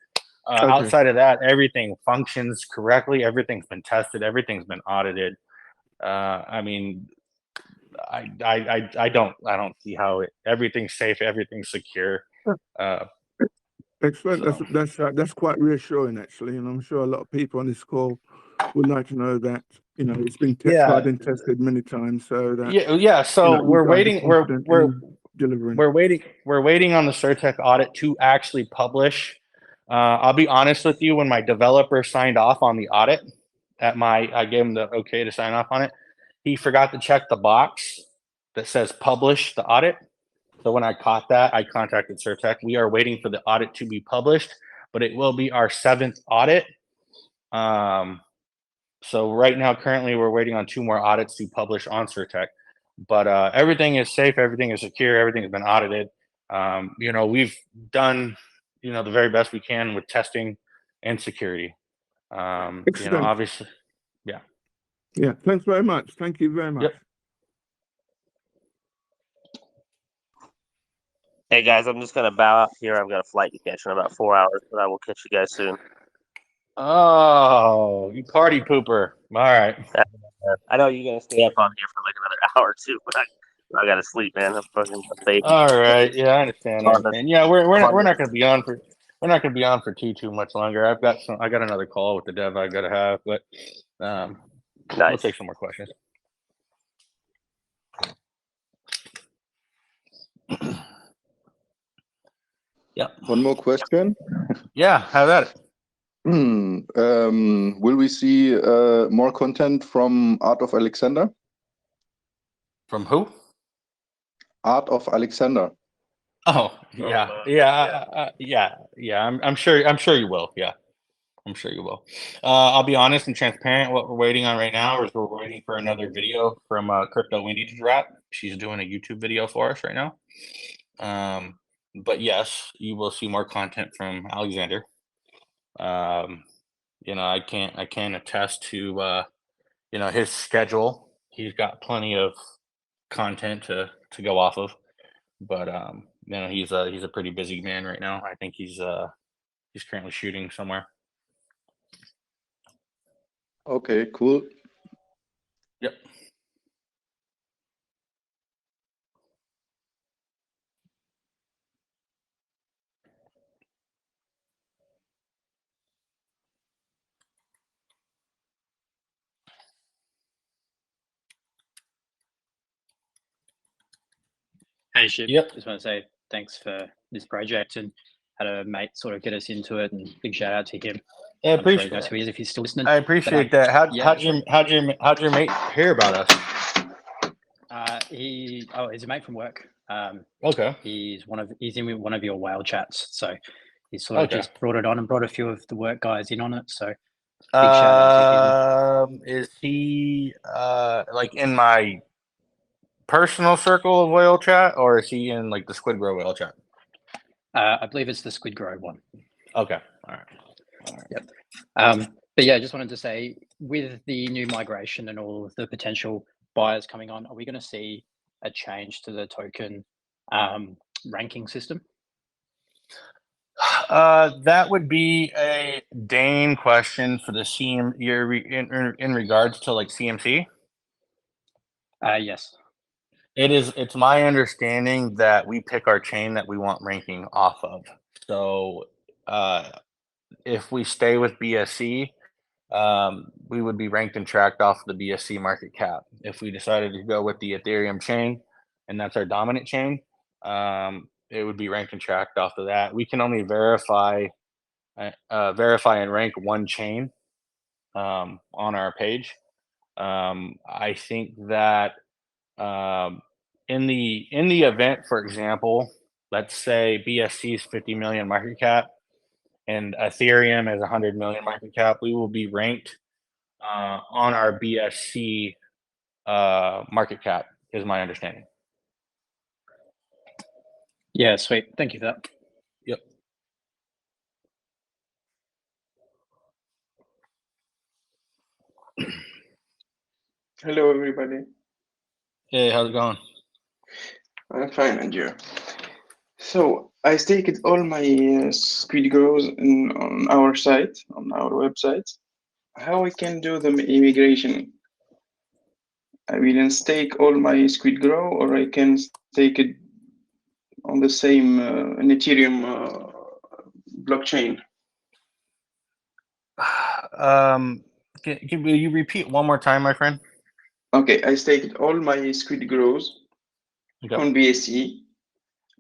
[SPEAKER 1] Outside of that, everything functions correctly. Everything's been tested. Everything's been audited. I don't see how everything's safe. Everything's secure.
[SPEAKER 12] Excellent. That's quite reassuring, actually, and I'm sure a lot of people on this call would like to know that it's been tried and tested many times. So that
[SPEAKER 1] So we're waiting.
[SPEAKER 12] delivering?
[SPEAKER 1] We're waiting on the Certec audit to actually publish. I'll be honest with you, when my developer signed off on the audit, I gave him the okay to sign off on it. He forgot to check the box that says publish the audit. So when I caught that, I contacted Certec. We are waiting for the audit to be published, but it will be our 7th audit. So right now, currently, we're waiting on 2 more audits to publish on Certec. But everything is safe, everything is secure, everything has been audited. We've done, the very best we can with testing and security. Obviously, yeah.
[SPEAKER 12] Yeah, thanks very much. Thank you very much.
[SPEAKER 1] Yep.
[SPEAKER 15] Hey guys, I'm just gonna bow out here. I've got a flight to catch in about 4 hours, but I will catch you guys soon.
[SPEAKER 1] Oh, you party pooper. All right.
[SPEAKER 15] I know you're gonna stay up on here for like another hour or two, but I gotta sleep, man. I'm fucking baby.
[SPEAKER 1] All right. Yeah, I understand. Yeah, we're not gonna be on for too much longer. I got another call with the dev I gotta have, but we'll take some more questions. Yeah.
[SPEAKER 23] One more question.
[SPEAKER 1] Yeah, have at it.
[SPEAKER 23] Will we see more content from Art of Alexander?
[SPEAKER 1] From who?
[SPEAKER 23] Art of Alexander.
[SPEAKER 1] Oh, yeah. I'm sure you will. Yeah, I'm sure you will. I'll be honest and transparent. What we're waiting on right now is we're waiting for another video from Crypto Wendy to drop. She's doing a YouTube video for us right now. But yes, you will see more content from Alexander. I can't attest to his schedule. He's got plenty of content to go off of, but he's a pretty busy man right now. I think he's currently shooting somewhere.
[SPEAKER 23] Okay, cool.
[SPEAKER 1] Yep.
[SPEAKER 5] Hey, Ship.
[SPEAKER 1] Yep.
[SPEAKER 5] Just want to say thanks for this project and had a mate sort of get us into it, and big shout out to him.
[SPEAKER 1] Yeah,
[SPEAKER 5] I'm
[SPEAKER 1] appreciate
[SPEAKER 5] sure he knows who he is if he's still listening.
[SPEAKER 1] I appreciate that. How'd your mate hear about us?
[SPEAKER 5] He's a mate from work.
[SPEAKER 1] Okay.
[SPEAKER 5] He's in one of your whale chats, so he sort of just brought it on and brought a few of the work guys in on it. So big shout out to him.
[SPEAKER 1] Is he like in my personal circle of whale chat, or is he in like the SquidGrow whale chat?
[SPEAKER 5] I believe it's the SquidGrow one.
[SPEAKER 1] Okay. All right.
[SPEAKER 5] Yep. But yeah, I just wanted to say, with the new migration and all of the potential buyers coming on, are we going to see a change to the token ranking system?
[SPEAKER 1] That would be a Dane question for the CM. You're in regards to like CMC.
[SPEAKER 5] Yes.
[SPEAKER 1] It's my understanding that we pick our chain that we want ranking off of. So if we stay with BSC, we would be ranked and tracked off the BSC market cap. If we decided to go with the Ethereum chain, and that's our dominant chain, it would be ranked and tracked off of that. We can only verify and rank one chain on our page. I think that in the event, for example, let's say BSC is 50 million market cap and Ethereum is 100 million market cap, we will be ranked on our BSC market cap, is my understanding.
[SPEAKER 5] Yeah, sweet. Thank you for that.
[SPEAKER 1] Yep.
[SPEAKER 14] Hello, everybody.
[SPEAKER 1] Hey, how's it going?
[SPEAKER 14] I'm fine, and you? So I staked all my SquidGrows on our site, on our website. How I can do the immigration? I will stake all my SquidGrow, or I can stake it on the same an Ethereum blockchain.
[SPEAKER 1] Will you repeat one more time, my friend?
[SPEAKER 14] Okay, I staked all my SquidGrows on BSC.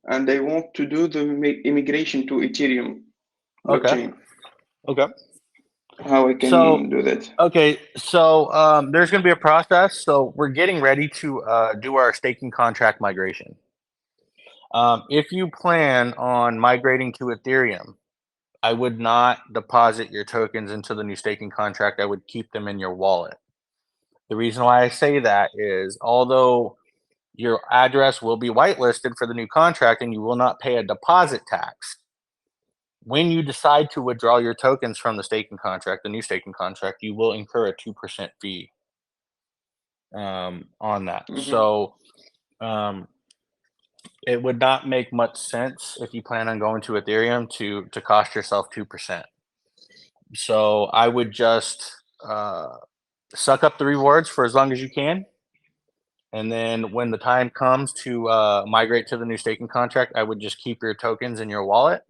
[SPEAKER 14] and I want to do the immigration to Ethereum blockchain.
[SPEAKER 1] Okay.
[SPEAKER 14] How I can do that?
[SPEAKER 1] Okay, so there's going to be a process. So we're getting ready to do our staking contract migration. If you plan on migrating to Ethereum, I would not deposit your tokens into the new staking contract. I would keep them in your wallet. The reason why I say that is, although your address will be whitelisted for the new contract and you will not pay a deposit tax, when you decide to withdraw your tokens from the staking contract, the new staking contract, you will incur a 2% fee on that. So it would not make much sense if you plan on going to Ethereum to cost yourself 2%. So I would just suck up the rewards for as long as you can. And then when the time comes to migrate to the new staking contract, I would just keep your tokens in your wallet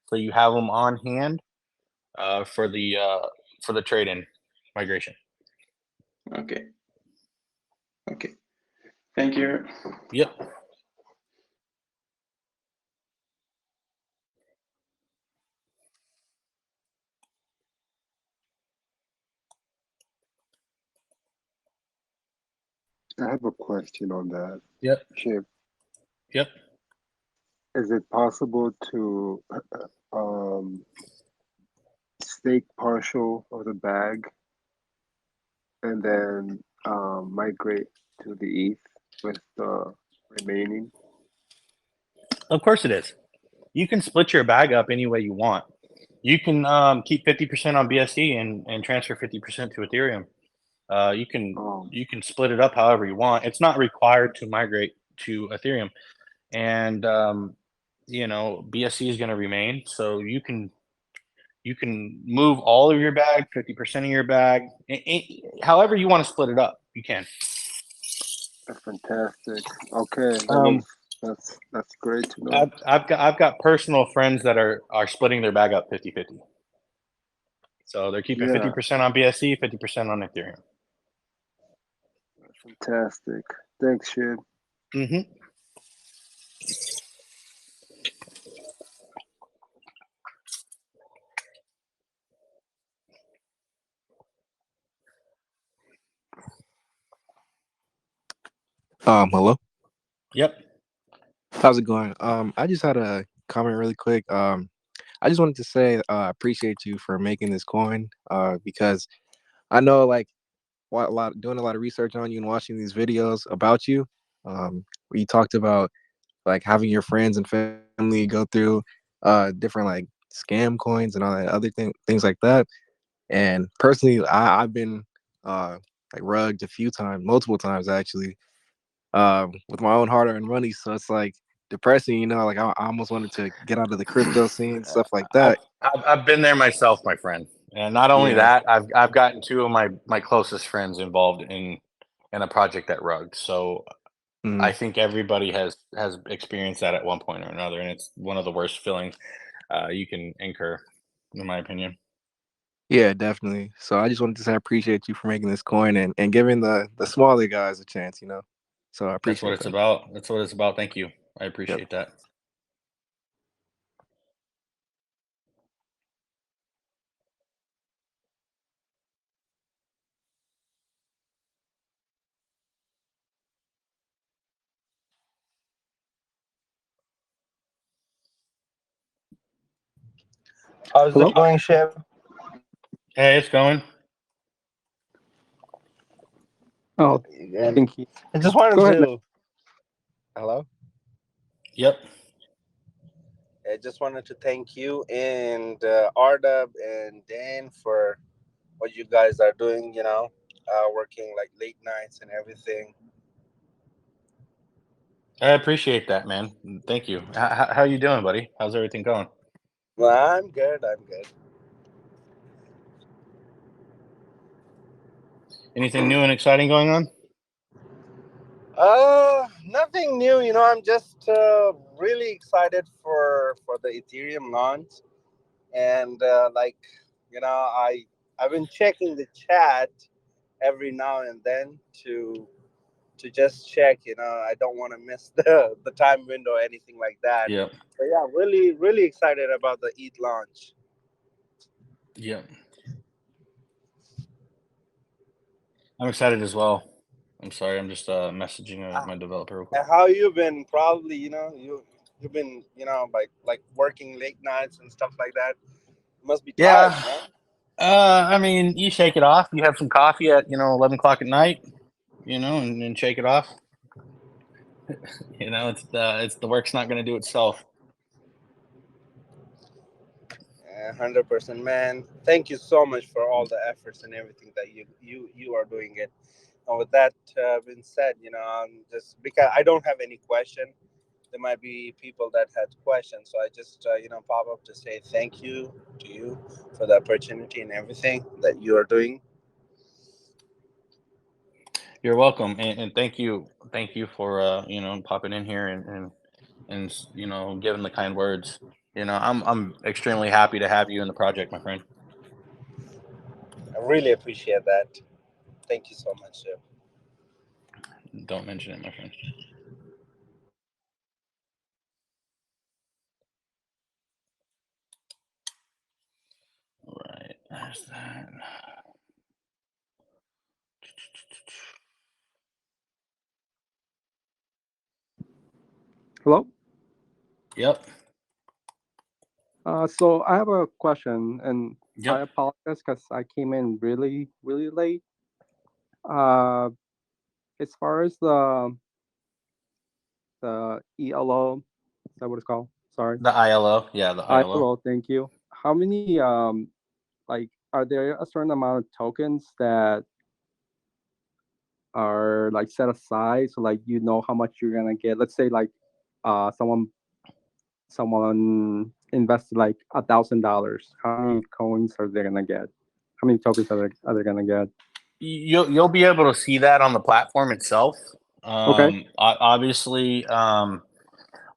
[SPEAKER 1] so you have them on hand for the trade-in migration.
[SPEAKER 14] Okay. Thank you.
[SPEAKER 1] Yep.
[SPEAKER 16] I have a question on that.
[SPEAKER 1] Yep.
[SPEAKER 16] Chip.
[SPEAKER 1] Yep.
[SPEAKER 16] Is it possible to stake partial of the bag and then migrate to the ETH with the remaining?
[SPEAKER 1] Of course it is. You can split your bag up any way you want. You can keep 50% on BSC and transfer 50% to Ethereum. You can split it up however you want. It's not required to migrate to Ethereum, and BSC is going to remain. So you can move all of your bag, 50% of your bag, however you want to split it up. You can.
[SPEAKER 16] That's fantastic. Okay, that's great to know.
[SPEAKER 1] I've got personal friends that are splitting their bag up 50-50. So they're keeping 50% on BSC, 50% on Ethereum.
[SPEAKER 16] Fantastic. Thanks, Shib.
[SPEAKER 17] Hello.
[SPEAKER 1] Yep.
[SPEAKER 17] How's it going? I just had a comment really quick. I just wanted to say I appreciate you for making this coin. Because I know doing a lot of research on you and watching these videos about you. Where you talked about like having your friends and family go through different like scam coins and all that other things like that. And personally, I've been like rugged a few times, multiple times actually, with my own hard-earned money. So it's like depressing, like I almost wanted to get out of the crypto scene, stuff like that.
[SPEAKER 1] I've been there myself, my friend, and not only that, I've gotten two of my closest friends involved in a project that rugged. So I think everybody has experienced that at one point or another, and it's one of the worst feelings you can incur, in my opinion.
[SPEAKER 17] Yeah, definitely. So I just wanted to say I appreciate you for making this coin and giving the smaller guys a chance, So I appreciate
[SPEAKER 1] That's what it's about. That's what it's about. Thank you. I appreciate that.
[SPEAKER 19] How's it going, Chef?
[SPEAKER 1] Hey, it's going.
[SPEAKER 19] Oh, thank you. I just wanted to. Hello?
[SPEAKER 1] Yep.
[SPEAKER 19] I just wanted to thank you and RW and Dan for what you guys are doing, working like late nights and everything.
[SPEAKER 1] I appreciate that, man. Thank you. How you doing, buddy? How's everything going?
[SPEAKER 19] Well, I'm good.
[SPEAKER 1] Anything new and exciting going on?
[SPEAKER 19] Nothing new. I'm just really excited for the Ethereum launch, and I've been checking the chat every now and then to to just check. I don't want to miss the time window or anything like that.
[SPEAKER 1] Yep.
[SPEAKER 19] But yeah, really excited about the ETH launch.
[SPEAKER 1] Yep. I'm excited as well. I'm sorry, I'm just messaging my developer real quick.
[SPEAKER 19] And how you been? Probably, you've been, like working late nights and stuff like that. Must be tired,
[SPEAKER 1] Yeah.
[SPEAKER 19] man.
[SPEAKER 1] I mean, you shake it off. You have some coffee at 11 o'clock at night, and shake it off. It's the work's not going to do itself.
[SPEAKER 19] 100%, man. Thank you so much for all the efforts and everything that you are doing it. And with that being said, just because I don't have any question, there might be people that had questions, so I just pop up to say thank you to you for the opportunity and everything that you are doing.
[SPEAKER 1] You're welcome, and thank you for popping in here and giving the kind words. I'm extremely happy to have you in the project, my friend.
[SPEAKER 19] I really appreciate that. Thank you so much, sir.
[SPEAKER 1] Don't mention it, my friend. All right, there's that.
[SPEAKER 3] Hello?
[SPEAKER 1] Yep.
[SPEAKER 3] So I have a question, and
[SPEAKER 1] Yep.
[SPEAKER 3] I apologize because I came in really, really late. As far as the ELO, is that what it's called? Sorry.
[SPEAKER 1] The ILO, yeah, the ILO.
[SPEAKER 3] ILO, thank you. How many are there a certain amount of tokens that are like set aside, so like how much you're gonna get? Let's say like someone invested like $1,000. How many coins are they gonna get? How many tokens are they gonna get?
[SPEAKER 1] You'll be able to see that on the platform itself.
[SPEAKER 3] Okay.
[SPEAKER 1] Obviously,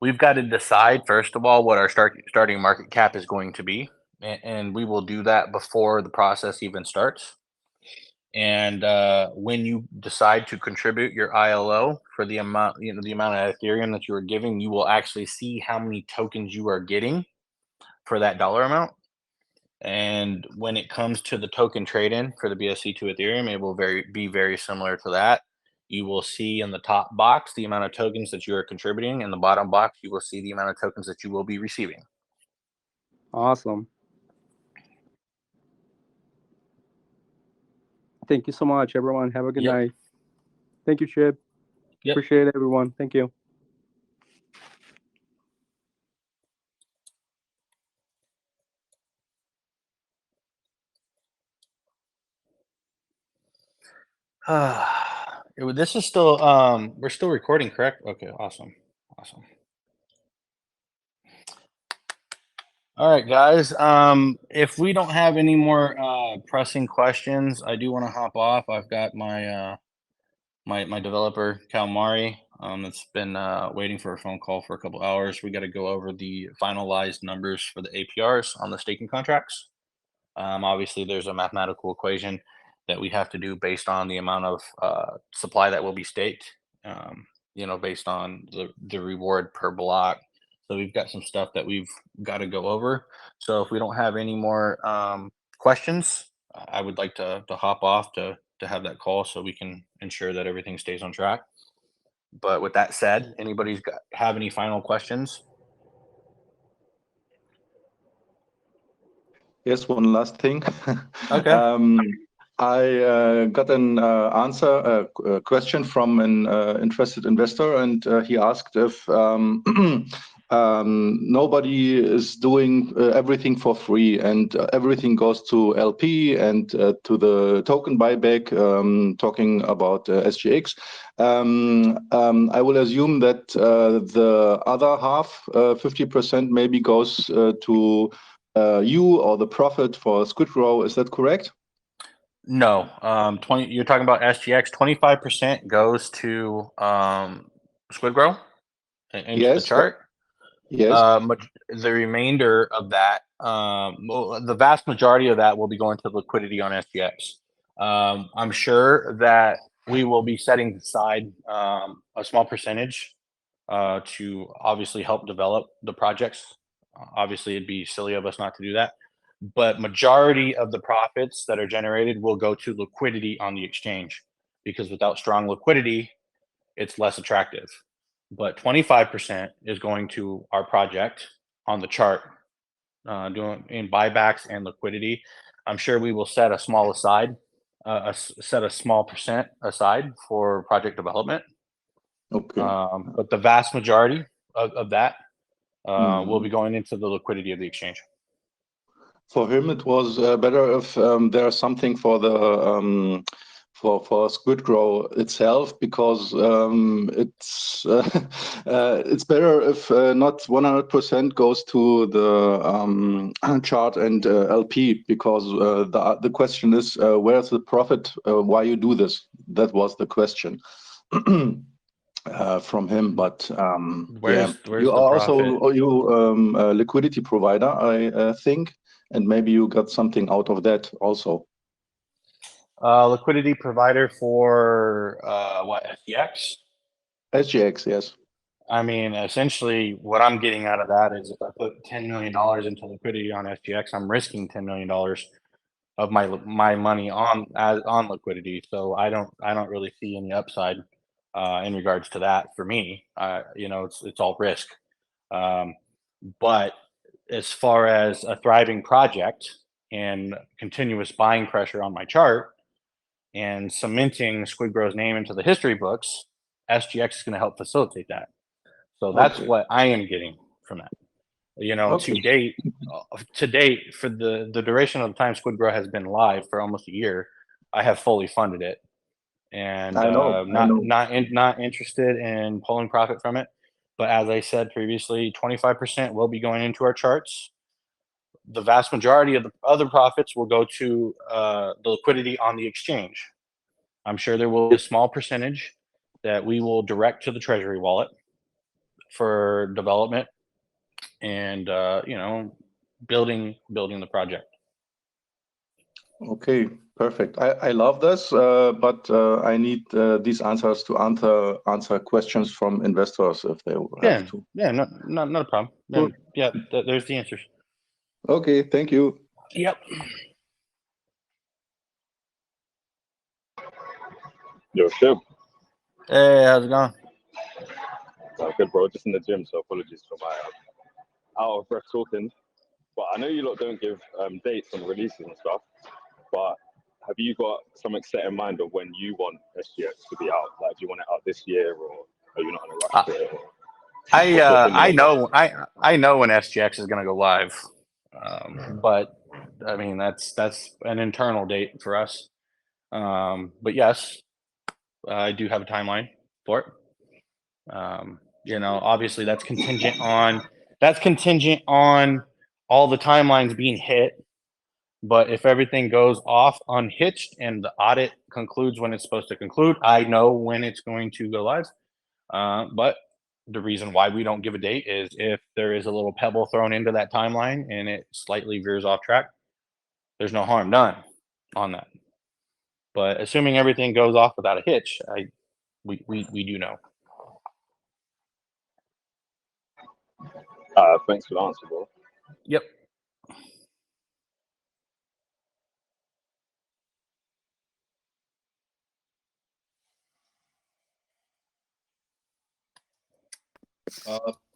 [SPEAKER 1] we've got to decide first of all what our starting market cap is going to be, and we will do that before the process even starts. And when you decide to contribute your ILO for the amount, the amount of Ethereum that you are giving, you will actually see how many tokens you are getting for that dollar amount. And when it comes to the token trade-in for the BSC to Ethereum, it will be very similar to that. You will see in the top box the amount of tokens that you are contributing. In the bottom box, you will see the amount of tokens that you will be receiving.
[SPEAKER 3] Awesome. Thank you so much, everyone. Have a good night. Thank you, Chip.
[SPEAKER 1] Yep.
[SPEAKER 3] Appreciate it, everyone. Thank you.
[SPEAKER 1] This is still we're still recording, correct? Okay, awesome. All right, guys. If we don't have any more pressing questions, I do want to hop off. I've got my my developer Kalmari that's been waiting for a phone call for a couple hours. We got to go over the finalized numbers for the APRs on the staking contracts. Obviously, there's a mathematical equation that we have to do based on the amount of supply that will be staked, based on the reward per block. So we've got some stuff that we've got to go over. So if we don't have any more questions, I would like to hop off to have that call so we can ensure that everything stays on track. But with that said, have any final questions?
[SPEAKER 23] Yes, one last thing.
[SPEAKER 1] Okay.
[SPEAKER 23] I got an a question from an interested investor, and he asked if nobody is doing everything for free, and everything goes to LP and to the token buyback, talking about SGX. I will assume that the other half, 50% maybe goes to you or the profit for SquidGrow. Is that correct?
[SPEAKER 1] No, you're talking about SGX. 25% goes to SquidGrow into the chart.
[SPEAKER 23] Yes.
[SPEAKER 1] The remainder of that, the vast majority of that will be going to liquidity on SGX. I'm sure that we will be setting aside a small percentage to obviously help develop the projects. Obviously, it'd be silly of us not to do that. But majority of the profits that are generated will go to liquidity on the exchange, because without strong liquidity, it's less attractive. But 25% is going to our project on the chart, doing in buybacks and liquidity. I'm sure we will set a small aside, set a small percent aside for project development.
[SPEAKER 23] Okay.
[SPEAKER 1] But the vast majority of that will be going into the liquidity of the exchange.
[SPEAKER 23] For him, it was better if there's something for the for SquidGrow itself, because it's better if not 100% goes to the chart and LP, because the question is where's the profit? Why you do this? That was the question. From him, but
[SPEAKER 1] where's
[SPEAKER 23] you
[SPEAKER 1] the
[SPEAKER 23] are also
[SPEAKER 1] profit?
[SPEAKER 23] a liquidity provider, I think, and maybe you got something out of that also.
[SPEAKER 1] Liquidity provider for what, SGX?
[SPEAKER 23] SGX, yes.
[SPEAKER 1] I mean, essentially, what I'm getting out of that is if I put $10 million into liquidity on SGX, I'm risking $10 million of my money on liquidity. So I don't really see any upside in regards to that for me. You know, it's all risk. But as far as a thriving project and continuous buying pressure on my chart and cementing SquidGrow's name into the history books, SGX is going to help facilitate that. So that's
[SPEAKER 23] Okay.
[SPEAKER 1] what I am getting from that. You know,
[SPEAKER 23] Okay.
[SPEAKER 1] to date, for the duration of the time SquidGrow has been live for almost a year, I have fully funded it, and
[SPEAKER 23] I know.
[SPEAKER 1] not interested in pulling profit from it. But as I said previously, 25% will be going into our charts. The vast majority of the other profits will go to the liquidity on the exchange. I'm sure there will be a small percentage that we will direct to the treasury wallet for development and you know, building the project.
[SPEAKER 23] Okay, perfect. I love this, but I need these answers to answer questions from investors if they have to.
[SPEAKER 1] Yeah, not a problem.
[SPEAKER 23] Cool.
[SPEAKER 1] Yeah, there's the answers.
[SPEAKER 23] Okay, thank you.
[SPEAKER 1] Yep.
[SPEAKER 18] Yo, Shib.
[SPEAKER 1] Hey, how's it going?
[SPEAKER 18] Good, bro. Just in the gym, so apologies for my out of breath talking. But I know you lot don't give dates on releases and stuff. But have you got something set in mind of when you want SGX to be out? Like, do you want it out this year, or are you not in a rush to it?
[SPEAKER 1] I know when SGX is going to go live, but I mean that's an internal date for us. But yes, I do have a timeline for it. You know, obviously that's contingent on all the timelines being hit. But if everything goes off unhitched and the audit concludes when it's supposed to conclude, I know when it's going to go live. But the reason why we don't give a date is if there is a little pebble thrown into that timeline and it slightly veers off track, there's no harm done on that. But assuming everything goes off without a hitch, we do know.
[SPEAKER 18] Thanks for the answer, bro.
[SPEAKER 1] Yep.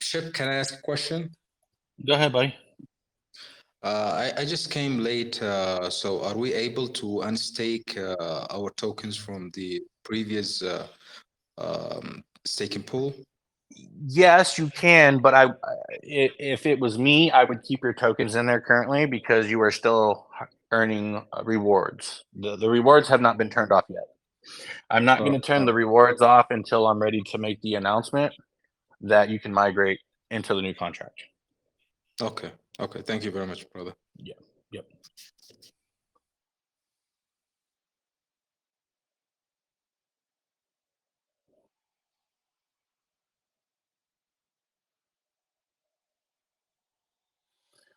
[SPEAKER 20] Ship, can I ask a question?
[SPEAKER 1] Go ahead, buddy.
[SPEAKER 20] I just came late, so are we able to unstake our tokens from the previous staking pool?
[SPEAKER 1] Yes, you can, but if it was me, I would keep your tokens in there currently because you are still earning rewards. The rewards have not been turned off yet. I'm not going to turn the rewards off until I'm ready to make the announcement that you can migrate into the new contract.
[SPEAKER 20] Okay. Okay. Thank you very much, brother.
[SPEAKER 1] Yeah. Yep.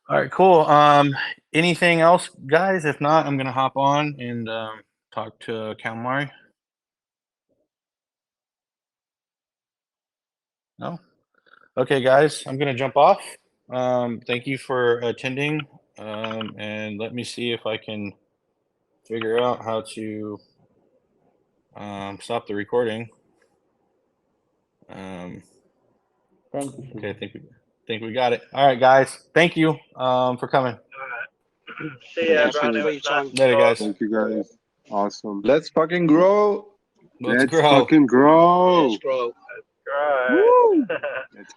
[SPEAKER 1] All right, cool. Anything else, guys? If not, I'm gonna hop on and talk to Calamari. No. Okay, guys, I'm gonna jump off. Thank you for attending, and let me see if I can figure out how to stop the recording. Okay, I think we got it. All right, guys. Thank you for coming.
[SPEAKER 11] See ya,
[SPEAKER 16] Thank
[SPEAKER 11] everyone.
[SPEAKER 16] you.
[SPEAKER 11] It was nice to
[SPEAKER 1] Later,
[SPEAKER 11] talk.
[SPEAKER 1] guys.
[SPEAKER 16] Thank you guys. Awesome.
[SPEAKER 23] Let's fucking grow.
[SPEAKER 1] Let's
[SPEAKER 16] Let's
[SPEAKER 1] grow.
[SPEAKER 16] fucking grow.
[SPEAKER 13] Let's grow.
[SPEAKER 11] Right.
[SPEAKER 16] Woo! Let's